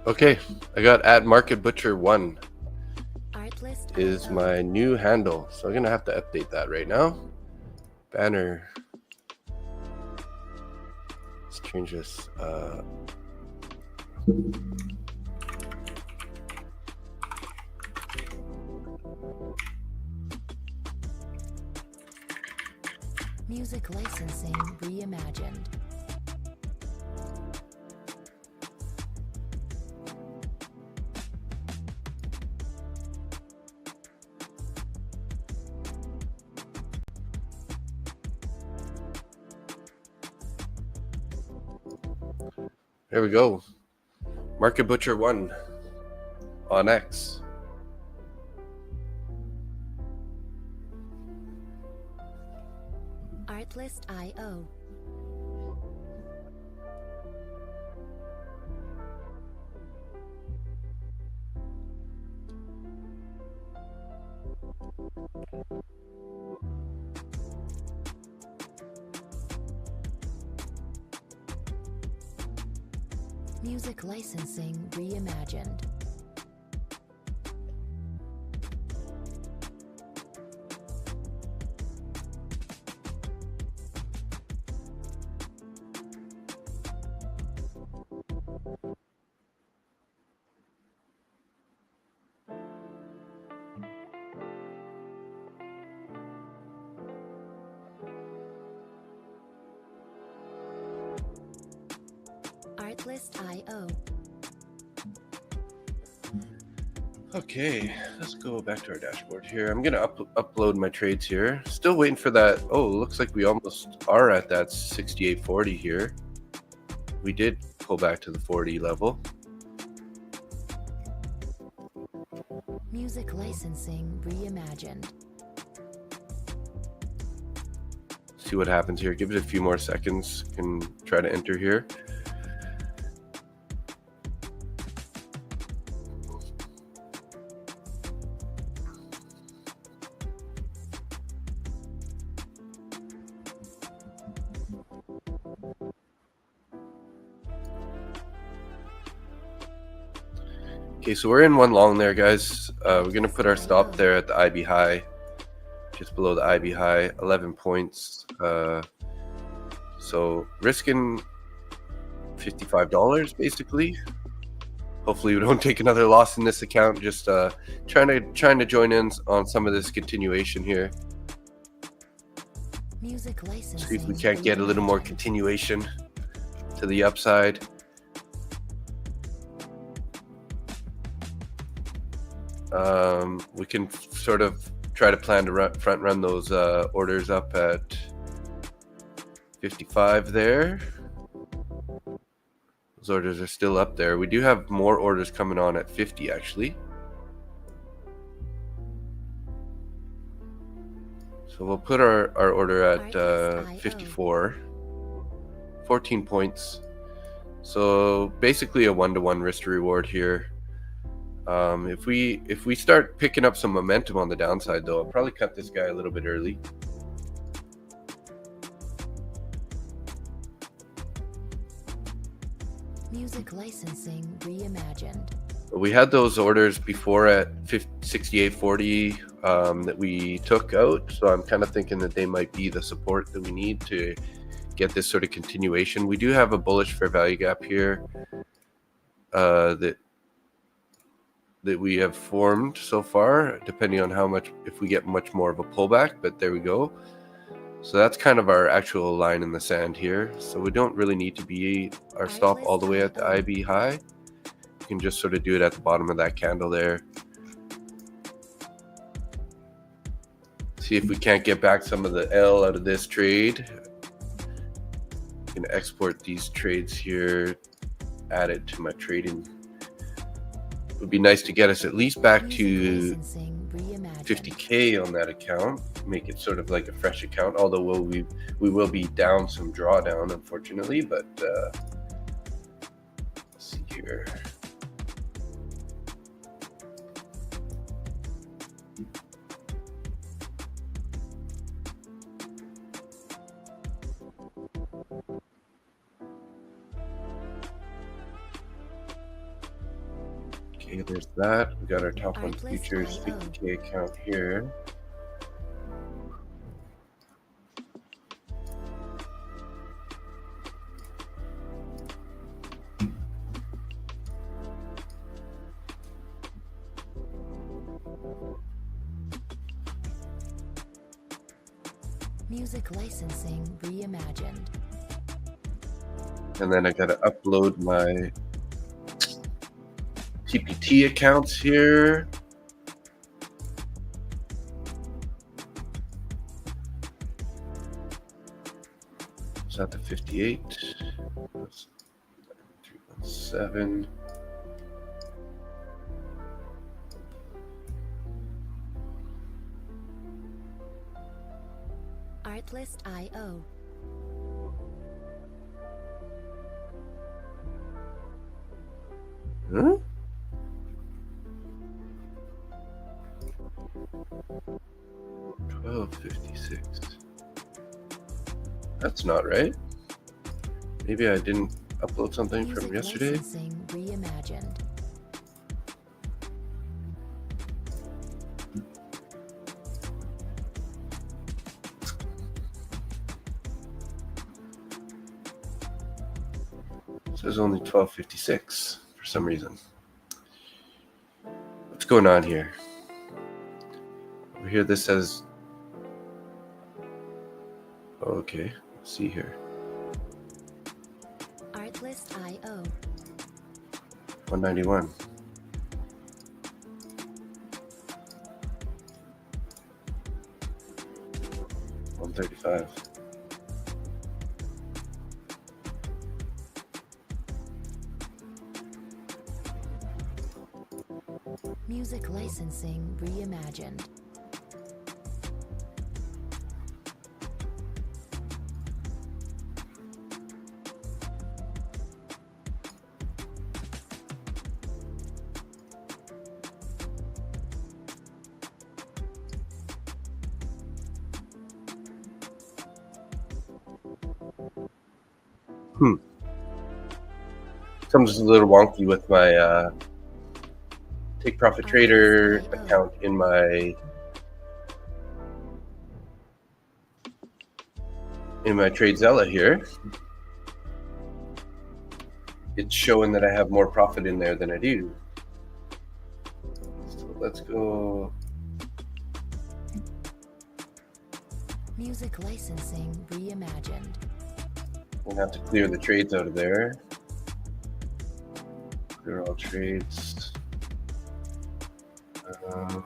Okay, I got at Market Butcher 1 Artlist is my new handle, so I'm gonna have to update that right now. Banner. Let's change this. Music licensing reimagined. There we go. Market Butcher 1 on X. Artlist.io. Music licensing reimagined. Artlist.io. Okay, let's go back to our dashboard here. I'm gonna upload my trades here. Still waiting for that. Oh, looks like we almost are at that 68.40 here. We did pull back to the 40 level. Music licensing reimagined. See what happens here. Give it a few more seconds. Can try to enter here. Okay, so we're in one long there, guys. We're going to put our stop there at the IB high, just below the IB high, 11 points. So risking $55 basically. Hopefully we don't take another loss in this account. Just trying to join in on some of this continuation here. Music licensing. See if we can't get a little more continuation to the upside. We can sort of try to plan to front run those orders up at 55 there. Those orders are still up there. We do have more orders coming on at 50 actually. So we'll put our order at 54, 14 points. So basically a 1-to-1 risk to reward here. If we start picking up some momentum on the downside though, I'll probably cut this guy a little bit early. Music licensing reimagined. We had those orders before at 68.40 that we took out, so I'm kind of thinking that they might be the support that we need to get this sort of continuation. We do have a bullish fair value gap here that we have formed so far, depending on how much, if we get much more of a pullback, but there we go. So that's kind of our actual line in the sand here. So we don't really need to be our stop all the way at the IB high. You can just sort of do it at the bottom of that candle there. See if we can't get back some of the L out of this trade. I'm gonna export these trades here, add it to my trading. It would be nice to get us at least back to 50K on that account, make it sort of like a fresh account, although we will be down some drawdown unfortunately, but let's see here. Okay, there's that. We got our top one futures 50K account here. Music licensing reimagined. And then I gotta upload my TPT accounts here. Is that the 58? That's 317. Artlist.io. Huh? $12.56. That's not right. Maybe I didn't upload something from Music yesterday. licensing reimagined. It says only 12.56 for some reason. What's going on here? Over here this says, okay, let's see here. Artlist.io. 191. $135. Music licensing reimagined. Something's a little wonky with my Take Profit Trader account in my TradeZella here. It's showing that I have more profit in there than I do. So let's go. Music licensing reimagined. We'll have to clear the trades out of there. Clear all trades. All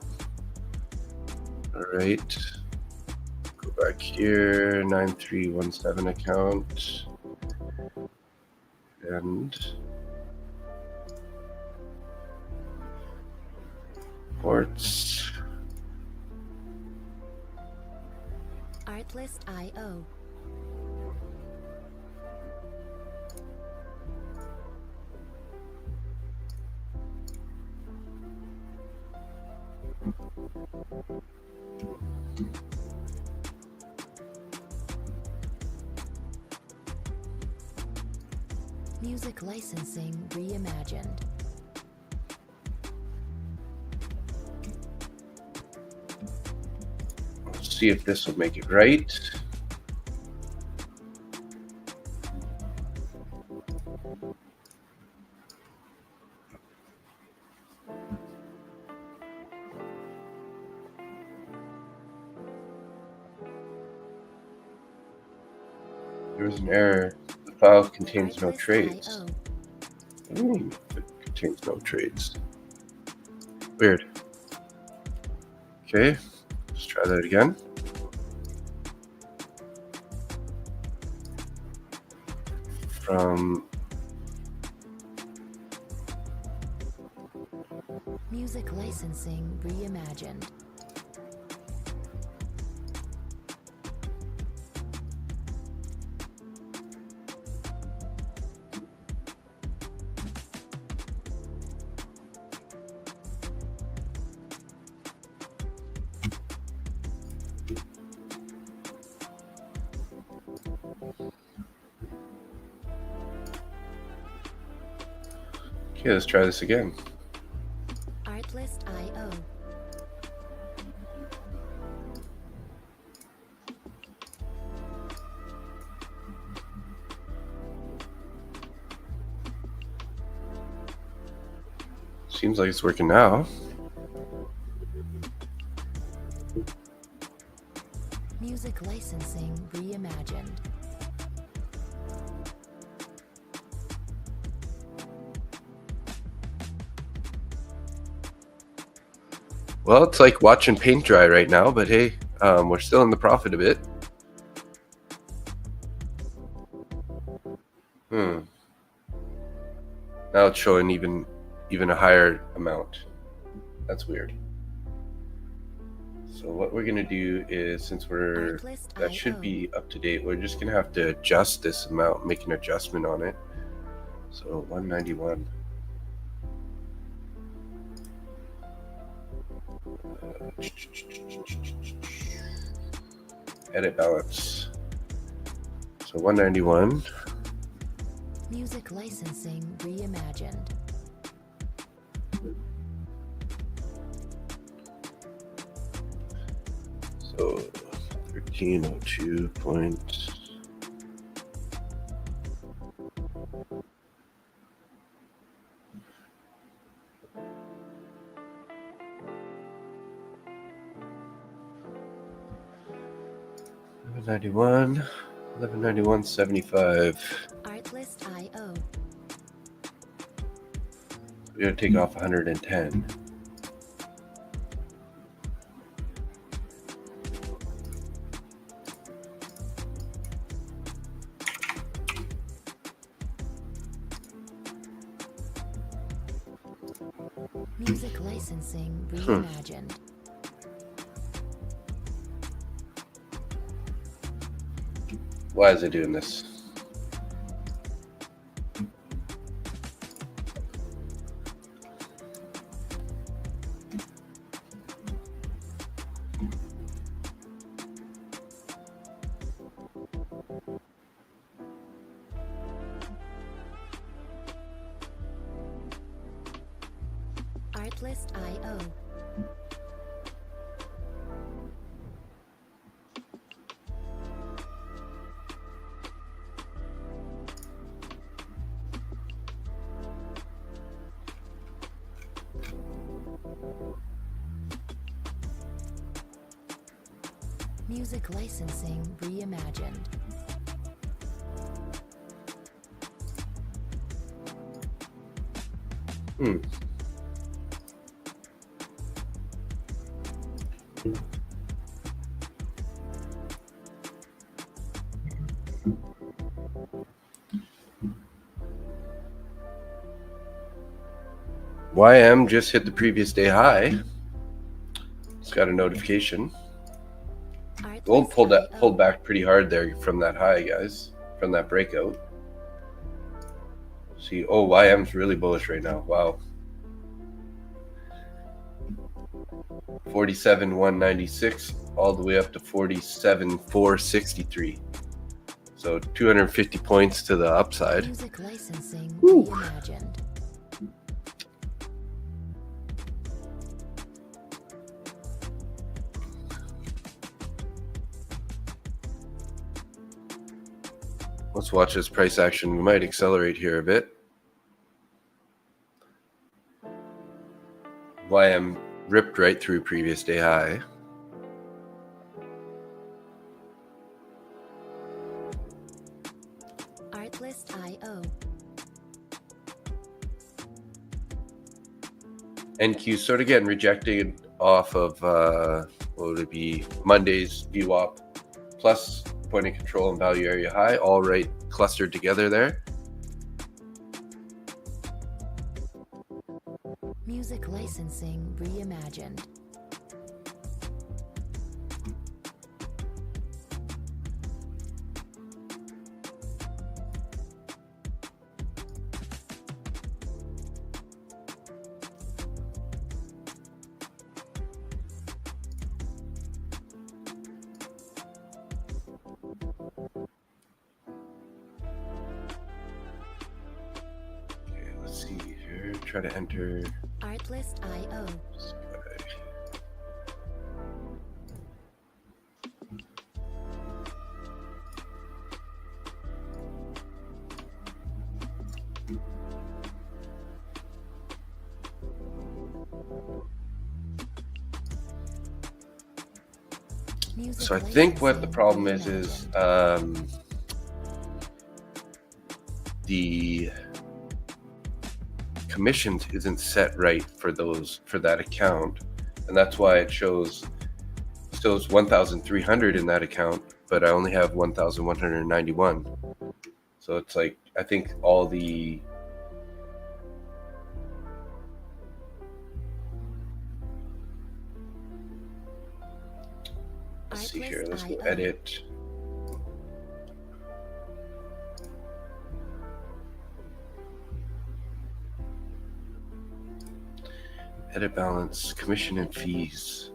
right. Go back here, 9317 account. And ports. Artlist.io. Music licensing reimagined. Let's see if this will make it right. There was an error. The file contains no trades. What do you mean it contains no trades? Weird. Okay, let's try that again. From Music licensing reimagined. okay, let's try this again. Artlist.io. Seems like it's working now. Music licensing reimagined. Well, it's like watching paint dry right now, but hey, we're still in the profit a bit. Now it's showing even a higher amount. That's weird. So So what we're going to do is, since Artlist that should IO. be up to date, we're just going to have to adjust this amount, make an adjustment on it. So 191. Edit balance. So 191. Music licensing reimagined. So 1302 point. $11.91, $11.91.75. Artlist IO. We gotta take off 110. Music licensing reimagined. Why is it doing this? Artlist IO. Music licensing reimagined. YM just hit the previous day high. It's got a notification. Gold pulled back pretty hard there from that high, guys, from that breakout. See, oh, YM's really bullish right now. Wow. 47,196 all the way up to 47,463. So 250 points to the upside. Music licensing Woo. reimagined. Let's watch this price action. We might accelerate here a bit. YM ripped right through previous day high. Artlist IO. NQ sort of getting rejected off of what would it be, Monday's VWAP plus point of control and value area high, all right clustered together there. Music licensing reimagined. Okay, let's see here. Try to enter. Artlist IO. Music So I think what the licensing problem is reimagined. The commissions isn't set right for that account, and that's why it shows 1,300 in that account, but I only have 1,191. So it's like, I think all the see here. Artlist Let's go IO. edit. Edit balance, commission and fees.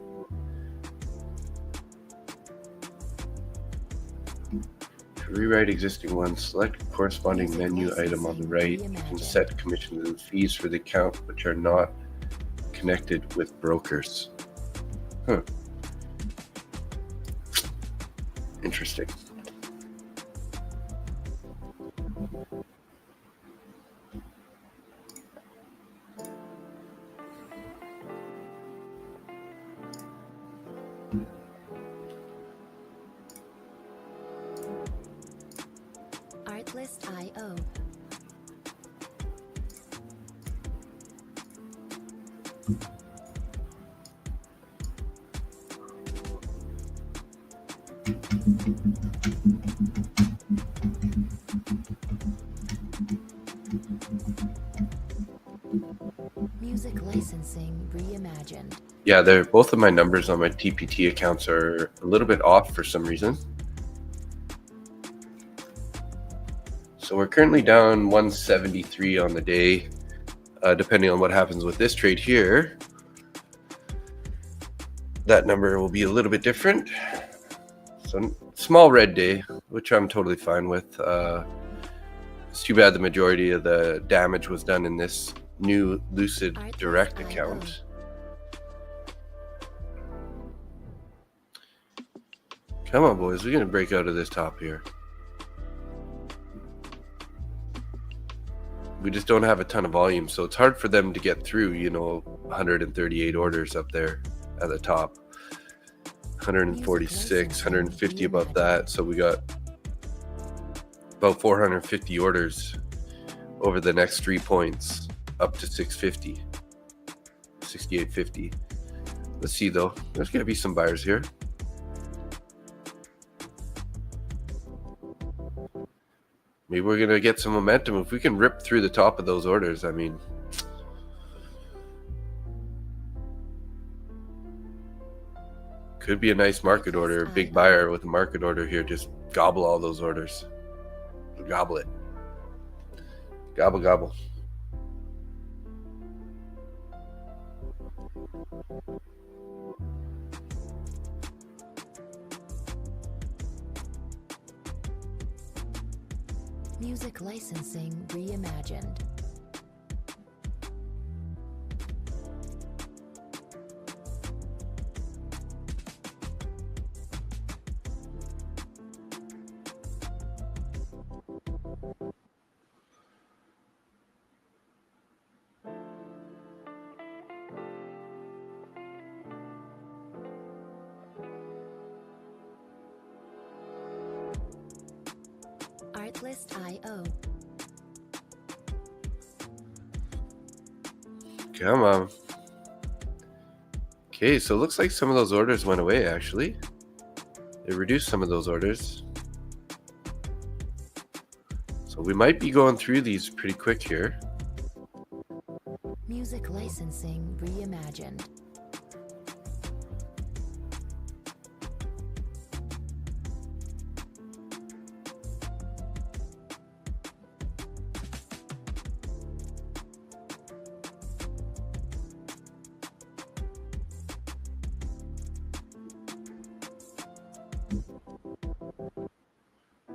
To rewrite existing ones, select the corresponding menu item on the right. You can set commissions and fees for the account which are not connected with brokers. Huh. Interesting. Artlist IO. Music licensing reimagined. Yeah, they're both of my numbers on my TPT accounts are a little bit off for some reason. So we're currently down 173 on the day. Depending on what happens with this trade here, that number will be a little bit different. So small red day, which I'm totally fine with. It's too bad the majority of the damage was done in this new Lucid Direct account. Come on, boys. We're going to break out of this top here. We just don't have a ton of volume, so it's hard for them to get through, 138 orders up there at the top. 146, 150 above that. So we got about 450 orders over the next 3 points up to 650, 68.50. Let's see though. There's going to be some buyers here. Maybe we're going to get some momentum. If we can rip through the top of those orders, I mean, could be a nice market order. Big buyer with a market order here. Just gobble all those orders. Gobble it. Gobble, gobble. Music licensing reimagined. Artlist IO. Come on. Okay, so it looks like some of those orders went away, actually. They reduced some of those orders. So we might be going through these pretty quick here. Music licensing reimagined.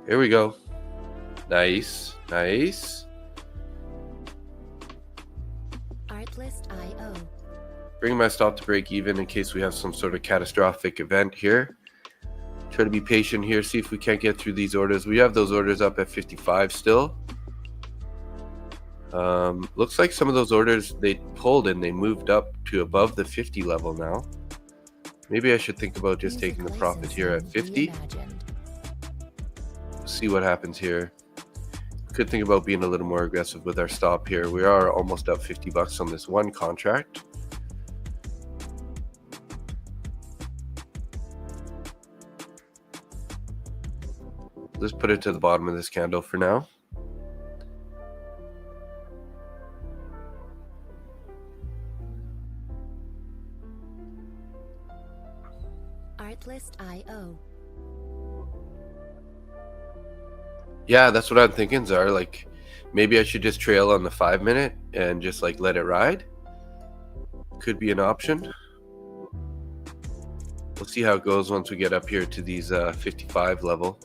Here we go. Nice, nice. Artlist IO. Bring my stop to break even in case we have some sort of catastrophic event here. Try to be patient here, see if we can't get through these orders. We have those orders up at 55 still. Looks like some of those orders they pulled and they moved up to above the 50 level now. Maybe I should think about just taking the profit here at 50. See what happens here. Could think about being a little more aggressive with our stop here. We are almost up 50 bucks on this one contract. Let's put it to the bottom of this candle for now. Artlist IO. Yeah, that's what I'm thinking, Czar. Like, maybe I should just trail on the 5-minute and just like let it ride. Could be an option. We'll see how it goes once we get up here to these 55 level.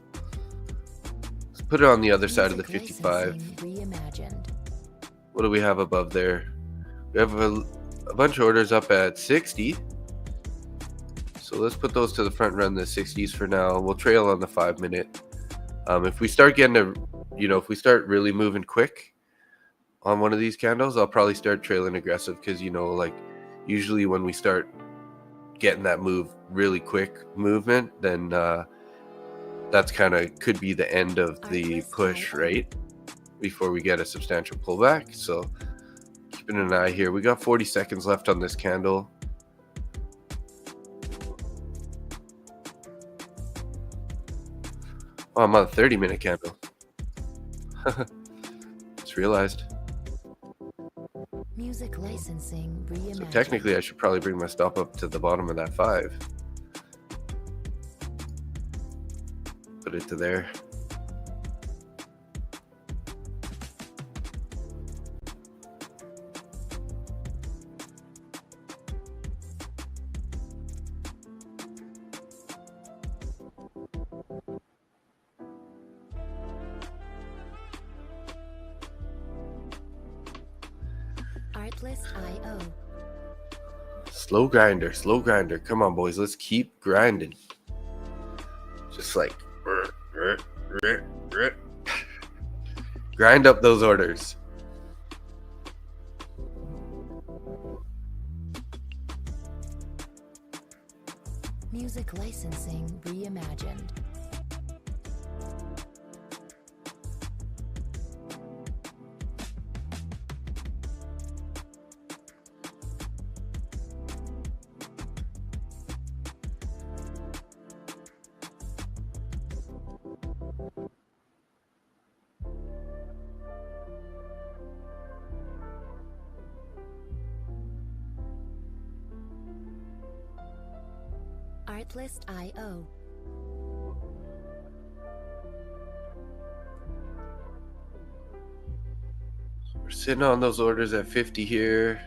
Let's put it on the other side of the 55. Reimagined. What do we have above there? We have a bunch of orders up at 60. So let's put those to the front, run the 60s for now. We'll trail on the 5-minute. If we start getting if we start really moving quick on one of these candles, I'll probably start trailing aggressive because, like usually when we start getting that really quick movement, then that's kind of could be the end of the push, right? Before we get a substantial pullback. So keeping an eye here. We got 40 seconds left on this candle. Oh, I'm on a 30-minute candle. Just realized. Music licensing reimagined. So technically I should probably bring my stop up to the bottom of that 5. Put it to there. Artlist.io. Slow grinder, slow grinder. Come on, boys. Let's keep grinding. Just like grind up those orders. Music licensing reimagined. Artlist.io. We're sitting on those orders at 50 here.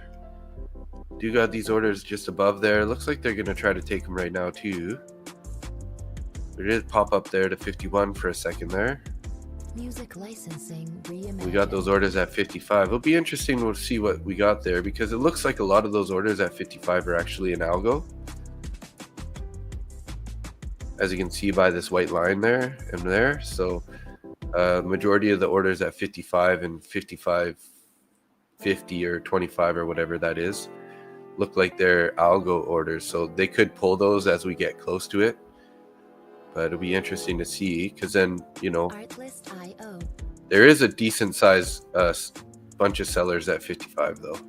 Do got these orders just above there. Looks like they're going to try to take them right now too. We did pop up there to 51 for a second there. Music licensing reimagined. We got those orders at 55. It'll be interesting to see what we got there because it looks like a lot of those orders at 55 are actually an algo. As you can see by this white line there and there. So majority of the orders at 55 and 55, 50 or 25 or whatever that is look like they're algo orders. So they could pull those as we get close to it. But it'll be interesting to see because then, Artlist.io. there is a decent size bunch of sellers at 55 though.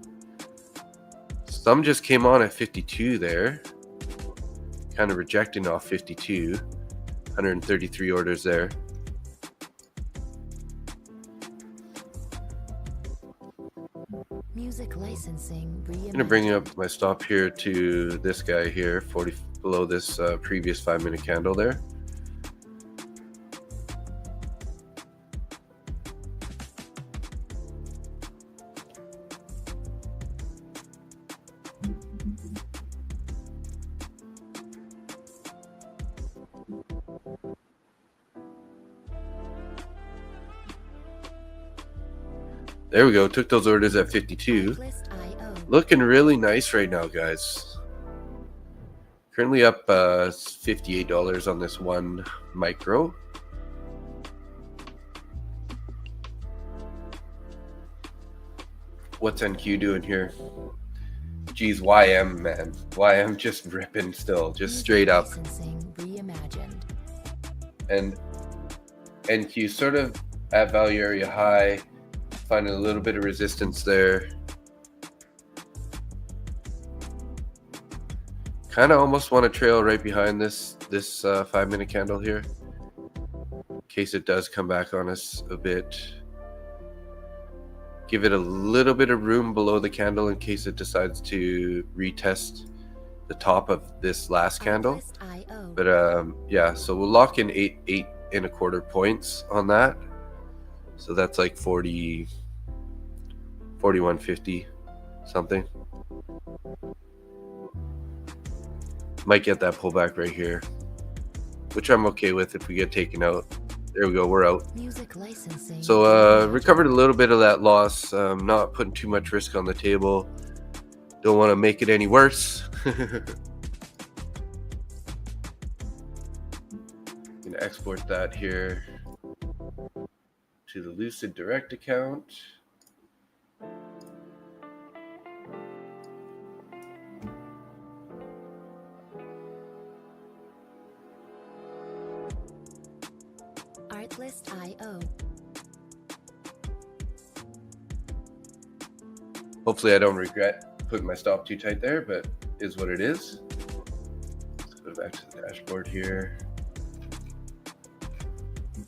Some just came on at 52 there. Kind of rejecting off 52. 133 orders there. Music licensing reimagined. I'm gonna bring up my stop here to this guy here, 40 below this previous 5-minute candle there. There we go. Took those orders at 52. Artlist.io. Looking really nice right now, guys. Currently up $58 on this one micro. What's NQ doing here? Geez, YM, man. YM just ripping still, just straight up. Licensing reimagined. And NQ sort of at value area high, finding a little bit of resistance there. Kind of almost want to trail right behind this 5-minute candle here, in case it does come back on us a bit. Give it a little bit of room below the candle in case it decides to retest the top of this last candle. Artlist.io. But yeah, so we'll lock in 8.25 points on that. So that's like 41.50 something. Might get that pullback right here, which I'm okay with if we get taken out. There we go, we're out. Music licensing. So recovered a little bit of that loss. Not putting too much risk on the table. Don't want to make it any worse. Gonna export that here to the Lucid Direct account. Artlist.io. Hopefully I don't regret putting my stop too tight there, but is what it is. Let's go back to the dashboard here.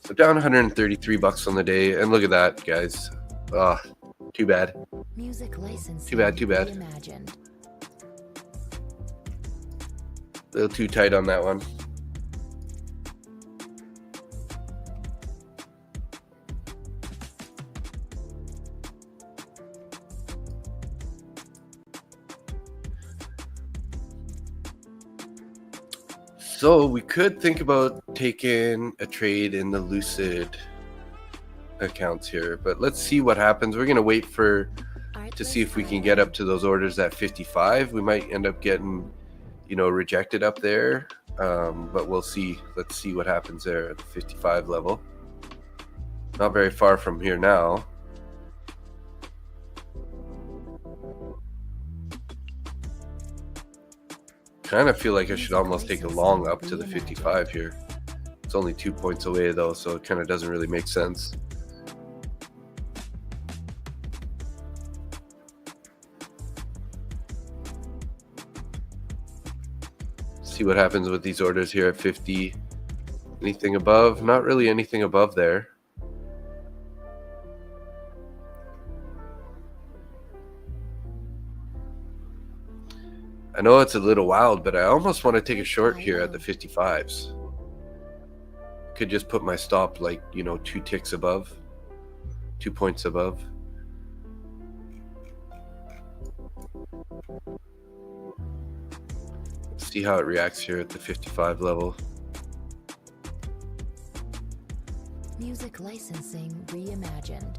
So down 133 bucks on the day, and look at that, guys. Ah, too bad. Music licensing. Too bad, too bad. Reimagined. A little too tight on that one. So we could think about taking a trade in the Lucid accounts here, but let's see what happens. We're going to wait to see if we can get up to those orders at 55. We might end up getting, rejected up there, but we'll see. Let's see what happens there at the 55 level. Not very far from here now. Kind of feel like I should almost take a long up to the 55 here. It's only 2 points away though, so it kind of doesn't really make sense. See what happens with these orders here at 50. Anything above? Not really anything above there. I know it's a little wild, but I almost want to take a short here at the 55s. Could just put my stop like, 2 ticks above, 2 points above. See how it reacts here at the 55 level. Music licensing reimagined.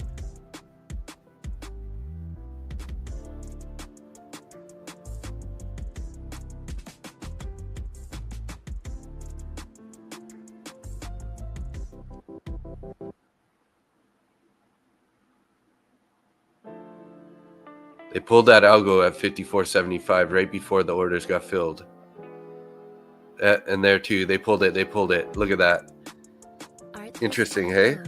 They pulled that algo at 54.75 right before the orders got filled. And there too, they pulled it. Look at that. Interesting, hey?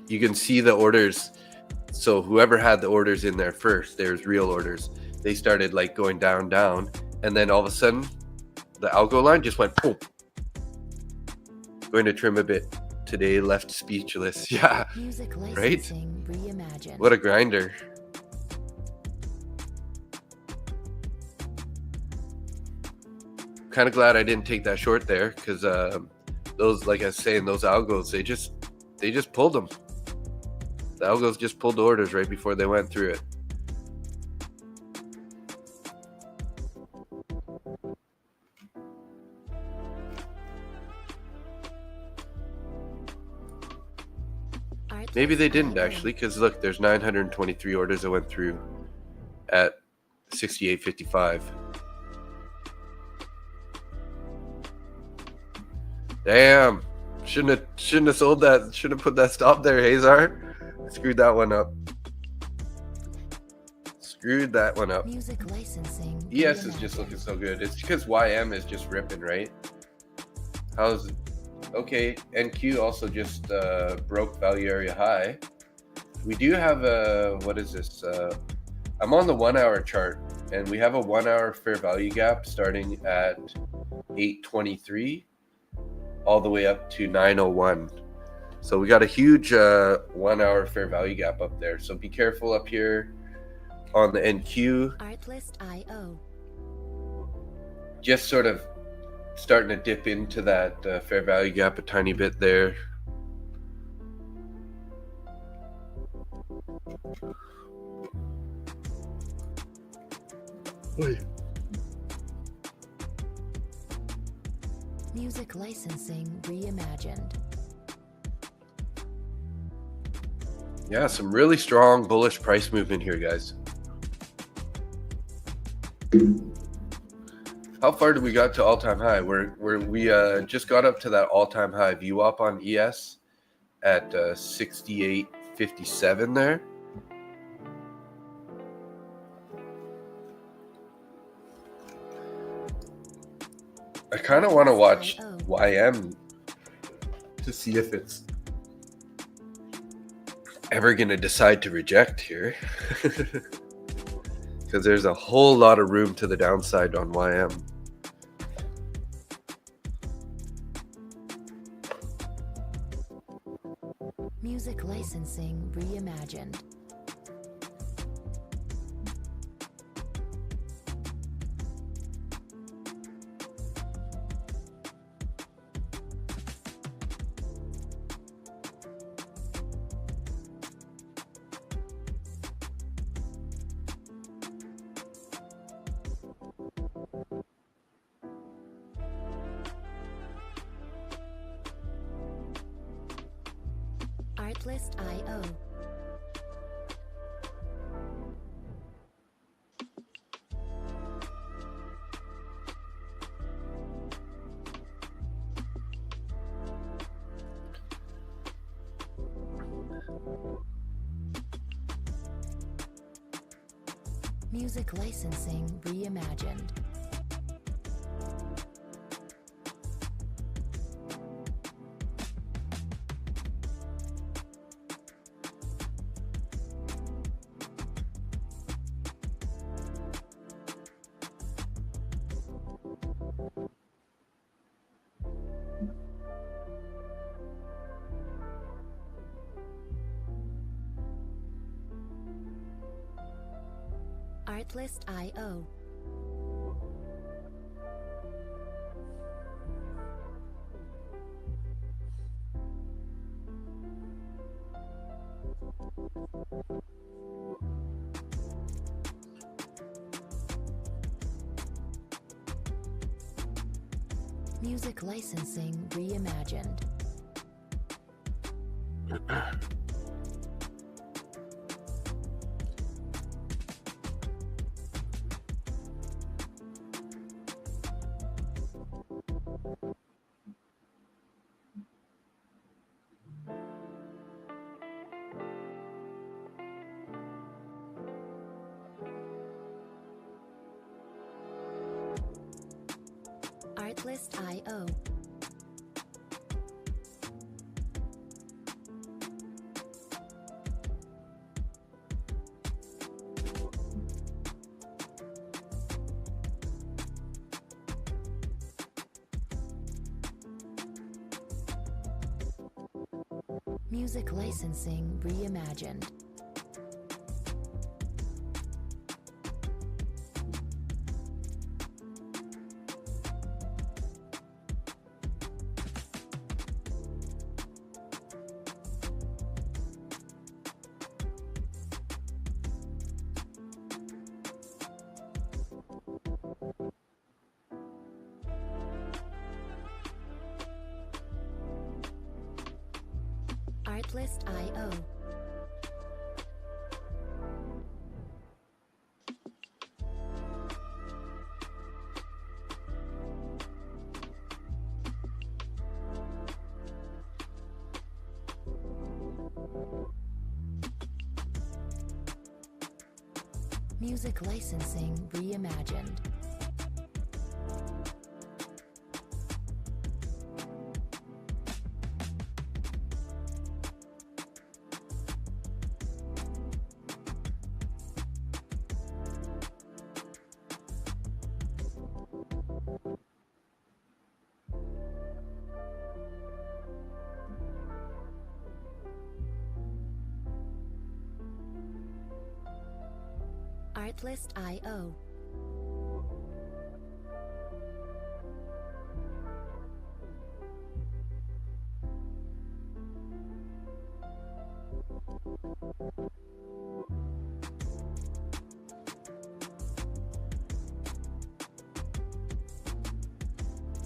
You can see the orders. So whoever had the orders in there first, there's real orders. They started like going down, and then all of a sudden, the algo line just went boom. Going to trim a bit today, left speechless. Yeah, right? Reimagined. What a grinder. Kind of glad I didn't take that short there, because those, like I was saying, those algos, they just pulled them. The algos just pulled the orders right before they went through it. Maybe they didn't actually, because look, there's 923 orders that went through at 68.55. Damn, shouldn't have sold that. Should have put that stop there, Hazar. Screwed that one up. Music licensing. ES is just looking so good. It's because YM is just ripping, right? How's okay? NQ also just broke value area high. We do have a, what is this? I'm on the 1 hour chart, and we have a 1 hour fair value gap starting at 823 all the way up to 901. So we got a huge 1 hour fair value gap up there. So be careful up here on the NQ. Artlist.io. Just sort of starting to dip into that fair value gap a tiny bit there. Wait. Music licensing reimagined. Yeah, some really strong bullish price movement here, guys. How far did we got to all-time high? We just got up to that all-time high VWAP on ES at 68.57 there. I kind of want to watch YM to see if it's ever going to decide to reject here. Because there's a whole lot of room to the downside on YM. Music licensing reimagined. Artlist.io. Music licensing reimagined. Artlist.io. Music licensing reimagined. Artlist.io. Music licensing reimagined. Artlist.io. Music licensing reimagined. Artlist.io.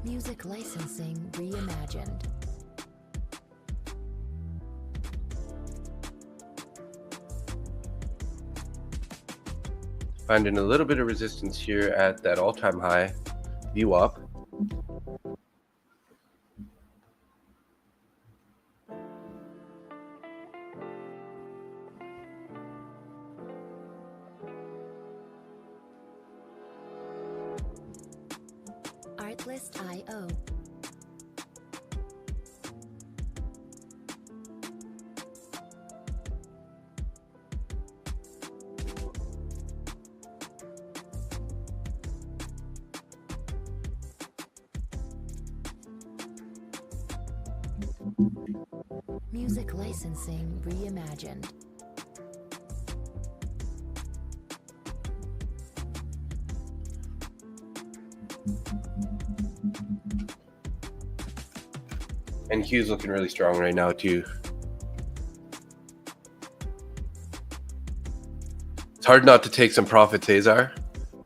Music licensing reimagined. Finding a little bit of resistance here at that all-time high, VWAP. Artlist.io. Music licensing reimagined. NQ is looking really strong right now too. It's hard not to take some profits, Azar.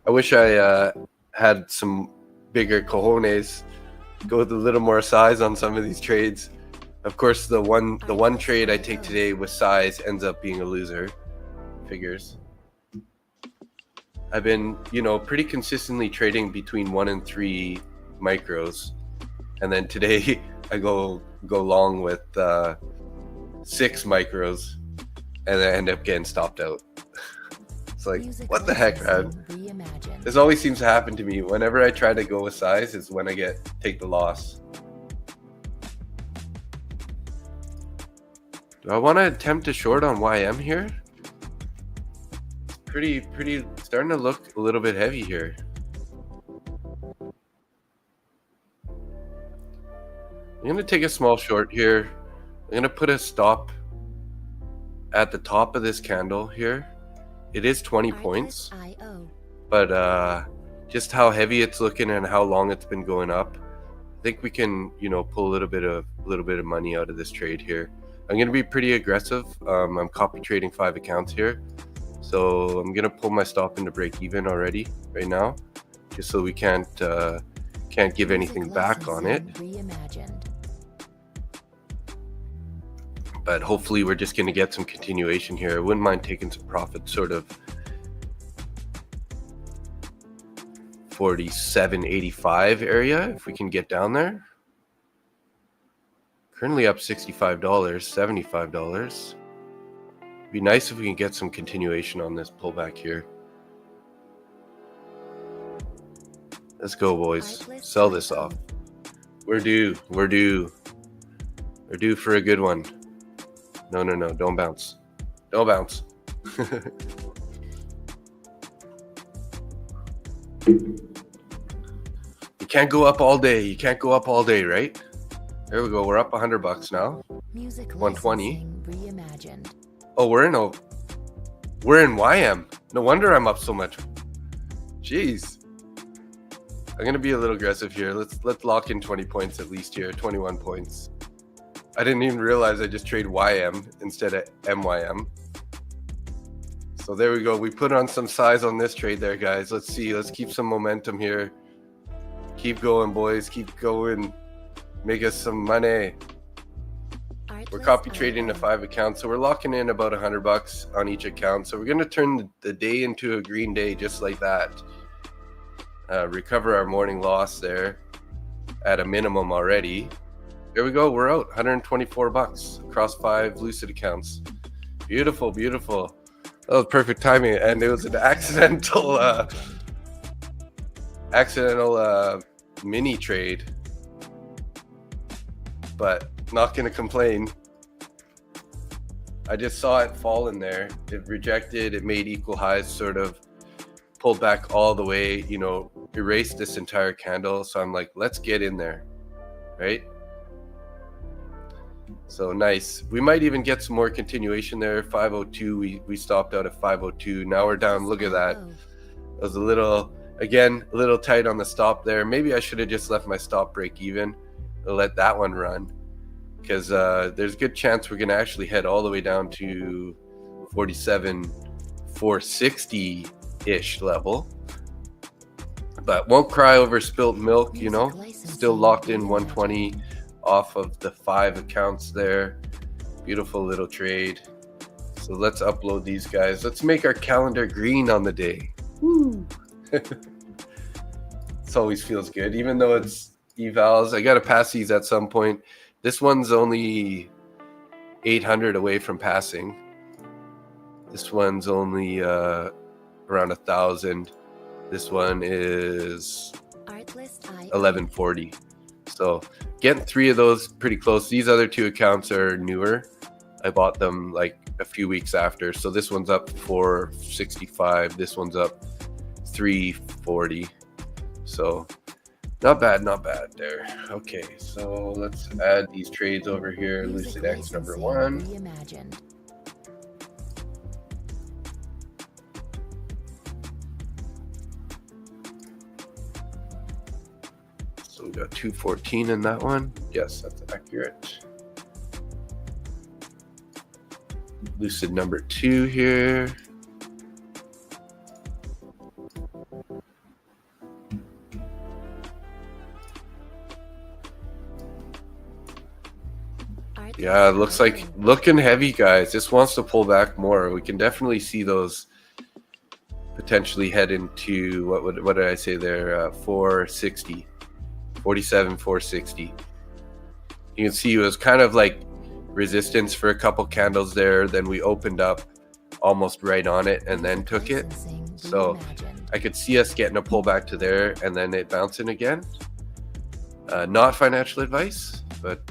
I wish I had some bigger cojones, go with a little more size on some of these trades. Of course, the one trade I take today with size ends up being a loser. Figures. I've been, pretty consistently trading between 1 and 3 micros, and then today I go long with 6 micros, and I end up getting stopped out. It's like, what the heck, man? This always seems to happen to me. Whenever I try to go with size is when I take the loss. Do I want to attempt a short on YM here? It's pretty starting to look a little bit heavy here. I'm going to take a small short here. I'm going to put a stop at the top of this candle here. It is 20 points, but just how heavy it's looking and how long it's been going up, I think we can, pull a little bit of money out of this trade here. I'm going to be pretty aggressive. I'm copy trading 5 accounts here, so I'm going to pull my stop into break even already right now, just so we can't give anything back on it. But hopefully we're just going to get some continuation here. I wouldn't mind taking some profit, sort of 47.85 area if we can get down there. Currently up $65, $75. Be nice if we can get some continuation on this pullback here. Let's go, boys. Sell this off. We're due for a good one. No, don't bounce. Don't bounce. You can't go up all day. You can't go up all day, right? There we go. We're up $100 now. 120. Oh, we're in YM. No wonder I'm up so much. Jeez. I'm gonna be a little aggressive here. Let's lock in 20 points at least here. 21 points. I didn't even realize I just trade YM instead of MYM. So there we go. We put on some size on this trade there, guys. Let's see. Let's keep some momentum here. Keep going, boys. Keep going. Make us some money. We're copy trading to 5 accounts, so we're locking in about $100 on each account. So we're going to turn the day into a green day just like that. Recover our morning loss there at a minimum already. There we go. We're out $124 across 5 Lucid accounts. Beautiful, beautiful. That was perfect timing, and it was an accidental mini trade, but not gonna complain. I just saw it fall in there. It rejected. It made equal highs, sort of pulled back all the way. Erased this entire candle. So I'm like, let's get in there, right? So nice. We might even get some more continuation there. 502. We stopped out at 502. Now we're down. Look at that. It was a little tight on the stop there. Maybe I should have just left my stop break even and let that one run, because there's a good chance we're going to actually head all the way down to 47,460-ish level. but won't cry over spilt milk, you know. Music Still licensing locked in reimagined. 120 off of the 5 accounts there. Beautiful little trade. So let's upload these guys. Let's make our calendar green on the day. Woo! This always feels good, even though it's evals. I got to pass these at some point. This one's only 800 away from passing. This one's only around 1,000. This one is Artlist.io. 1140. So getting 3 of those pretty close. These other 2 accounts are newer. I bought them like a few weeks after. So this one's up 465. This one's up 340. So not bad there. Okay, so let's add these trades over here. Music Lucid X number licensing 1. reimagined. So we got 214 in that one. Yes, that's accurate. Lucid number 2 here. Yeah, it looks like looking heavy, guys. This wants to pull back more. We can definitely see those potentially head into what did I say there? 460, 47, 460. You can see it was kind of like resistance for a couple candles there. Then we opened up almost right on it and then took it. Licensing So reimagined. I could see us getting a pullback to there and then it bouncing again. Not financial advice, but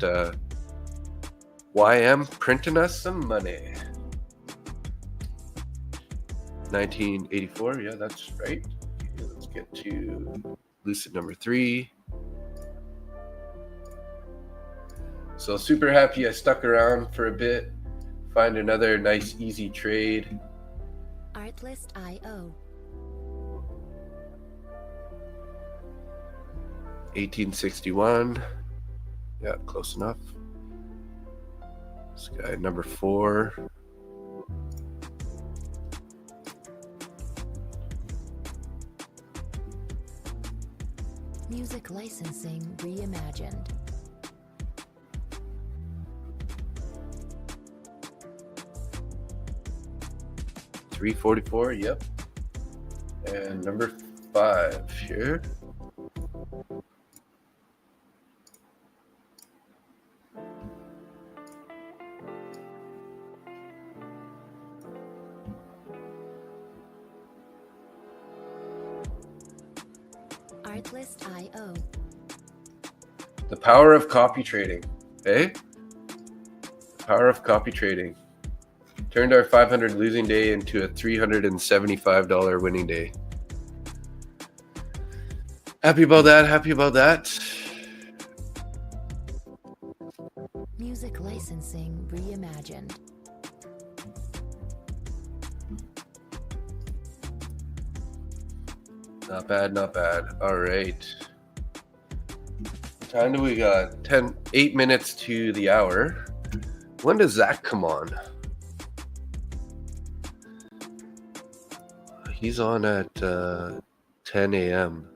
YM printing us some money. 1984, yeah, that's right. Okay, let's get to Lucid number 3. So super happy I stuck around for a bit. Find another nice easy trade. Artlist.io. 1861. Yeah, close enough. This guy number 4. Music licensing reimagined. $344, yep. And number 5 here. Artlist.io. The power of copy trading, eh? Power of copy trading. Turned our 500 losing day into a $375 winning day. Happy about that, happy about that. Music licensing reimagined. Not bad, not bad. All right. What time do we got? 8 minutes to the hour. When does Zach come on? He's on at 10 a.m.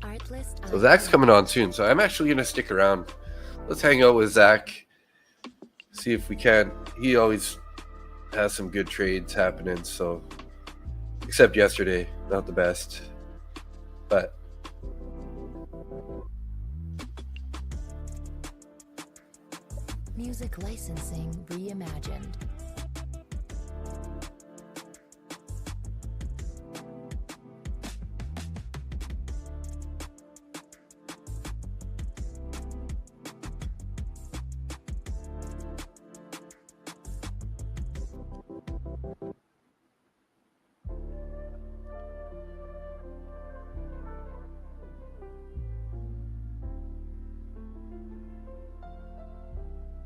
Artlist.io. So Zach's coming on soon. So I'm actually going to stick around. Let's hang out with Zach. See if we can. He always has some good trades happening. So, except yesterday, not the best. But Music licensing reimagined.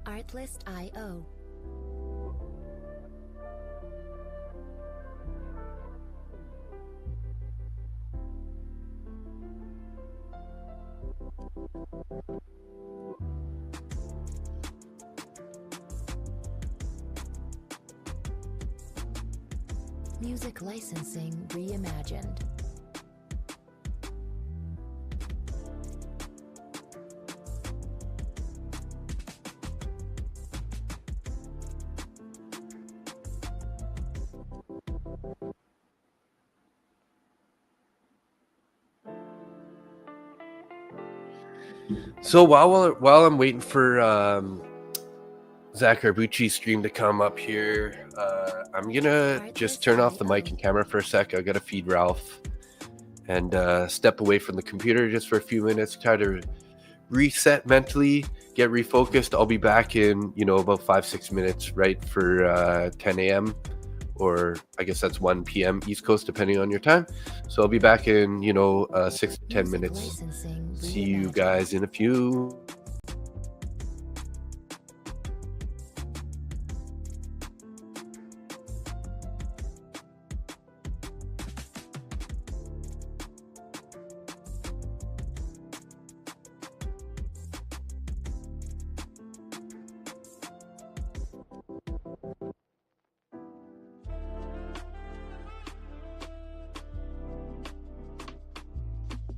Artlist.io. Music licensing reimagined. So while I'm waiting for Zach Arbucci's stream to come up here, I'm gonna just turn off the mic and camera for a sec. I gotta feed Ralph and step away from the computer just for a few minutes, try to reset mentally, get refocused. I'll be back in about 5-6 minutes, right, for 10 a.m. or I guess that's 1 p.m. East Coast, depending on your time. So I'll be back in 6 to 10 minutes. See you guys in a few.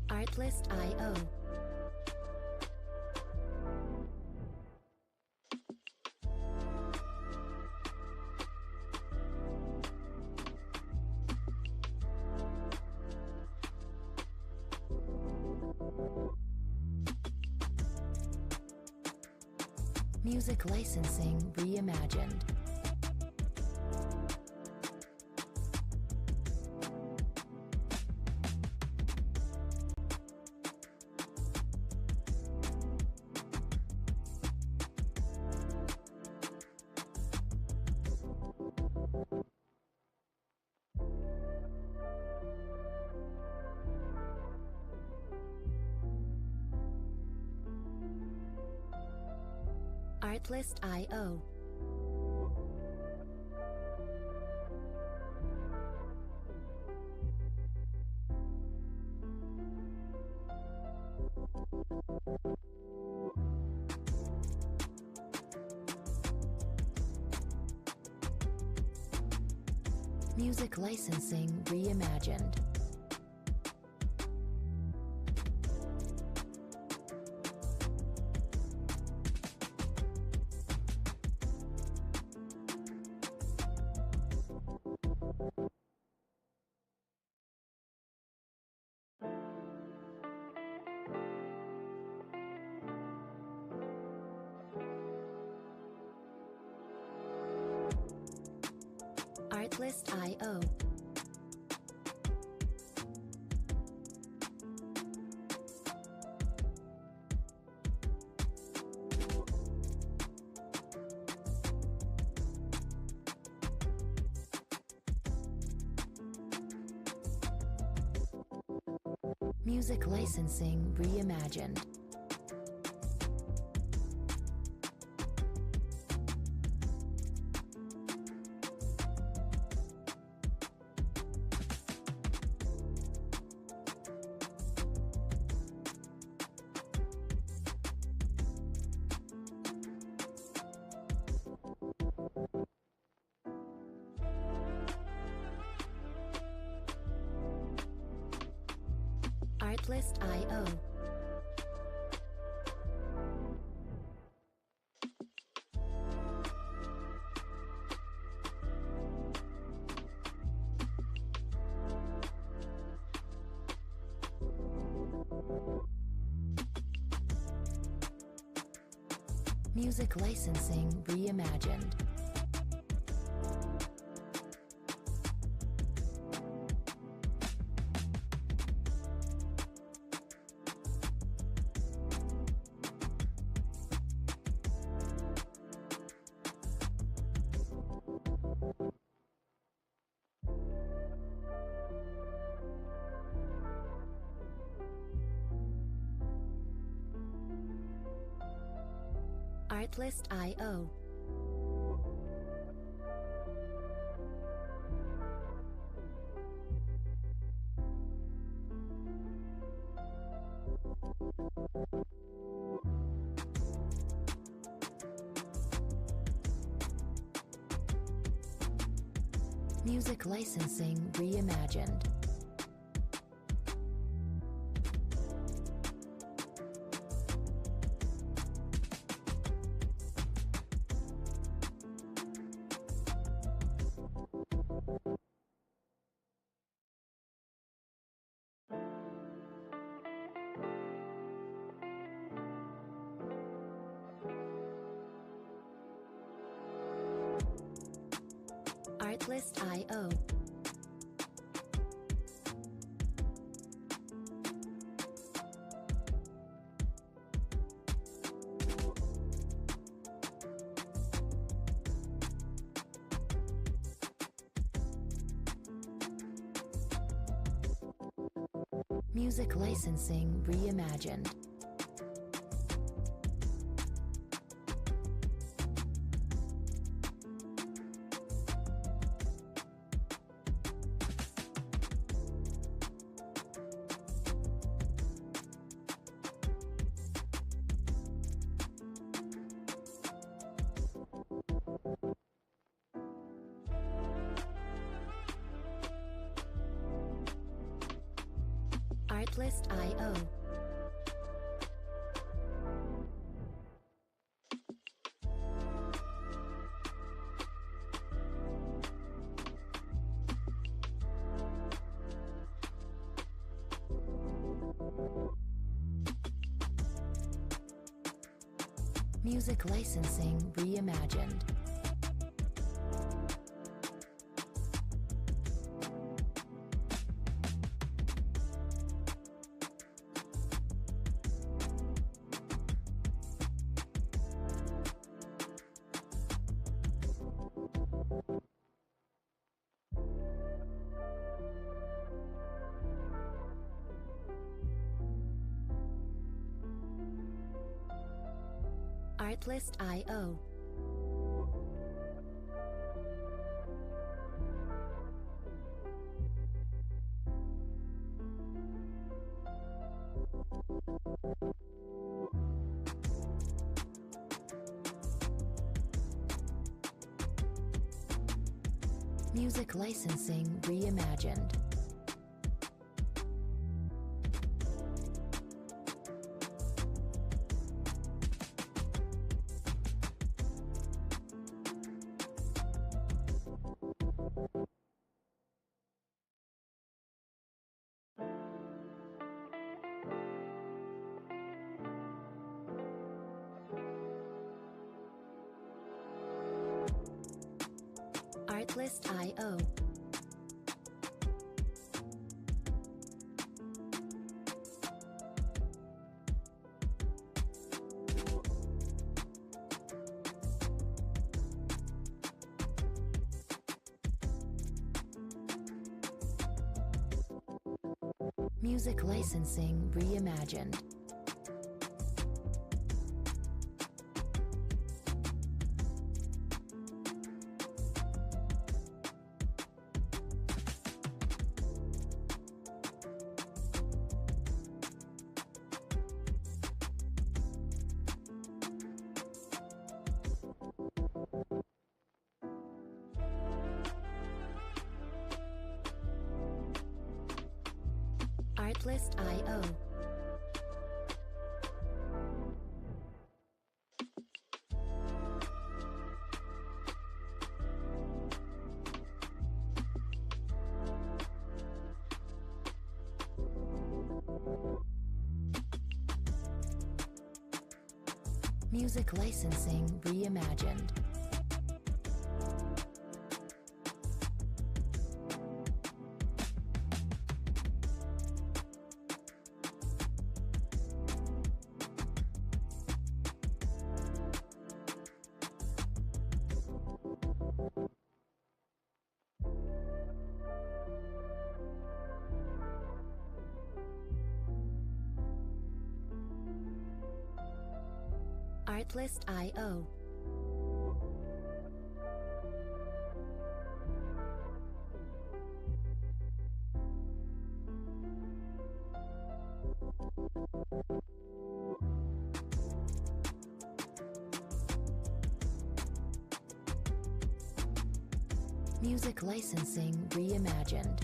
Artlist.io. Music licensing reimagined. Artlist.io. Music licensing reimagined. Artlist.io. Music licensing reimagined. Artlist.io. Music licensing reimagined. Artlist.io. Music licensing reimagined. Artlist.io. Music licensing reimagined. Artlist.io. Music licensing reimagined. Artlist.io. Music licensing reimagined. Artlist.io. Music licensing reimagined. Artlist.io. Music licensing reimagined. Artlist.io. Music licensing reimagined.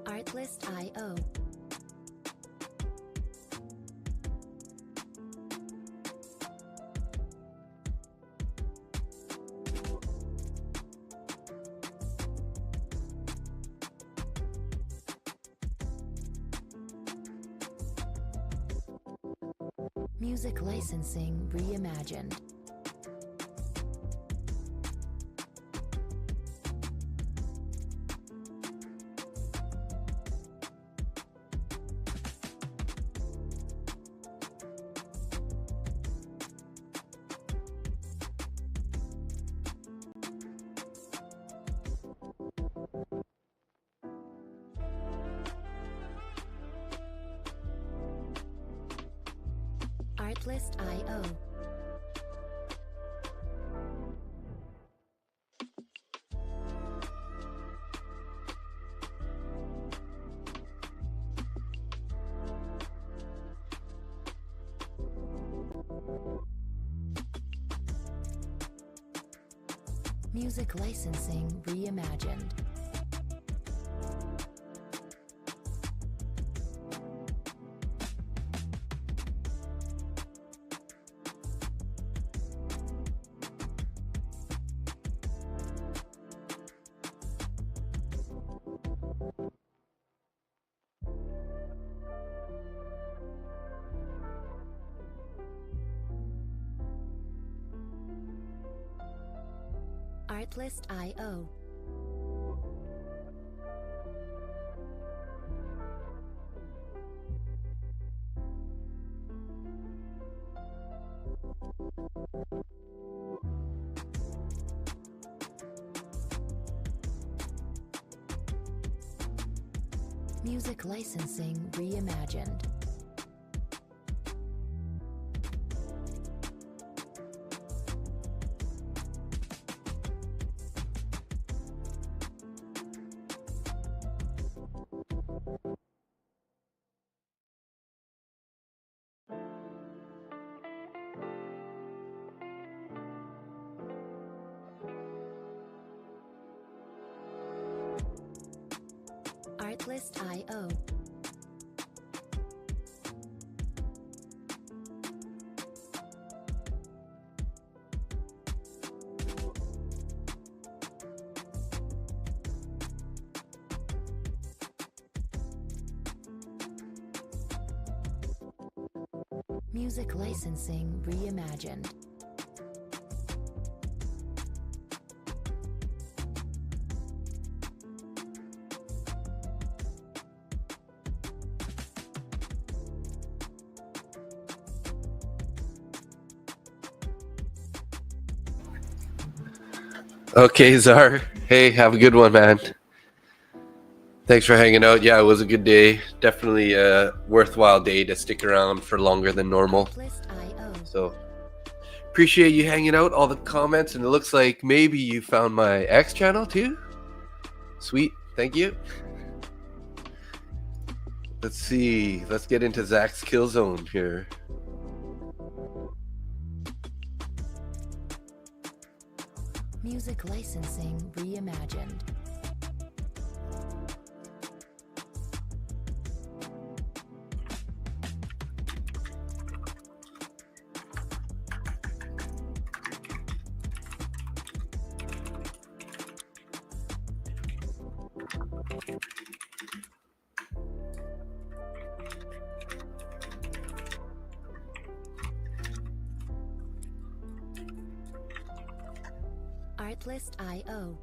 Artlist.io. Music licensing reimagined. Artlist.io. Music licensing reimagined. Artlist.io. Music licensing reimagined. Artlist.io. Music licensing reimagined. Okay, Czar. Hey, have a good one, man. Thanks for hanging out. Yeah, it was a good day. Definitely a worthwhile day to stick around for longer than normal. Artlist.io. So appreciate you hanging out, all the comments, and it looks like maybe you found my X channel too. Sweet, thank you. Let's see. Let's get into Zach's kill zone here. Music licensing reimagined. Artlist.io.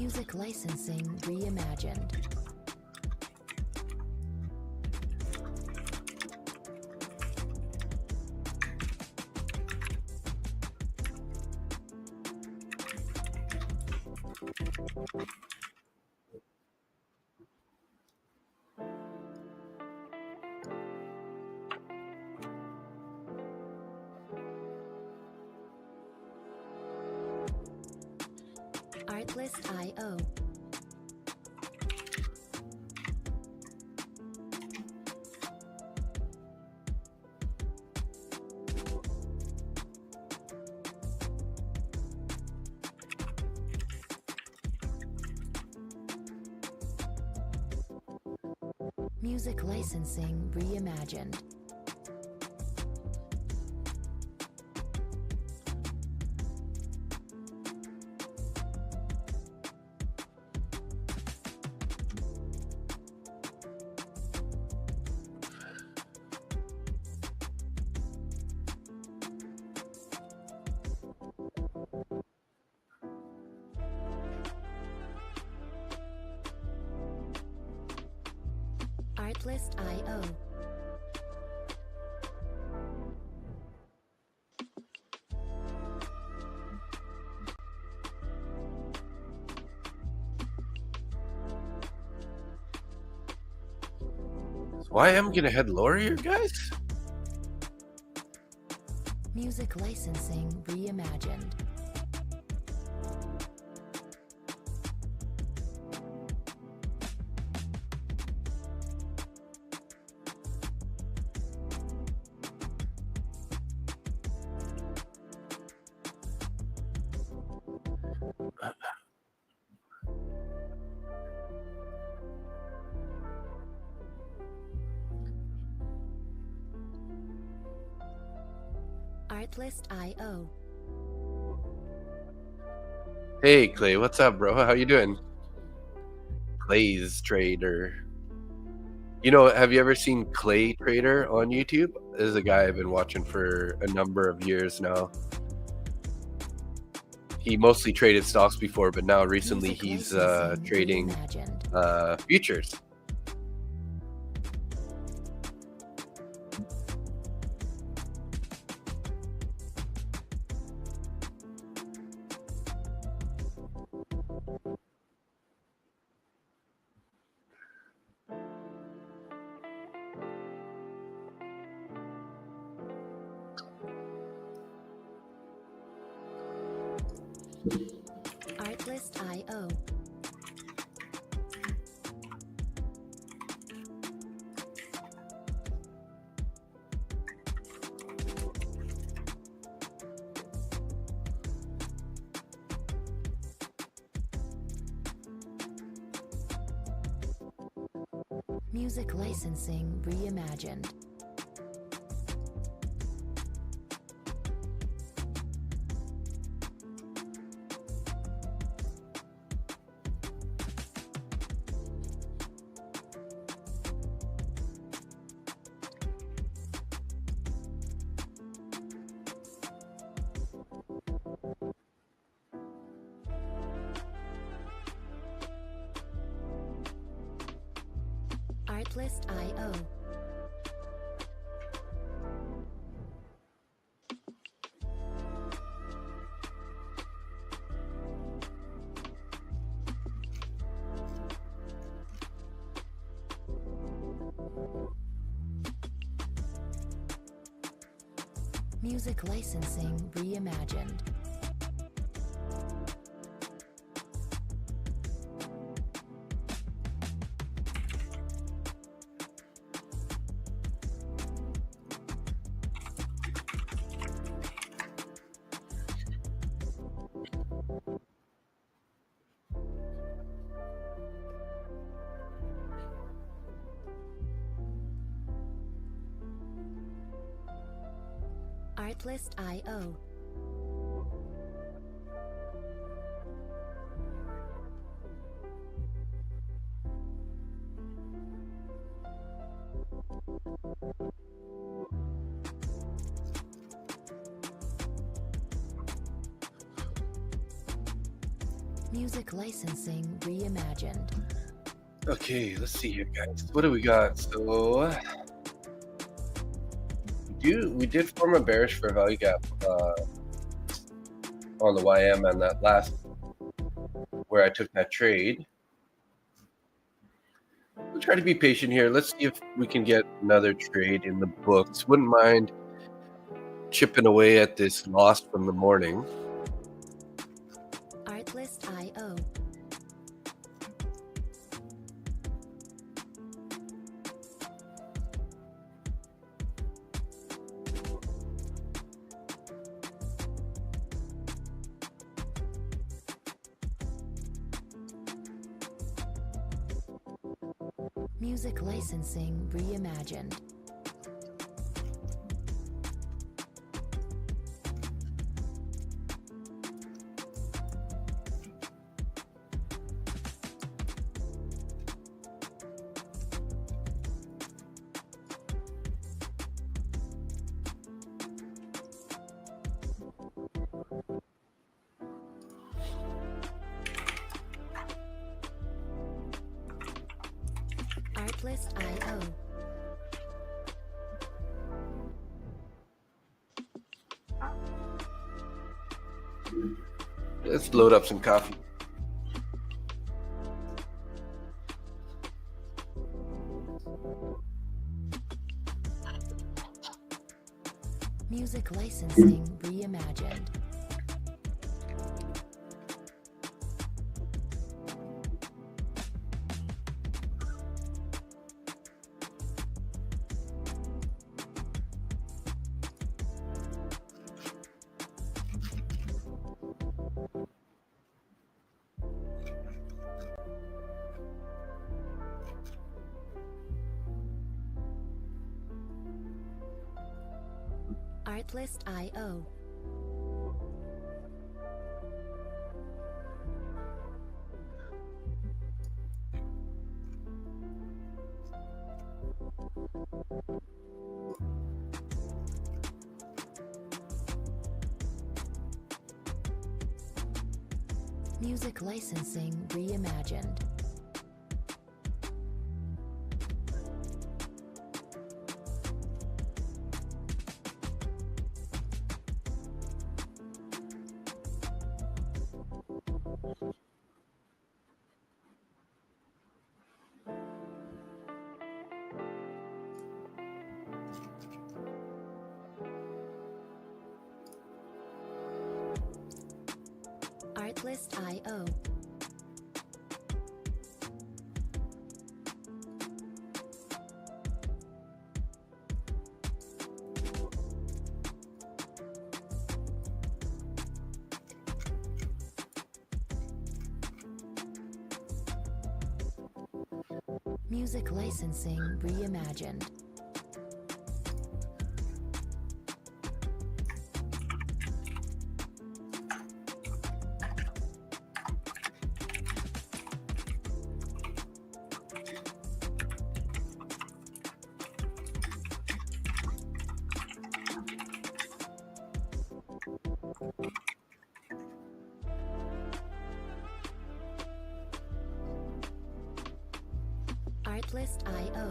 Music licensing reimagined. Artlist.io. Music licensing reimagined. Artlist.io. Why am I gonna head lower here, guys? Music licensing reimagined. Artlist.io. Hey Clay, what's up, bro? How you doing? Clay's Trader. You know, have you ever seen Clay Trader on YouTube? This is a guy I've been watching for a number of years now. He mostly traded stocks before, but now recently Music he's licensing trading reimagined. futures. Artlist.io. Music licensing reimagined. Artlist.io. Music licensing reimagined. Artlist.io. Music licensing reimagined. Okay, let's see here, guys. What do we got? So we did form a bearish fair value gap on the YM and that last where I took that trade. We'll try to be patient here. Let's see if we can get another trade in the books. Wouldn't mind chipping away at this loss from the morning. Artlist.io. Music licensing reimagined. Artlist.io. Let's load up some coffee. Music licensing reimagined. Artlist.io. Music licensing reimagined. Artlist.io. Music licensing reimagined. Artlist.io.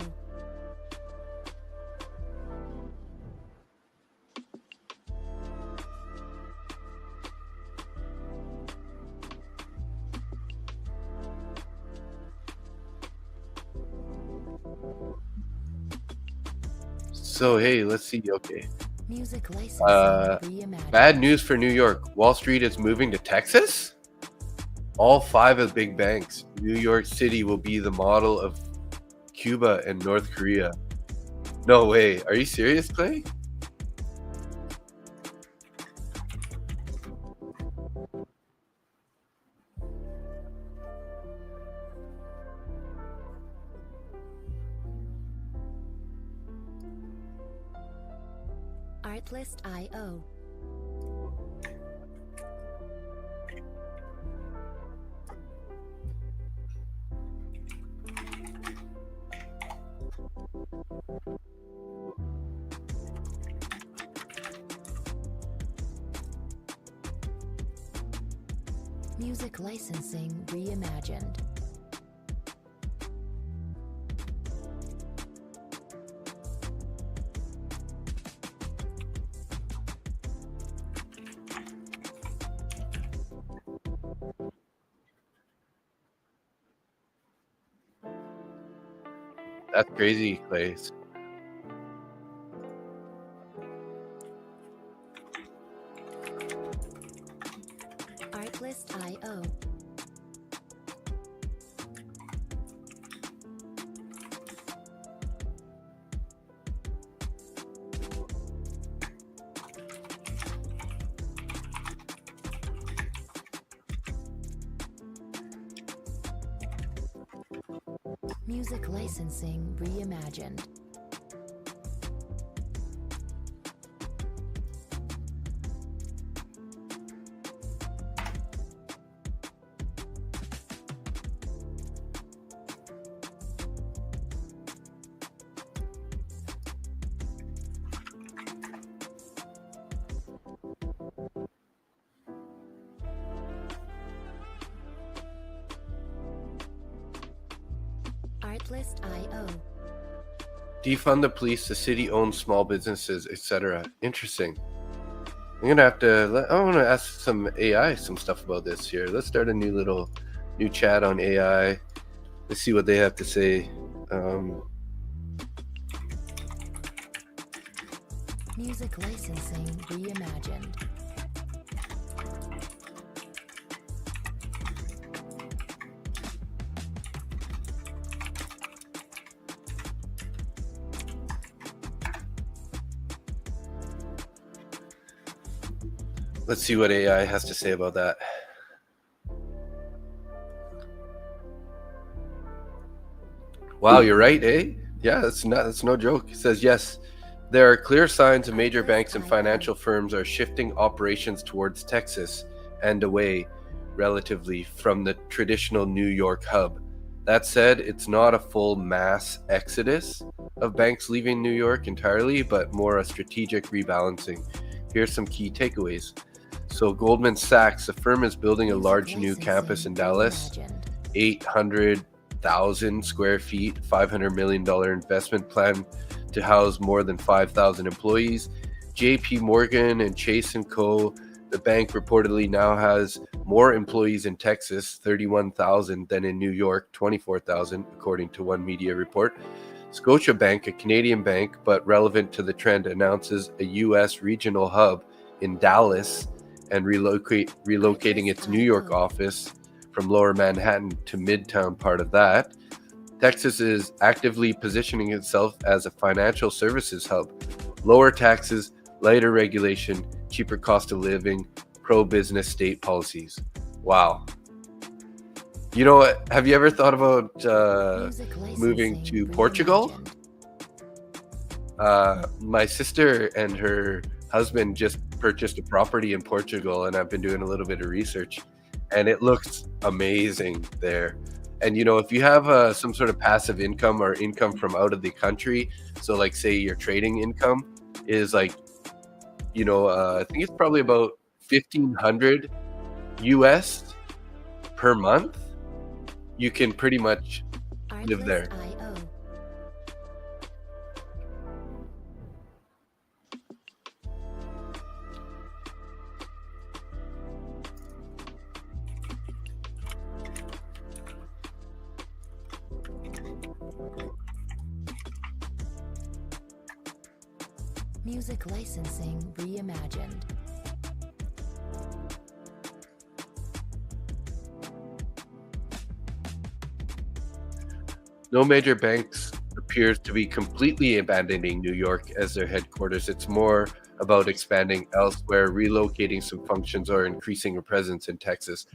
So hey, let's see. Okay. Music licensing reimagined. Bad news for New York. Wall Street is moving to Texas? All 5 of the big banks. New York City will be the model of Cuba and North Korea. No way. Are you serious, Clay? Artlist.io. Music licensing reimagined. That's crazy, Clay. Artlist.io. Music licensing reimagined. Artlist.io. Defund the police, the city owns small businesses, etc. Interesting. I'm gonna have to. I want to ask some AI some stuff about this here. Let's start a new chat on AI. Let's see what they have to say. Music licensing reimagined. Let's see what AI has to say about that. Wow, you're right, eh? Yeah, that's no joke. It says yes. There are clear signs that major banks and financial firms are shifting operations towards Texas and away relatively from the traditional New York hub. That said, it's not a full mass exodus of banks leaving New York entirely, but more a strategic rebalancing. Here's some key takeaways. So Goldman Sachs, the firm is building a large new campus in Dallas, 800,000 square feet, $500 million investment plan to house more than 5,000 employees. JP Morgan and Chase & Co., the bank reportedly now has more employees in Texas, 31,000, than in New York, 24,000, according to one media report. Scotiabank, a Canadian bank but relevant to the trend, announces a U.S. regional hub in Dallas and relocating its New York office from Lower Manhattan to Midtown part of that. Texas is actively positioning itself as a financial services hub. Lower taxes, lighter regulation, cheaper cost of living, pro-business state policies. Wow. You know what? Have you ever thought about moving to Portugal? My sister and her husband just purchased a property in Portugal, and I've been doing a little bit of research, and it looks amazing there. And you know, if you have some sort of passive income or income from out of the country, so like say your trading income is like, you know, I think it's probably about 1,500 US per month, you can pretty much live there. Music licensing reimagined. No major banks appears to be completely abandoning New York as their headquarters. It's more about expanding elsewhere, relocating some functions, or increasing a presence in Texas.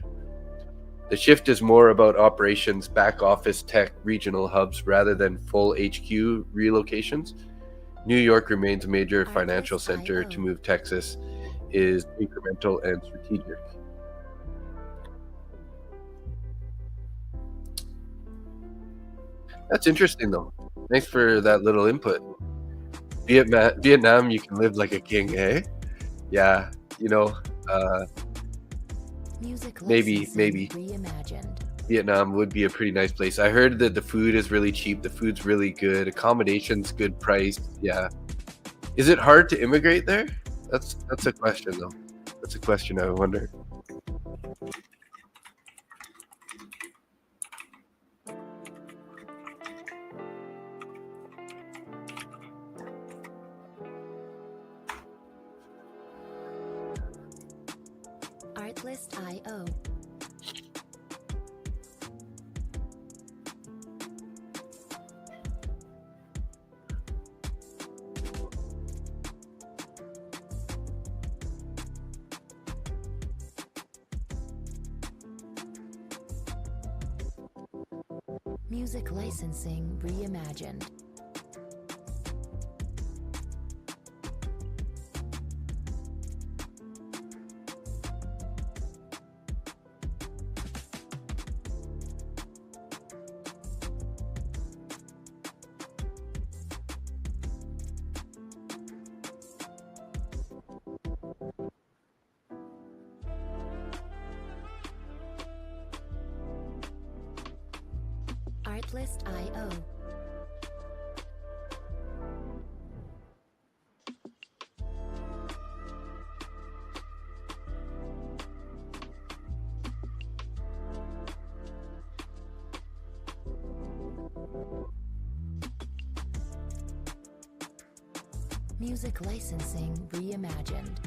The shift is more about operations, back office, tech, regional hubs, rather than full HQ relocations. New York remains a major financial center. To move Texas is incremental and strategic. That's interesting, though. Thanks for that little input. Vietnam, you can live like a king, eh? Yeah, you know, Music maybe licensing reimagined. Vietnam would be a pretty nice place. I heard that the food is really cheap. The food's really good. Accommodation's good price. Yeah. Is it hard to immigrate there? That's a question though. That's a question I wonder. Artlist.io. Music licensing reimagined. Artlist.io. Music licensing reimagined.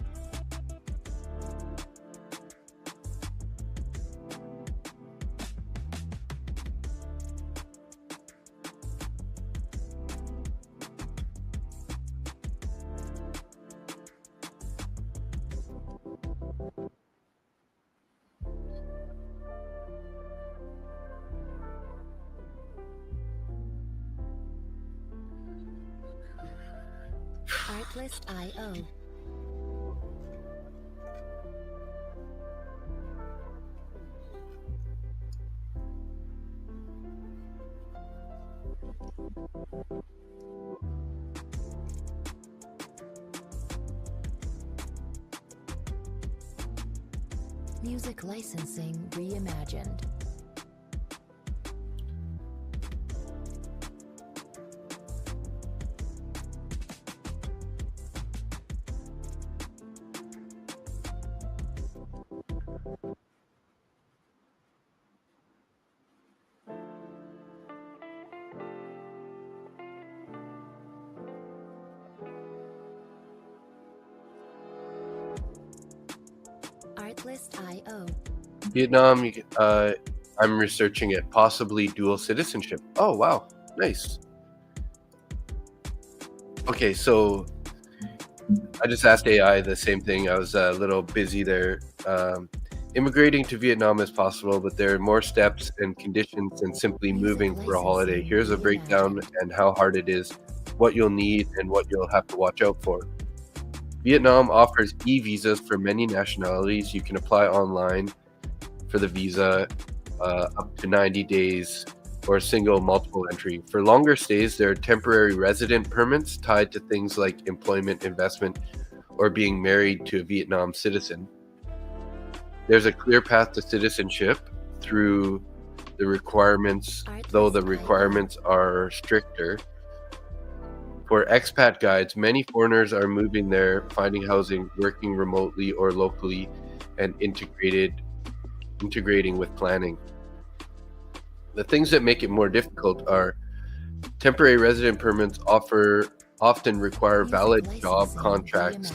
Artlist.io. Music licensing reimagined. Artlist.io. Vietnam, I'm researching it. Possibly dual citizenship. Oh, wow. Nice. Okay, so I just asked AI the same thing. I was a little busy there. Immigrating to Vietnam is possible, but there are more steps and conditions than simply moving for a holiday. Here's a breakdown and how hard it is, what you'll need, and what you'll have to watch out for. Vietnam offers e-visas for many nationalities. You can apply online for the visa up to 90 days or a single multiple entry. For longer stays, there are temporary resident permits tied to things like employment, investment, or being married to a Vietnam citizen. There's a clear path to citizenship through the requirements, though the requirements are stricter. For expat guides, many foreigners are moving there, finding housing, working remotely or locally, and integrating with planning. The things that make it more difficult are temporary resident permits often require valid job contracts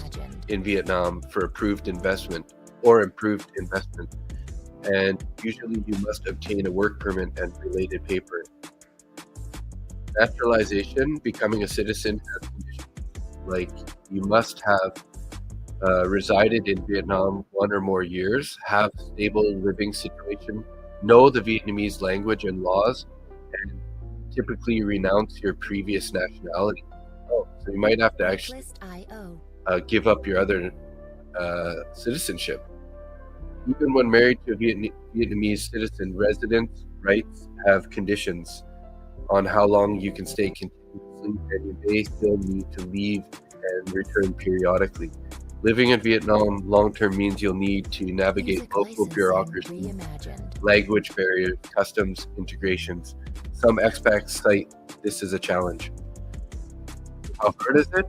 in Vietnam for improved investment, and usually you must obtain a work permit and related paper. Naturalization, becoming a citizen, has conditions like you must have resided in Vietnam 1 or more years, have stable living situation, know the Vietnamese language and laws, and typically renounce your previous nationality. Oh, so you might have to actually give up your other citizenship. Even when married to a Vietnamese citizen, residence rights have conditions on how long you can stay continuously, and you may still need to leave and return periodically. Living in Vietnam long-term means you'll need to navigate Music local licensing bureaucracy, reimagined. language barriers, customs integrations. Some expats cite this as a challenge. How hard is it?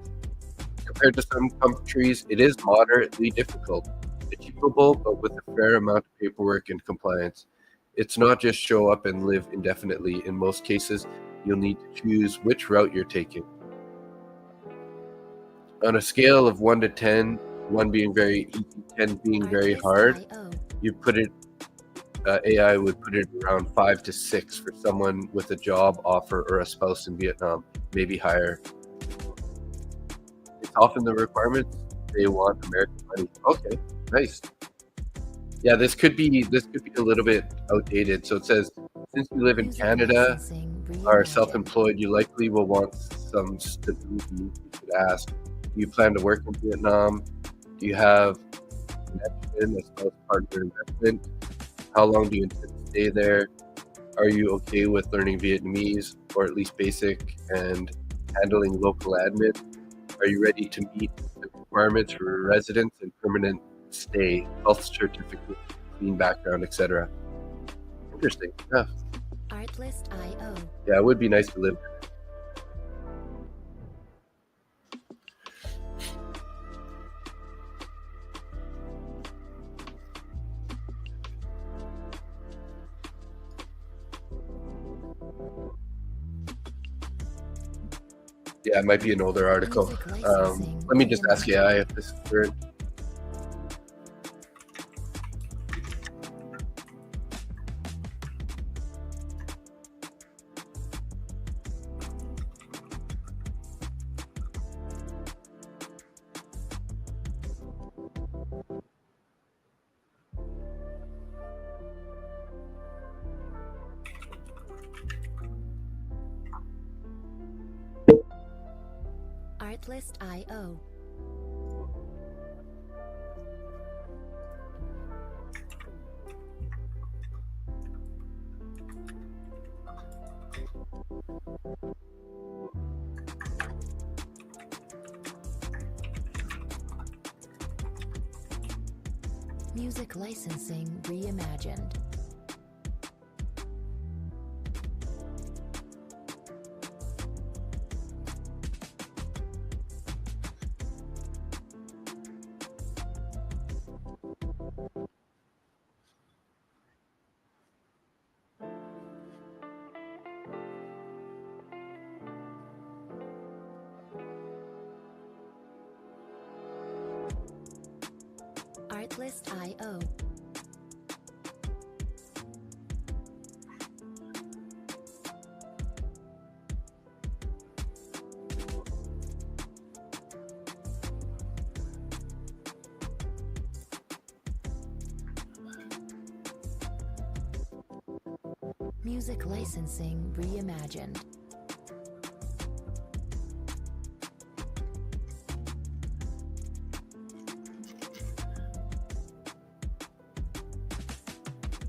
Compared to some countries, it is moderately difficult. Achievable, but with a fair amount of paperwork and compliance. It's not just show up and live indefinitely. In most cases, you'll need to choose which route you're taking. On a scale of 1 to 10, 1 being very easy, 10 being very hard, you put it, AI would put it around 5 to 6 for someone with a job offer or a spouse in Vietnam, maybe higher. It's often the requirements they want American money. Okay, nice. Yeah, this could be a little bit outdated. So it says, since you live in Music Canada, licensing are reimagined. self-employed, you likely will want some stability. You should ask, do you plan to work in Vietnam? Do you have connection, a spouse, partner, investment? How long do you intend to stay there? Are you okay with learning Vietnamese, or at least basic, and handling local admin? Are you ready to meet the requirements for residence and permanent stay, health certificate, clean background, etc.? Interesting. Yeah. Artlist.io. Yeah, it would be nice to live there. Yeah, it might be an older article. Music licensing Let me just ask reimagined. AI if this is current. Artlist.io. Music licensing reimagined. Artlist.io. Music licensing reimagined.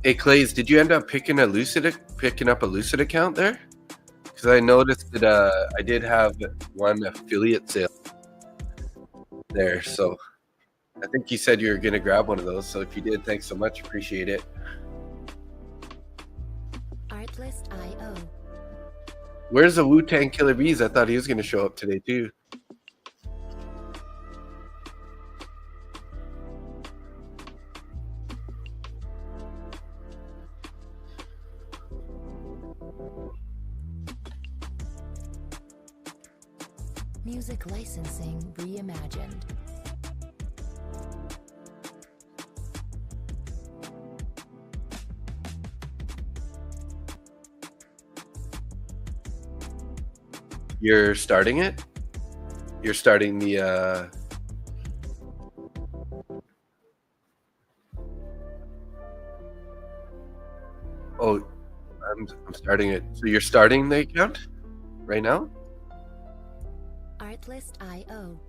Hey Clays, did you end up picking up a Lucid account there? Because I noticed that I did have one affiliate sale there, so I think you said you were gonna grab one of those. So if you did, thanks so much, appreciate it. Artlist.io. Where's the Wu-Tang Killer Bees? I thought he was gonna show up today too. Music licensing reimagined. You're starting it? You're starting the oh, I'm starting it. So you're starting the account right now? Artlist.io.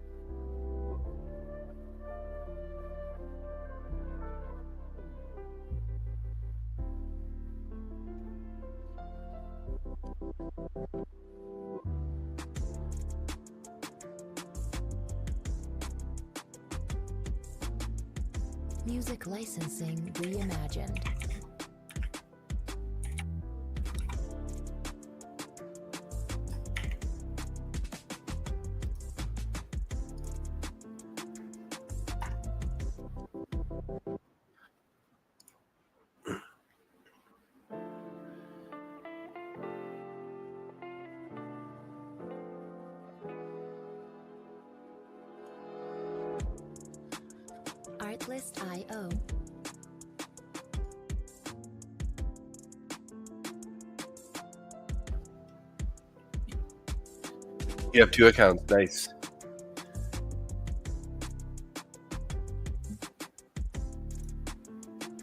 Music licensing reimagined. Artlist.io. You have 2 accounts. Nice.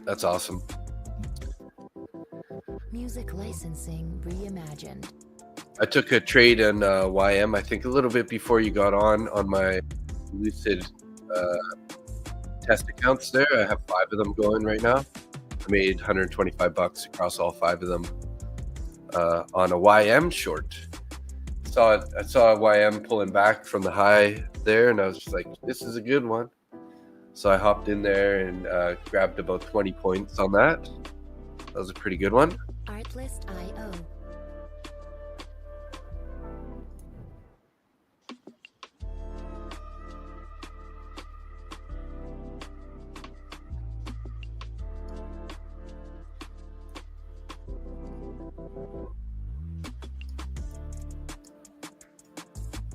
That's awesome. Music licensing reimagined. I took a trade in YM, I think a little bit before you got on my Lucid test accounts there. I have 5 of them going right now. I made $125 across all 5 of them on a YM short. I saw YM pulling back from the high there, and I was just like, this is a good one. So I hopped in there and grabbed about 20 points on that. That was a pretty good one. Artlist.io.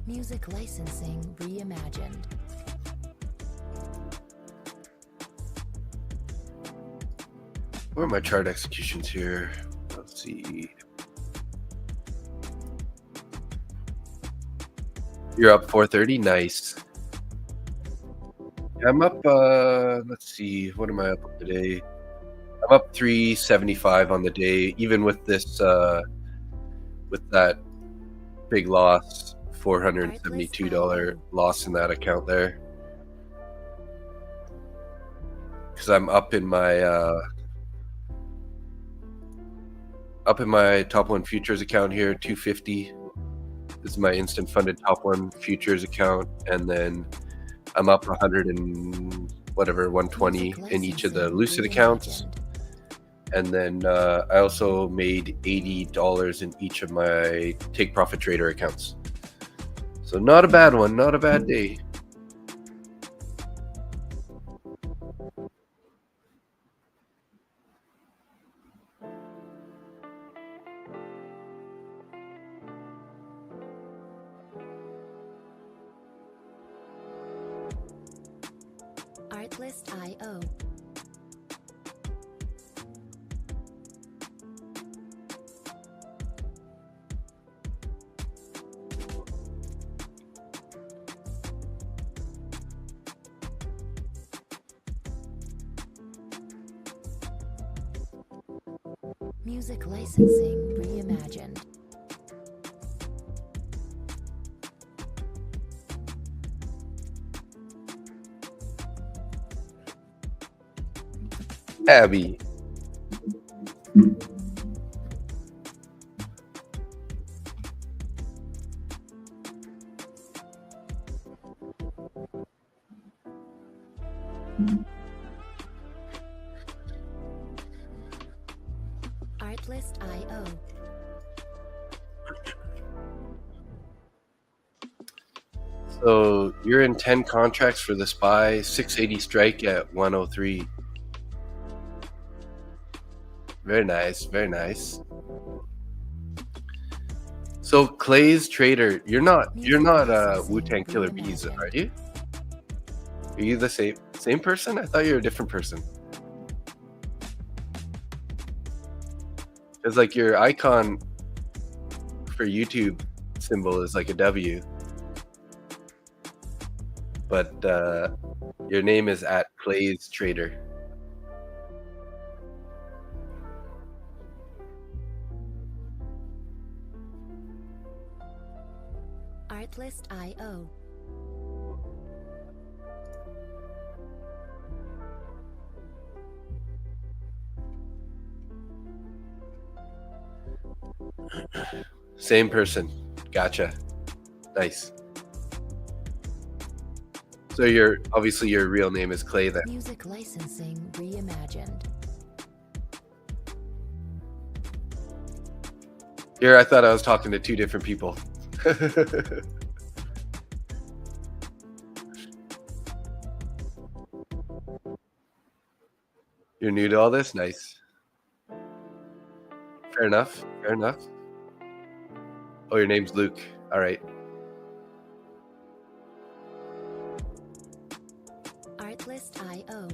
Music licensing reimagined. Where are my chart executions here? Let's see. You're up 430. Nice. I'm up, let's see. What am I up today? I'm up 375 on the day, even with this, with that big loss, $472 loss in that account there. Because I'm up in my top one futures account here, 250. This is my instant funded top one futures account, and then I'm up 100 and whatever 120 in each of the Lucid accounts, and then I also made $80 in each of my Take Profit Trader accounts. So not a bad one, not a bad day. Artlist.io. Music licensing reimagined. Abby. Artlist.io. So you're in 10 contracts for this buy, 680 strike at 103. Very nice, very nice. So Clay's Trader, you're not Wu-Tang Killer Bees, are you? Are you the same person? I thought you were a different person. It's like your icon for YouTube symbol is like a W, but your name is at Clay's Trader. Artlist.io. Same person. Gotcha. Nice. So obviously your real name is Clay then. Music licensing reimagined. Here, I thought I was talking to two different people. You're new to all this? Nice. Fair enough. Fair enough. Oh, your name's Luke. All right. Artlist.io.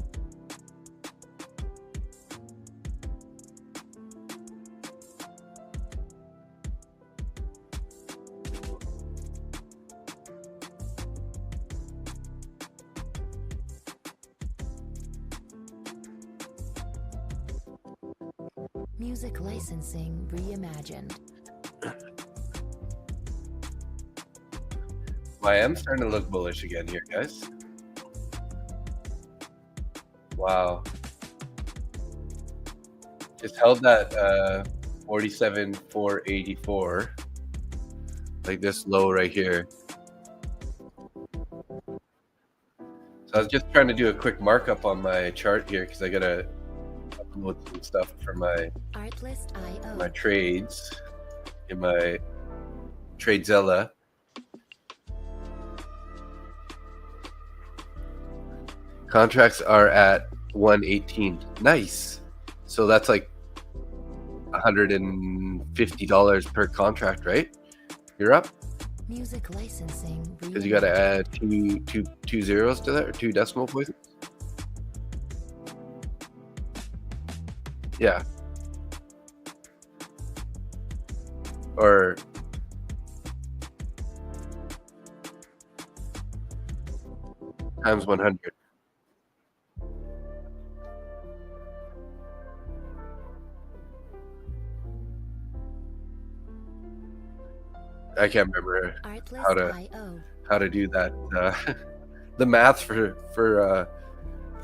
Music licensing reimagined. I am starting to look bullish again here, guys. Wow. Just held that 47,484, like this low right here. So I was just trying to do a quick markup on my chart here because I gotta upload some stuff for my Artlist.io. trades in my TradeZilla. Contracts are at 118. Nice. So that's like $150 per contract, right? You're up Music licensing because you got to add two zeros to that, or two decimal points. Yeah. Or times 100. I can't remember Artlist.io. how to do that. The math for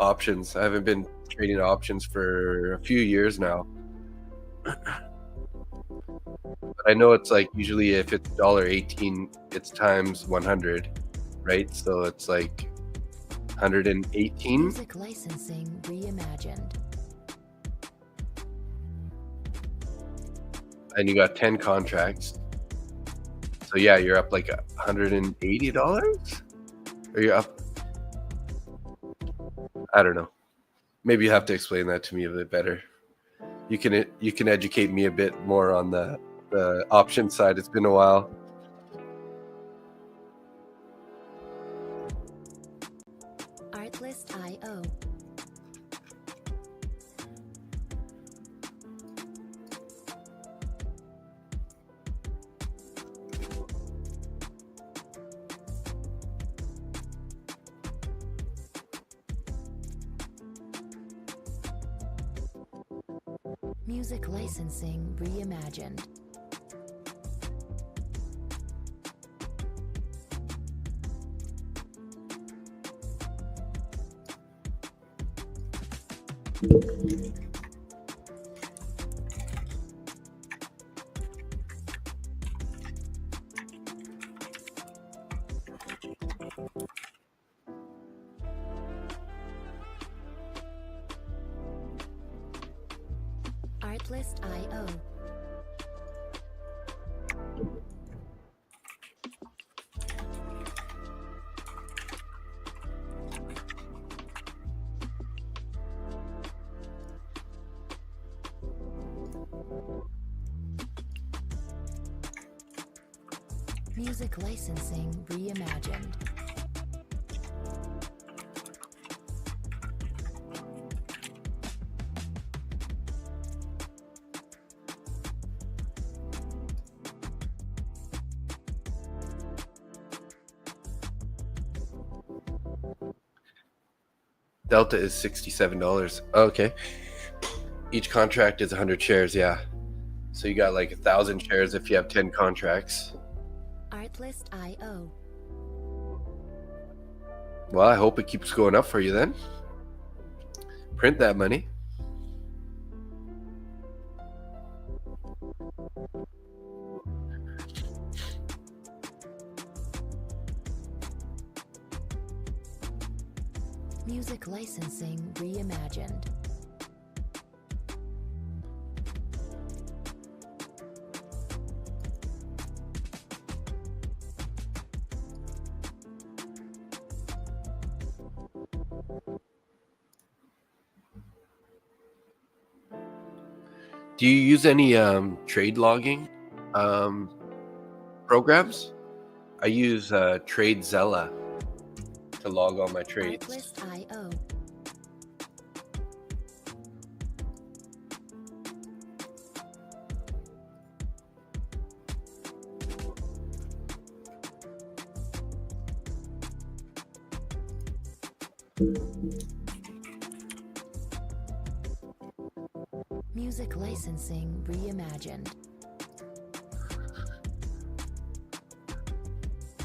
options. I haven't been trading options for a few years now. But I know it's like usually if it's $1.18, it's times 100, right? So it's like 118. Music licensing reimagined. And you got 10 contracts. So yeah, you're up like $180, or you're up. I don't know. Maybe you have to explain that to me a bit better. You can educate me a bit more on the option side. It's been a while. Artlist.io. Music licensing reimagined. Artlist.io. Music licensing reimagined. Delta is $67. Okay. Each contract is 100 shares. Yeah. So you got like 1,000 shares if you have 10 contracts. Artlist.io. Well, I hope it keeps going up for you then. Print that money. Music licensing reimagined. Do you use any trade logging programs? I use TradeZella to log all my trades. Artlist.io. Music licensing reimagined.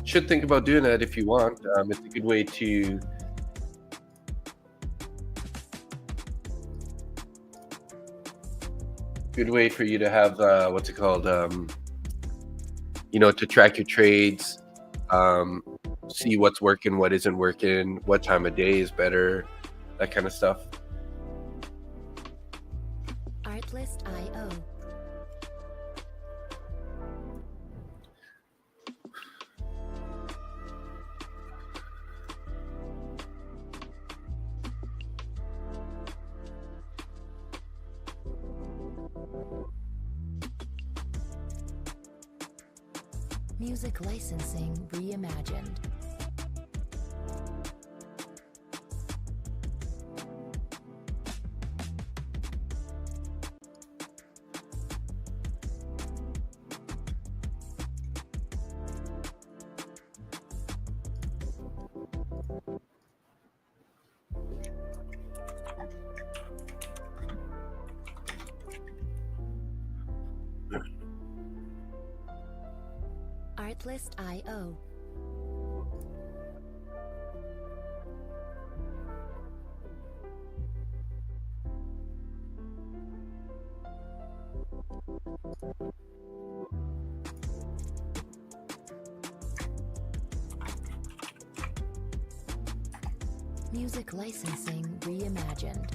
Should think about doing that if you want. It's a good way to for you to have what's it called? To track your trades, see what's working, what isn't working, what time of day is better, that kind of stuff. Artlist.io. Music licensing reimagined. Artlist.io. Music licensing reimagined.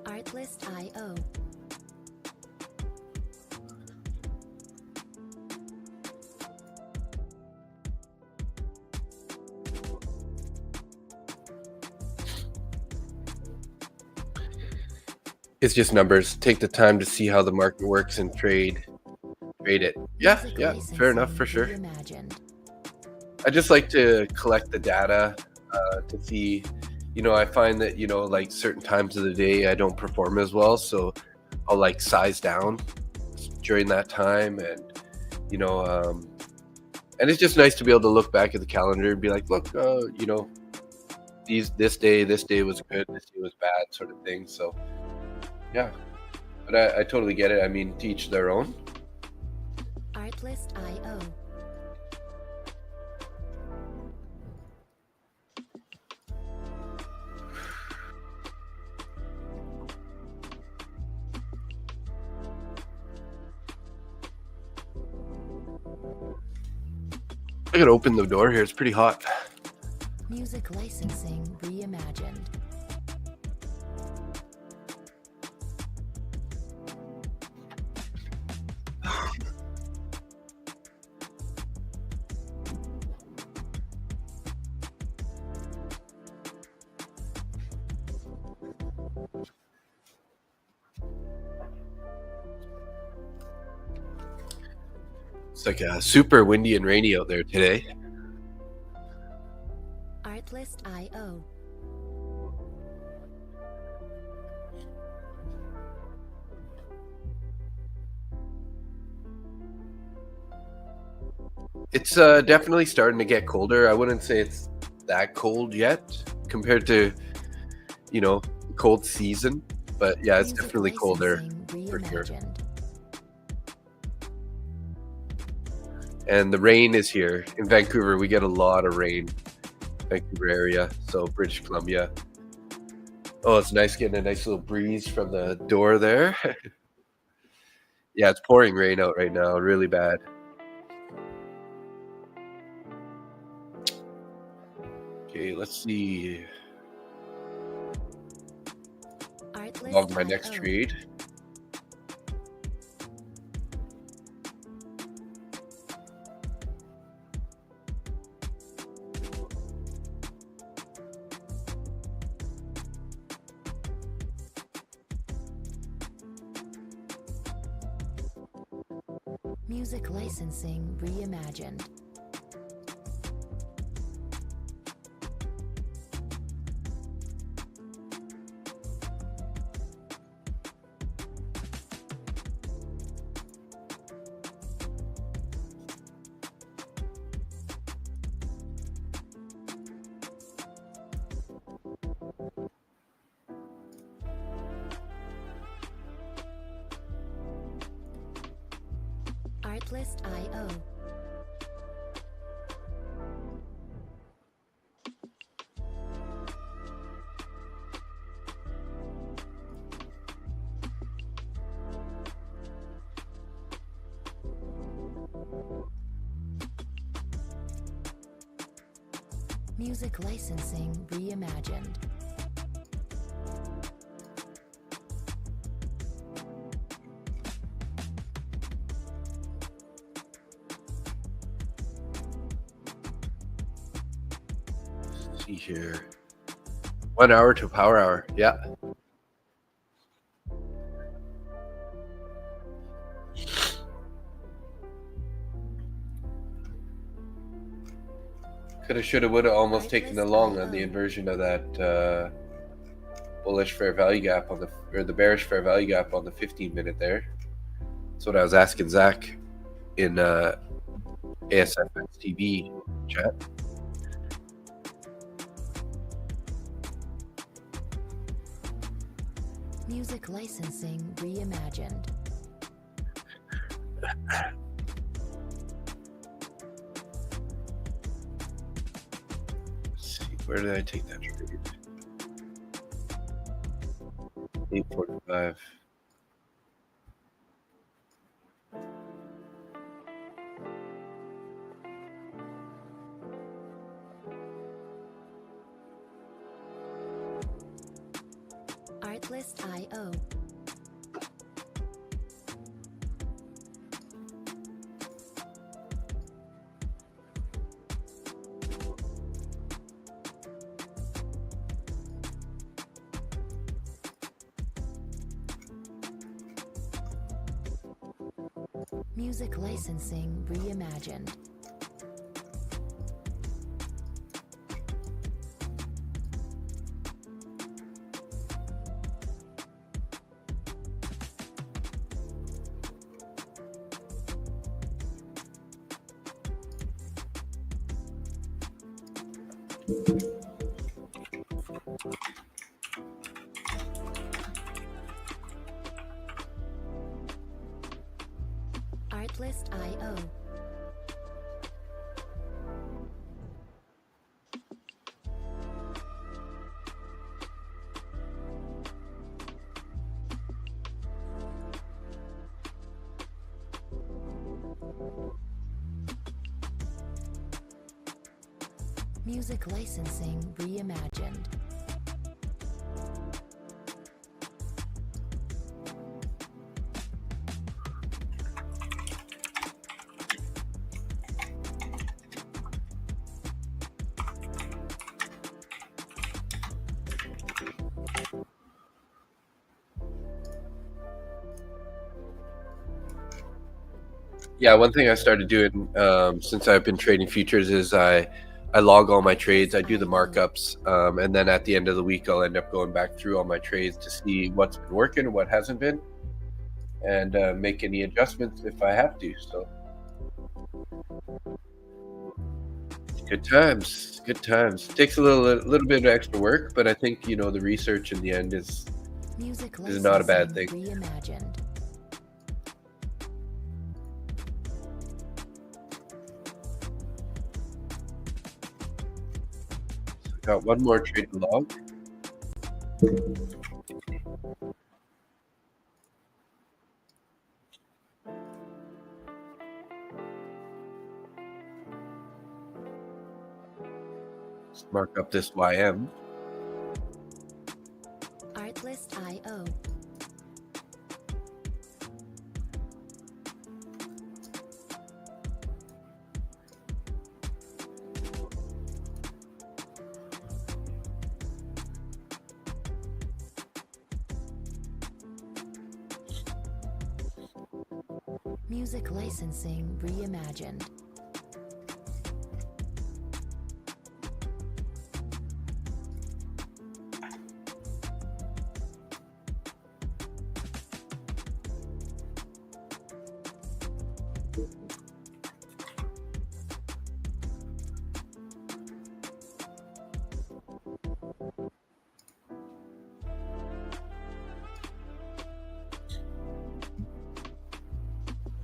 Artlist.io. It's just numbers. Take the time to see how the market works and trade it. Yeah, fair enough, for sure. Reimagined. I just like to collect the data to see, I find that, like certain times of the day I don't perform as well. So I'll like size down during that time. And, and it's just nice to be able to look back at the calendar and be like, look, this day was good, this day was bad, sort of thing. So yeah, but I totally get it. I mean, to each their own. Artlist.io. I gotta open the door here. It's pretty hot. Music licensing reimagined. It's like super windy and rainy out there today. Artlist.io. It's definitely starting to get colder. I wouldn't say it's that cold yet compared to, cold season. But yeah, it's Music definitely colder licensing for sure. reimagined. And the rain is here. In Vancouver, we get a lot of rain. Vancouver area, so British Columbia. Oh, it's nice getting a nice little breeze from the door there. Yeah, it's pouring rain out right now, really bad. Okay, let's see. Log my next Artlist.io. trade. Music licensing reimagined. Artlist.io. Music licensing reimagined. Let's see here. 1 hour to power hour. Yeah. Coulda, shoulda, woulda, almost taken along on the inversion of that bullish fair value gap on the bearish fair value gap on the 15-minute there. That's what I was asking Zach in ASFX TV chat. Music licensing reimagined. Let's see, where did I take that trade? 8:45. Artlist.io. Music licensing reimagined. Artlist.io. Music licensing reimagined. Yeah, one thing I started doing since I've been trading futures is I log all my trades. I do the markups, and then at the end of the week, I'll end up going back through all my trades to see what's been working and what hasn't been, and make any adjustments if I have to. So, good times. Takes a little bit of extra work, but I think the research in the end is Music is not a bad licensing thing. reimagined. Got one more trade to log. Let's mark up this YM. Artlist.io. Music licensing reimagined.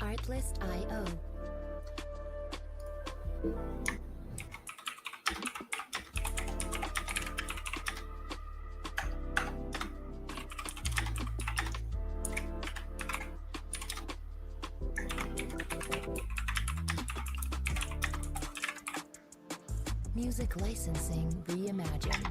Artlist.io. Music licensing reimagined.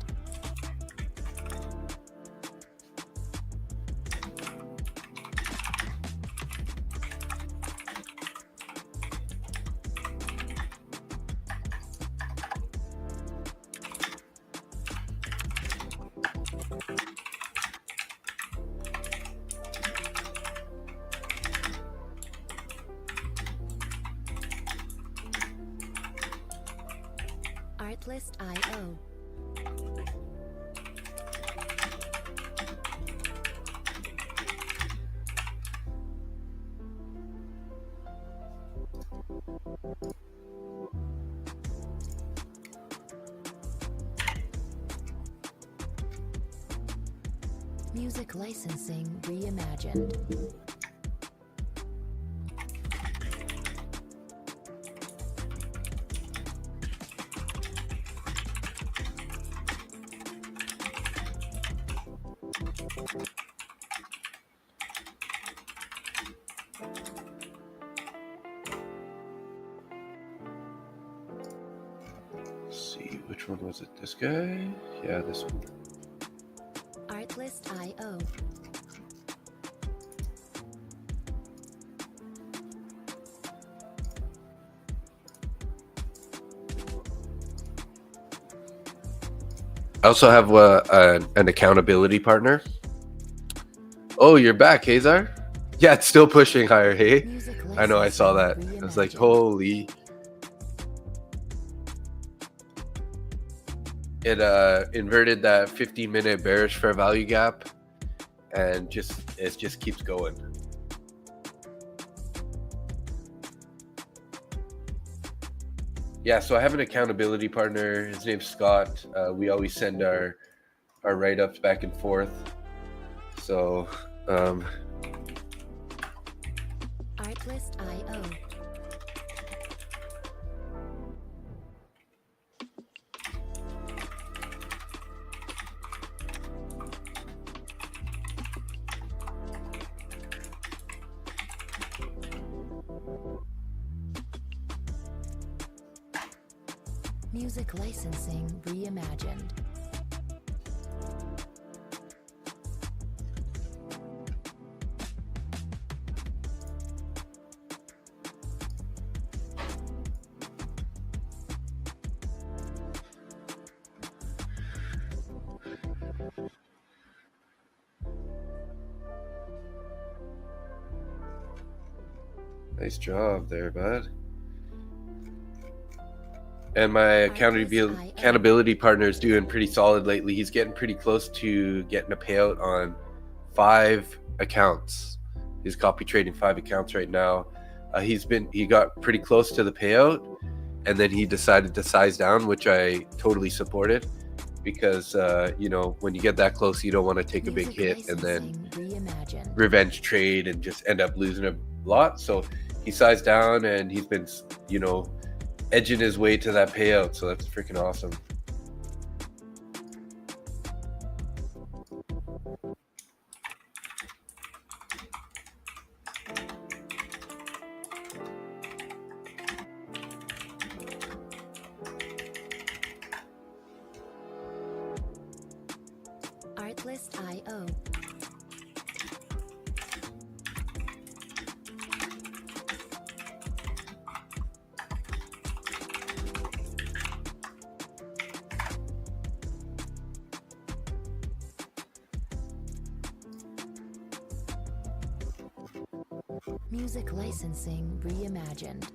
Artlist.io. Music licensing reimagined. Let's see, which one was it? This guy? Yeah, this one. Artlist.io. I also have an accountability partner. Oh, you're back, Hazar? Yeah, it's still pushing higher, hey? Music I know, I saw that. licensing I was like, reimagined. holy. It inverted that 15-minute bearish fair value gap, and it just keeps going. Yeah, so I have an accountability partner. His name's Scott. We always send our write-ups back and forth. So Artlist.io. Music licensing reimagined. nice job there, bud. And my accountability partner is doing pretty solid lately. He's getting pretty close to getting a payout on 5 accounts. He's copy trading 5 accounts right now. He got pretty close to the payout, and then he decided to size down, which I totally supported. because you know, when you get that close, you don't want to take a big Music hit and then licensing reimagined. revenge trade and just end up losing a lot. So he sized down and he's been, you know, edging his way to that payout. So that's freaking awesome. Artlist.io. Music licensing reimagined.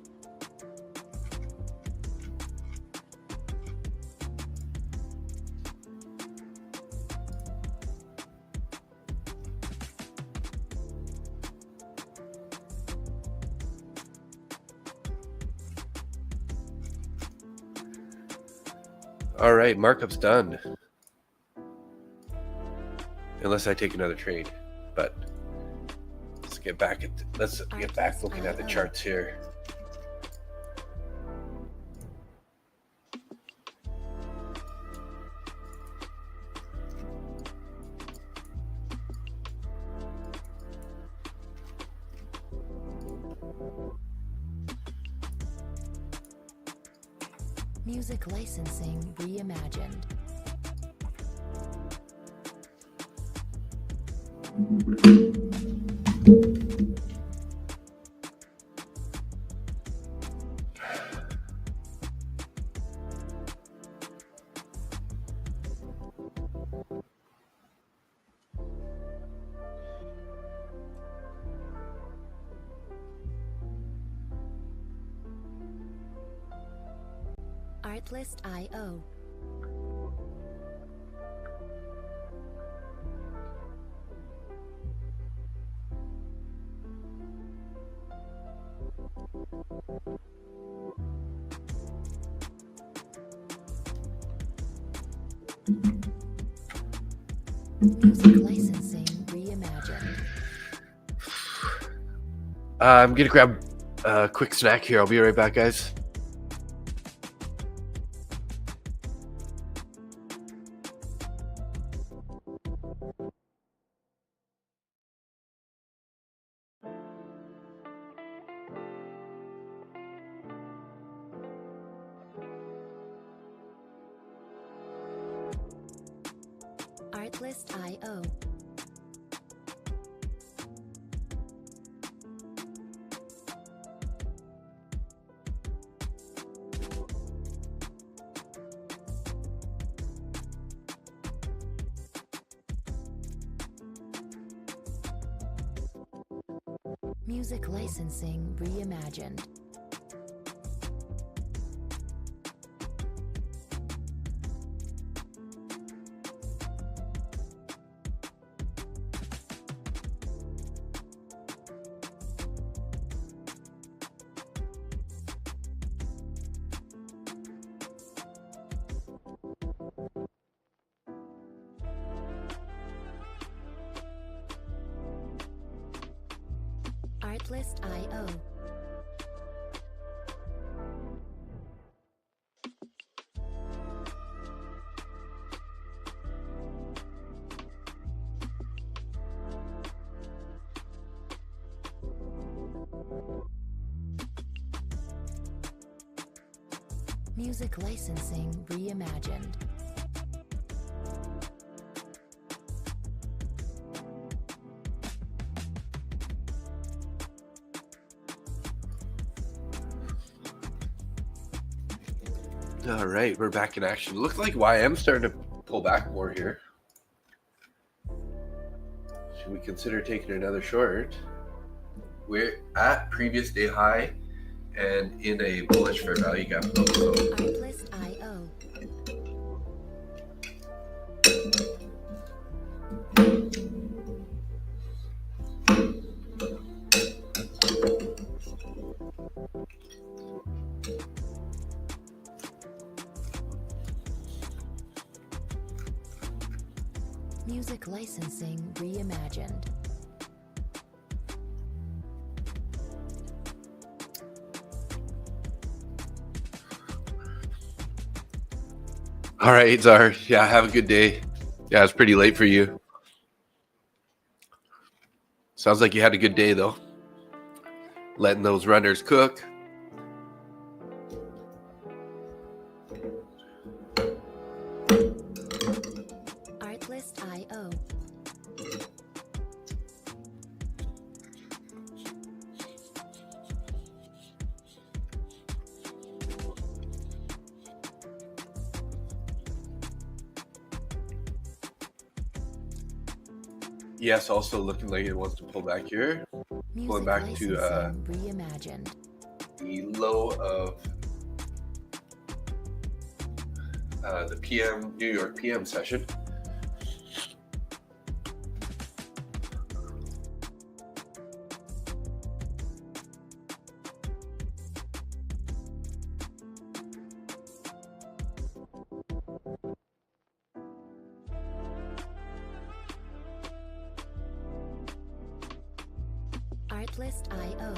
All right, markup's done. Unless I take another trade, but let's get back looking at the charts here. Music licensing reimagined. Artlist.io. Music licensing reimagined. I'm gonna grab a quick snack here. I'll be right back, guys. Artlist.io. Music licensing reimagined. Artlist.io. Music licensing reimagined. All right, we're back in action. Looks like YM's starting to pull back more here. Should we consider taking another short? We're at previous day high and in a bullish fair value gap though. So Artlist.io. licensing reimagined. All right, Czar. Yeah, have a good day. Yeah, it's pretty late for you. Sounds like you had a good day, though. Letting those runners cook. Artlist.io. Yes, also looking like it wants to pull back here. Music back to, licensing reimagined. The low of the PM, New York PM session. Artlist.io.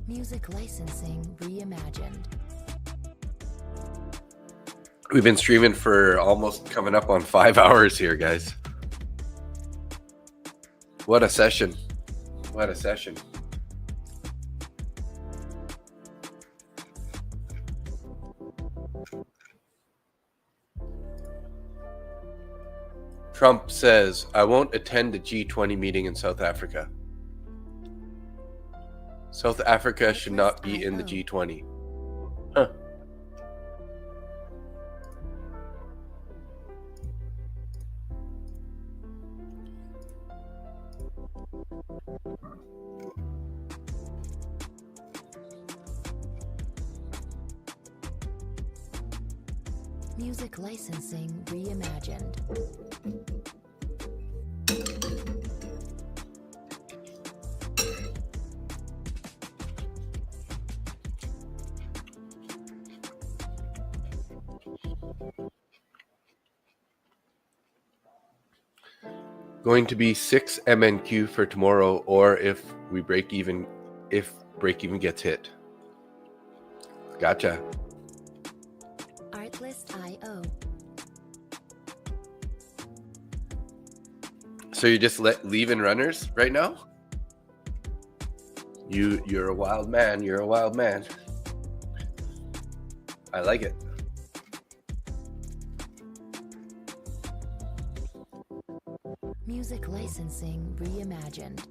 Music licensing reimagined. We've been streaming for almost coming up on 5 hours here, guys. What a session. What a session. Trump says, I won't attend the G20 meeting in South Africa. South Africa should not be in the G20. Huh. Music licensing reimagined. Going to be 6 MNQ for tomorrow, or if break even gets hit. Gotcha. Artlist.io. So you're just leaving runners right now? You're a wild man. You're a wild man. I like it. Music licensing reimagined.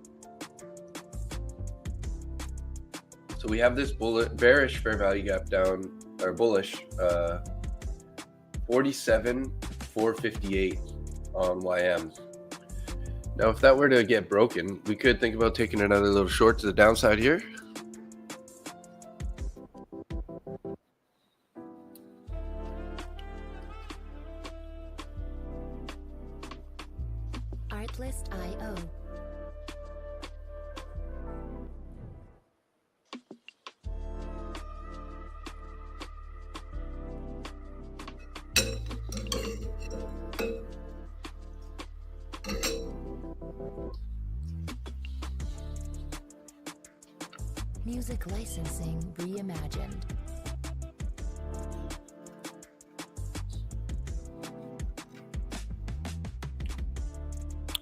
So we have this bearish fair value gap down, or bullish, 47,458 on YM. Now, if that were to get broken, we could think about taking another little short to the downside here. Artlist.io. Music licensing reimagined.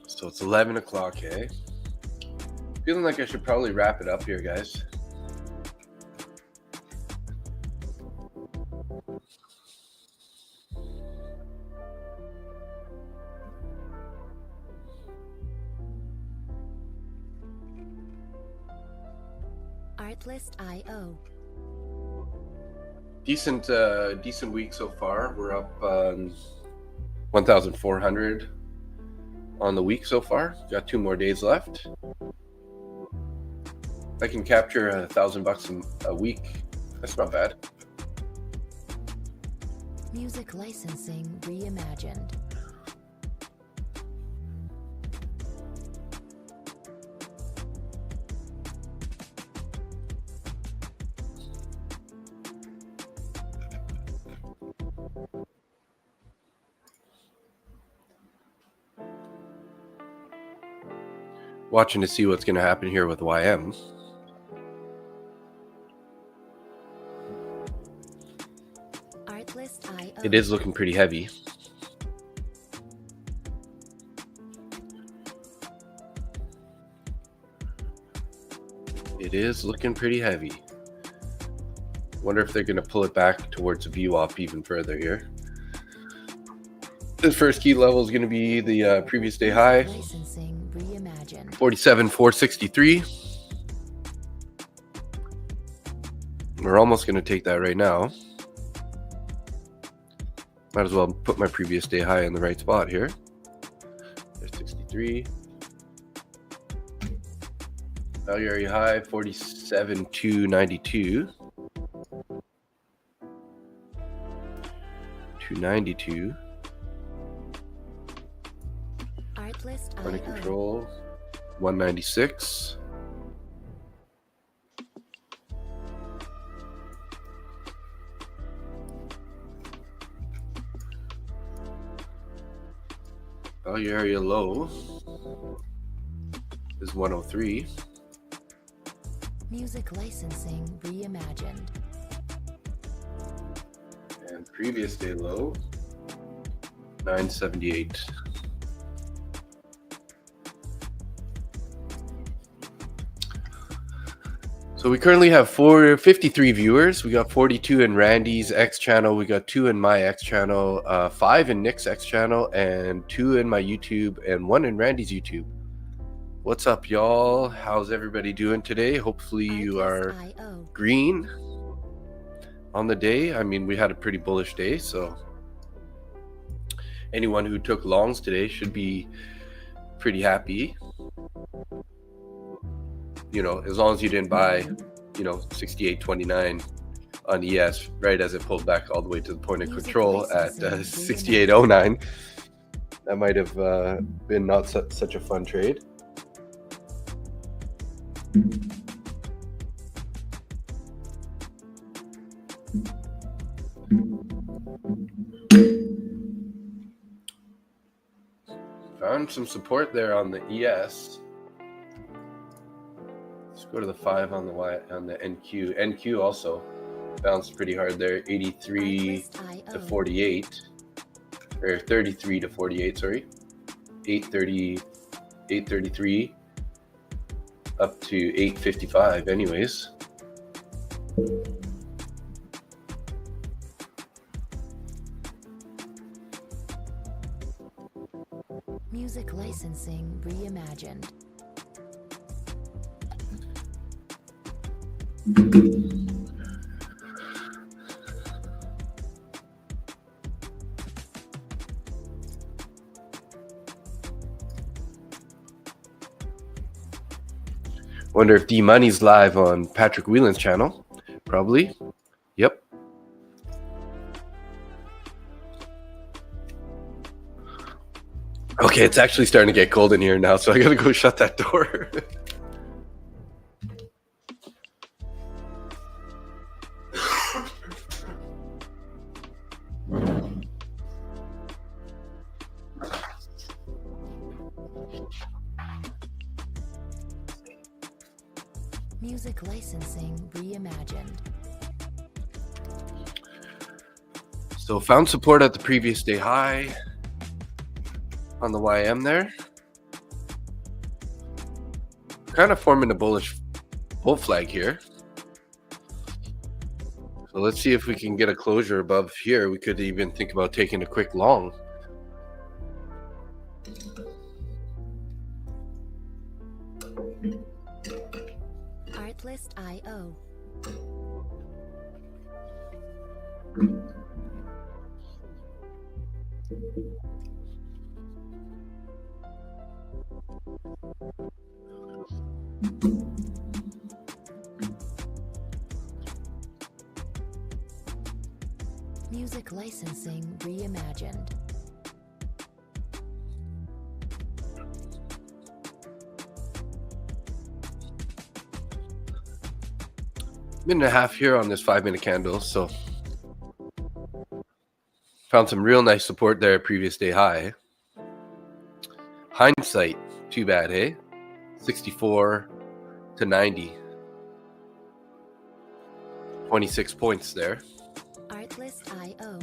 So it's 11 o'clock, hey? Feeling like I should probably wrap it up here, guys. Artlist.io. Decent week so far. We're up 1,400 on the week so far. Got 2 more days left. If I can capture $1,000 a week, that's not bad. Music licensing reimagined. Watching to see what's going to happen here with YM. Artlist.io. It is looking pretty heavy. It is looking pretty heavy. Wonder if they're going to pull it back towards a VWAP even further here. This first key level is going to be the previous day high, Licensing reimagined. 47,463. We're almost going to take that right now. Might as well put my previous day high in the right spot here. There's 63. Value area high, 47,292. 292. Artlist.io. Under control, 196. Value area low is 103. Music licensing reimagined. And previous day low, 978. So we currently have 53 viewers. We got 42 in Randy's X channel. We got 2 in my X channel, 5 in Nick's X channel, and 2 in my YouTube, and 1 in Randy's YouTube. What's up, y'all? How's everybody doing today? Hopefully you are Artlist.io. green on the day. I mean, we had a pretty bullish day, so anyone who took longs today should be pretty happy. You know, as long as you didn't buy, 68.29 on ES right as it pulled back all the way to the point of control at 68.09. That might have been not such a fun trade. Found some support there on the ES. Let's go to the 5 on the NQ. NQ also bounced pretty hard there, 83 to 48, or 33 to 48. Sorry, 833 up to 855. Anyways. Music licensing reimagined. Wonder if D Money's live on Patrick Whelan's channel. Probably. Yep. Okay, it's actually starting to get cold in here now, so I gotta go shut that door. Music licensing reimagined. So found support at the previous day high on the YM there. Kind of forming a bullish bull flag here. So let's see if we can get a closure above here. We could even think about taking a quick long. Artlist.io. Music licensing reimagined. Minute and a half here on this 5-minute candle. So found some real nice support there, previous day high. Hindsight, too bad, hey? 64 to 90. 26 points there. Artlist.io.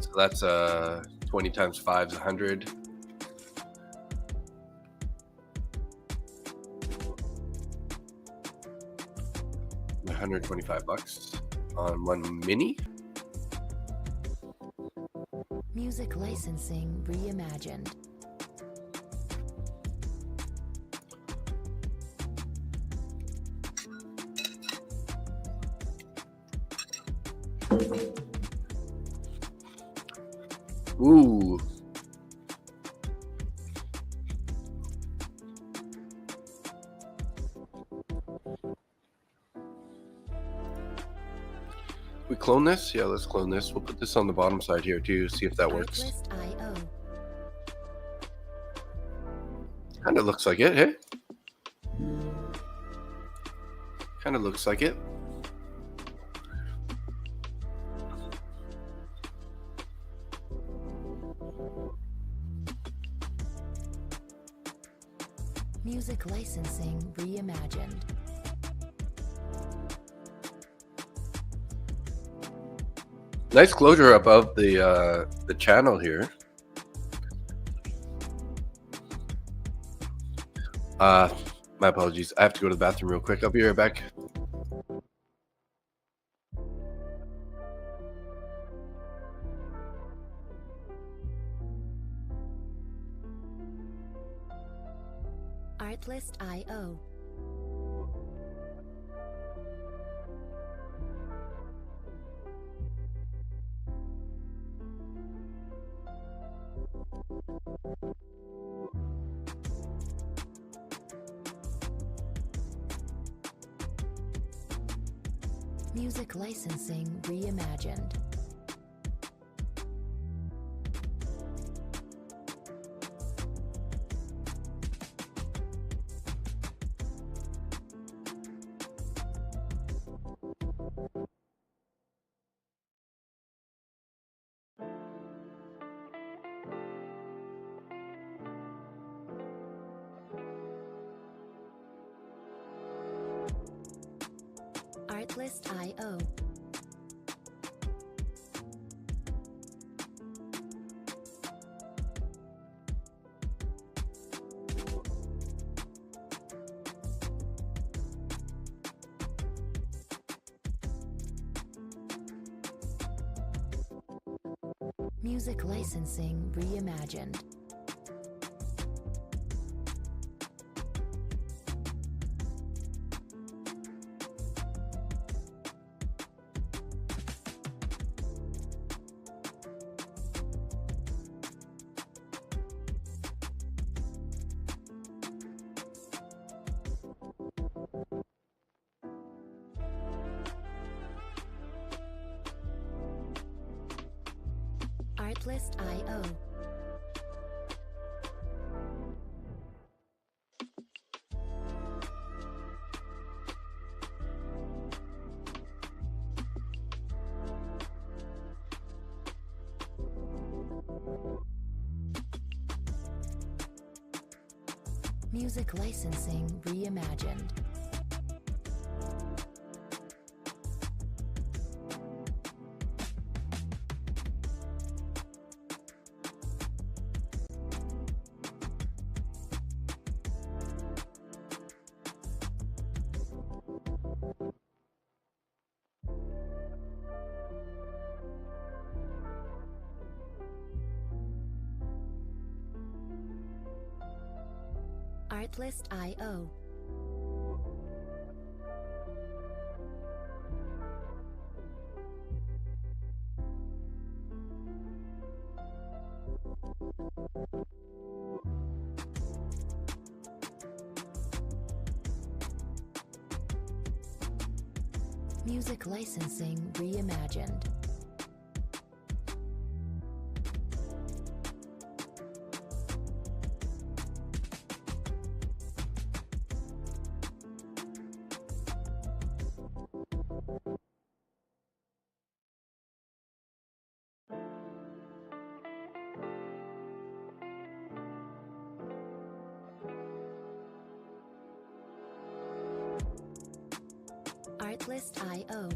So that's 20 times 5 is 100. $125 on one mini. Music licensing reimagined. Ooh. We clone this? Yeah, let's clone this. We'll put this on the bottom side here too, see if that works. Artlist.io. Kind of looks like it, hey? Kind of looks like it. Music licensing reimagined. Nice closure above the channel here. My apologies. I have to go to the bathroom real quick. I'll be right back. Artlist.io. Music licensing reimagined. Artlist.io. Music licensing reimagined. Artlist.io. Music licensing reimagined. Artlist.io. Music licensing reimagined. Artlist.io.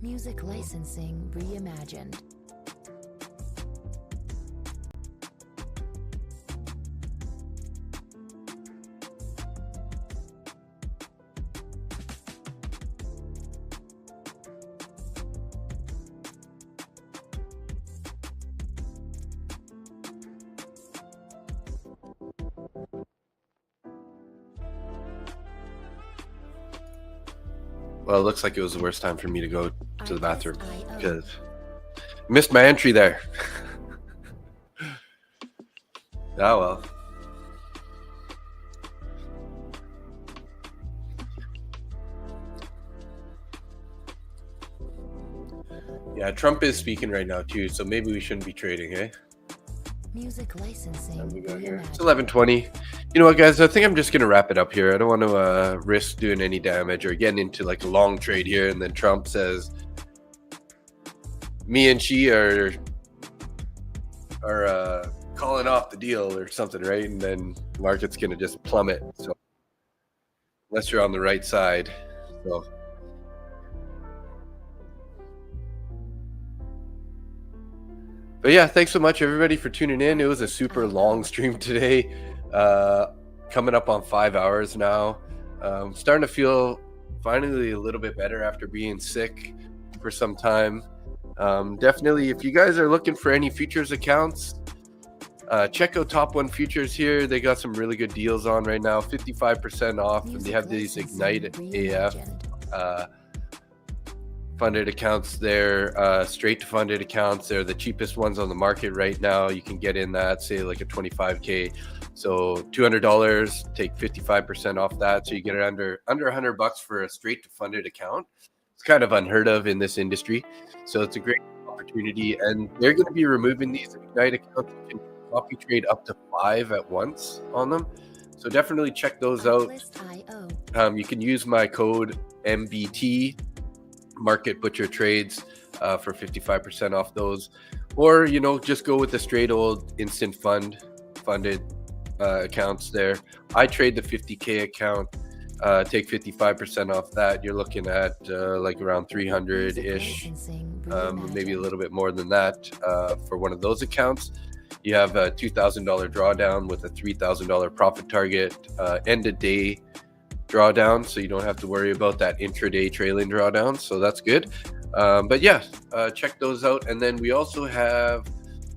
Music licensing reimagined. Well, it looks like it was the worst time for me to go to the bathroom because I missed my entry there. Oh well. Yeah, Trump is speaking right now too, so maybe we shouldn't be trading, eh? Music licensing We go here. It's reimagined. 11:20. You know what, guys? I think I'm just gonna wrap it up here. I don't want to risk doing any damage or getting into like a long trade here, and then Trump says me and she are calling off the deal or something, right? And then the market's gonna just plummet. So unless you're on the right side, so. But yeah, thanks so much everybody for tuning in. It was a super long stream today, coming up on 5 hours now. Starting to feel finally a little bit better after being sick for some time. Definitely, if you guys are looking for any futures accounts, check out Top One Futures here. They got some really good deals on right now, 55% off, and they have these Ignite AF funded accounts there, straight to funded accounts. They're the cheapest ones on the market right now. You can get in that, say like a 25K. So $200, take 55% off that. So you get it under $100 for a straight to funded account. It's kind of unheard of in this industry. So it's a great opportunity. And they're going to be removing these Ignite accounts. You can copy trade up to 5 at once on them. So definitely check those out. You can use my code MBT, Market Butcher Trades, for 55% off those, or just go with the straight old instant funded accounts there. I trade the 50K account, take 55% off that. You're looking at like around 300 ish, maybe a little bit more than that for one of those accounts. You have a $2,000 drawdown with a $3,000 profit target, end of day drawdown, so you don't have to worry about that intraday trailing drawdown, so that's good. But yeah, check those out. And then we also have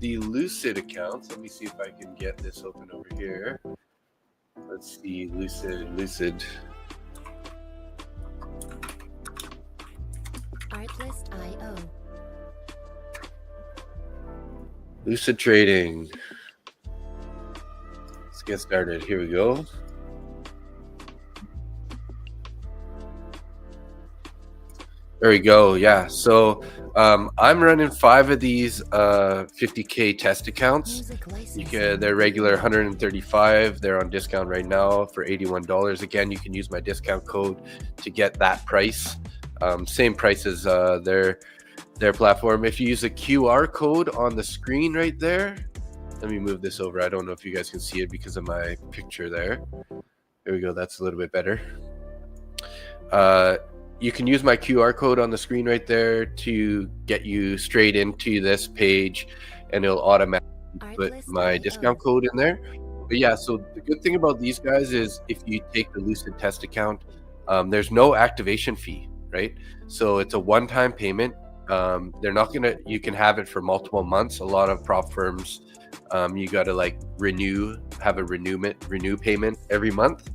the Lucid accounts. Let me see if I can get this open over here. Let's see, Lucid. Artlist.io. Lucid trading. Let's get started. Here we go. There we go. Yeah. So I'm running 5 of these 50K test accounts. They're regular 135. They're on discount right now for $81. Again, you can use my discount code to get that price. Same price as their platform. If you use the QR code on the screen right there, let me move this over. I don't know if you guys can see it because of my picture there. There we go. That's a little bit better. You can use my QR code on the screen right there to get you straight into this page, and it'll automatically put my discount code in there. But yeah, so the good thing about these guys is if you take the Lucid test account, there's no activation fee, right? So it's a one-time payment. They're not gonna. You can have it for multiple months. A lot of prop firms, you got to like have a renew payment every month.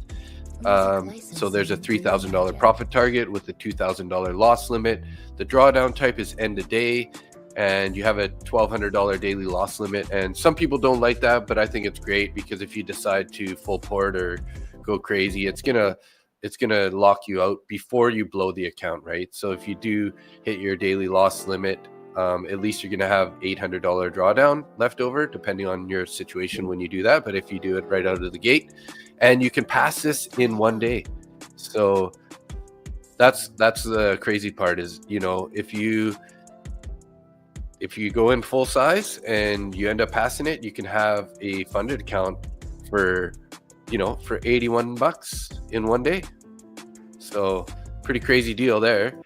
So there's a $3,000 profit target with a $2,000 loss limit. The drawdown type is end of day, and you have a $1,200 daily loss limit. And some people don't like that, but I think it's great because if you decide to full port or go crazy, it's gonna lock you out before you blow the account, right? So if you do hit your daily loss limit, at least you're gonna have $800 drawdown left over, depending on your situation when you do that. But if you do it right out of the gate, and you can pass this in one day. So that's the crazy part is, you know, if you go in full size and you end up passing it, you can have a funded account for, you know, for $81 in one day. So pretty crazy deal there.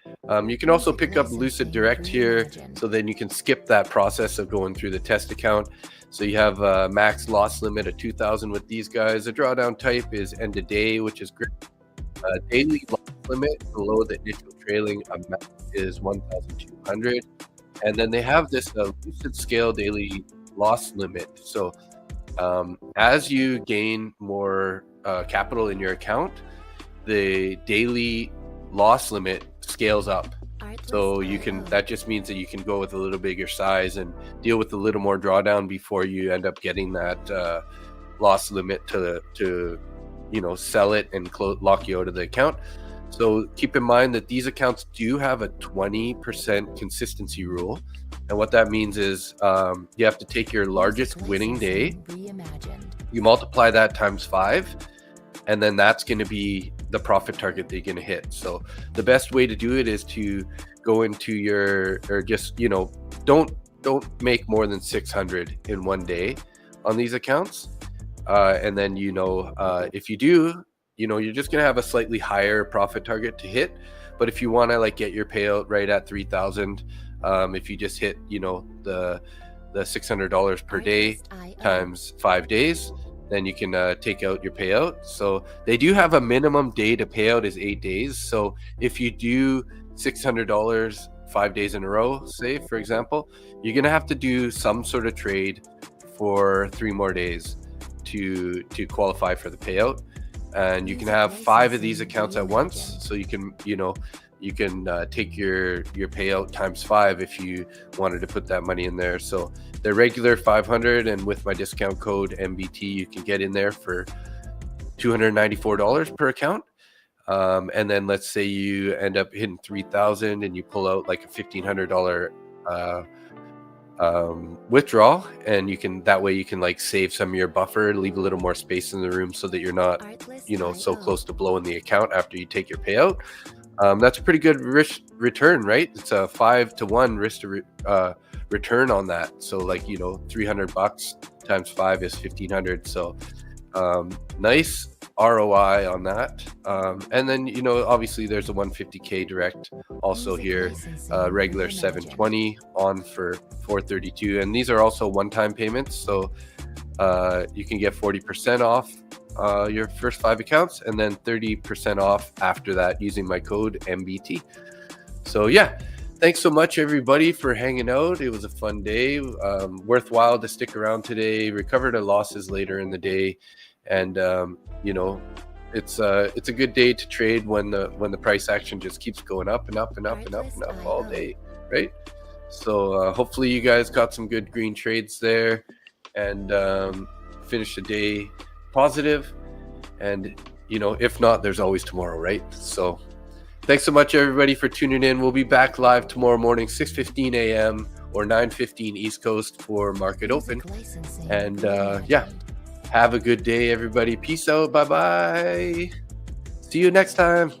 You can also pick up Lucid Direct here, so then you can skip that process of going through the test account. So you have a max loss limit of 2,000 with these guys. The drawdown type is end of day, which is great. Daily loss limit below the initial trailing amount is 1,200. And then they have this Lucid Scale daily loss limit. So as you gain more capital in your account, the daily loss limit scales up. So you can, that just means that you can go with a little bigger size and deal with a little more drawdown before you end up getting that loss limit to you know, sell it and lock you out of the account. So keep in mind that these accounts do have a 20% consistency rule. And what that means is you have to take your largest winning day, you multiply that times 5, and then that's going to be the profit target they're going to hit. So the best way to do it is to go into your, or just, you know, don't make more than 600 in one day on these accounts. And then, you know, if you do, you know, you're just going to have a slightly higher profit target to hit. But if you want to like get your payout right at 3,000, if you just hit, you know, the $600 per day times 5 days, then you can take out your payout. So they do have a minimum day to payout is 8 days. So if you do $600 5 days in a row, say for example, you're going to have to do some sort of trade for 3 more days to qualify for the payout. And you can have 5 of these accounts at once. So you can, you know, you can take your payout times 5 if you wanted to put that money in there. So they're regular 500, and with my discount code MBT, you can get in there for $294 per account. And then let's say you end up hitting 3,000 and you pull out like a $1,500 withdrawal, and you can, that way you can like save some of your buffer, leave a little more space in the room so that you're not, you know, so close to blowing the account after you take your payout. That's a pretty good risk return, right? It's a 5-to-1 risk to return on that. So like, you know, $300 times 5 is 1,500. So nice ROI on that. And then, you know, obviously there's a 150K direct also here, regular 720 on for 432. And these are also one-time payments. So you can get 40% off your first 5 accounts, and then 30% off after that using my code MBT. So yeah, thanks so much everybody for hanging out. It was a fun day, worthwhile to stick around today, recover the losses later in the day. And you know, it's a good day to trade when the price action just keeps going up and up and up and up and up all day, right? So hopefully you guys got some good green trades there, and finish the day positive. And you know, if not, there's always tomorrow, right? So thanks so much everybody for tuning in. We'll be back live tomorrow morning, 6:15 a.m. or 9:15 East Coast for market open. And yeah, have a good day everybody. Peace out. Bye bye. See you next time.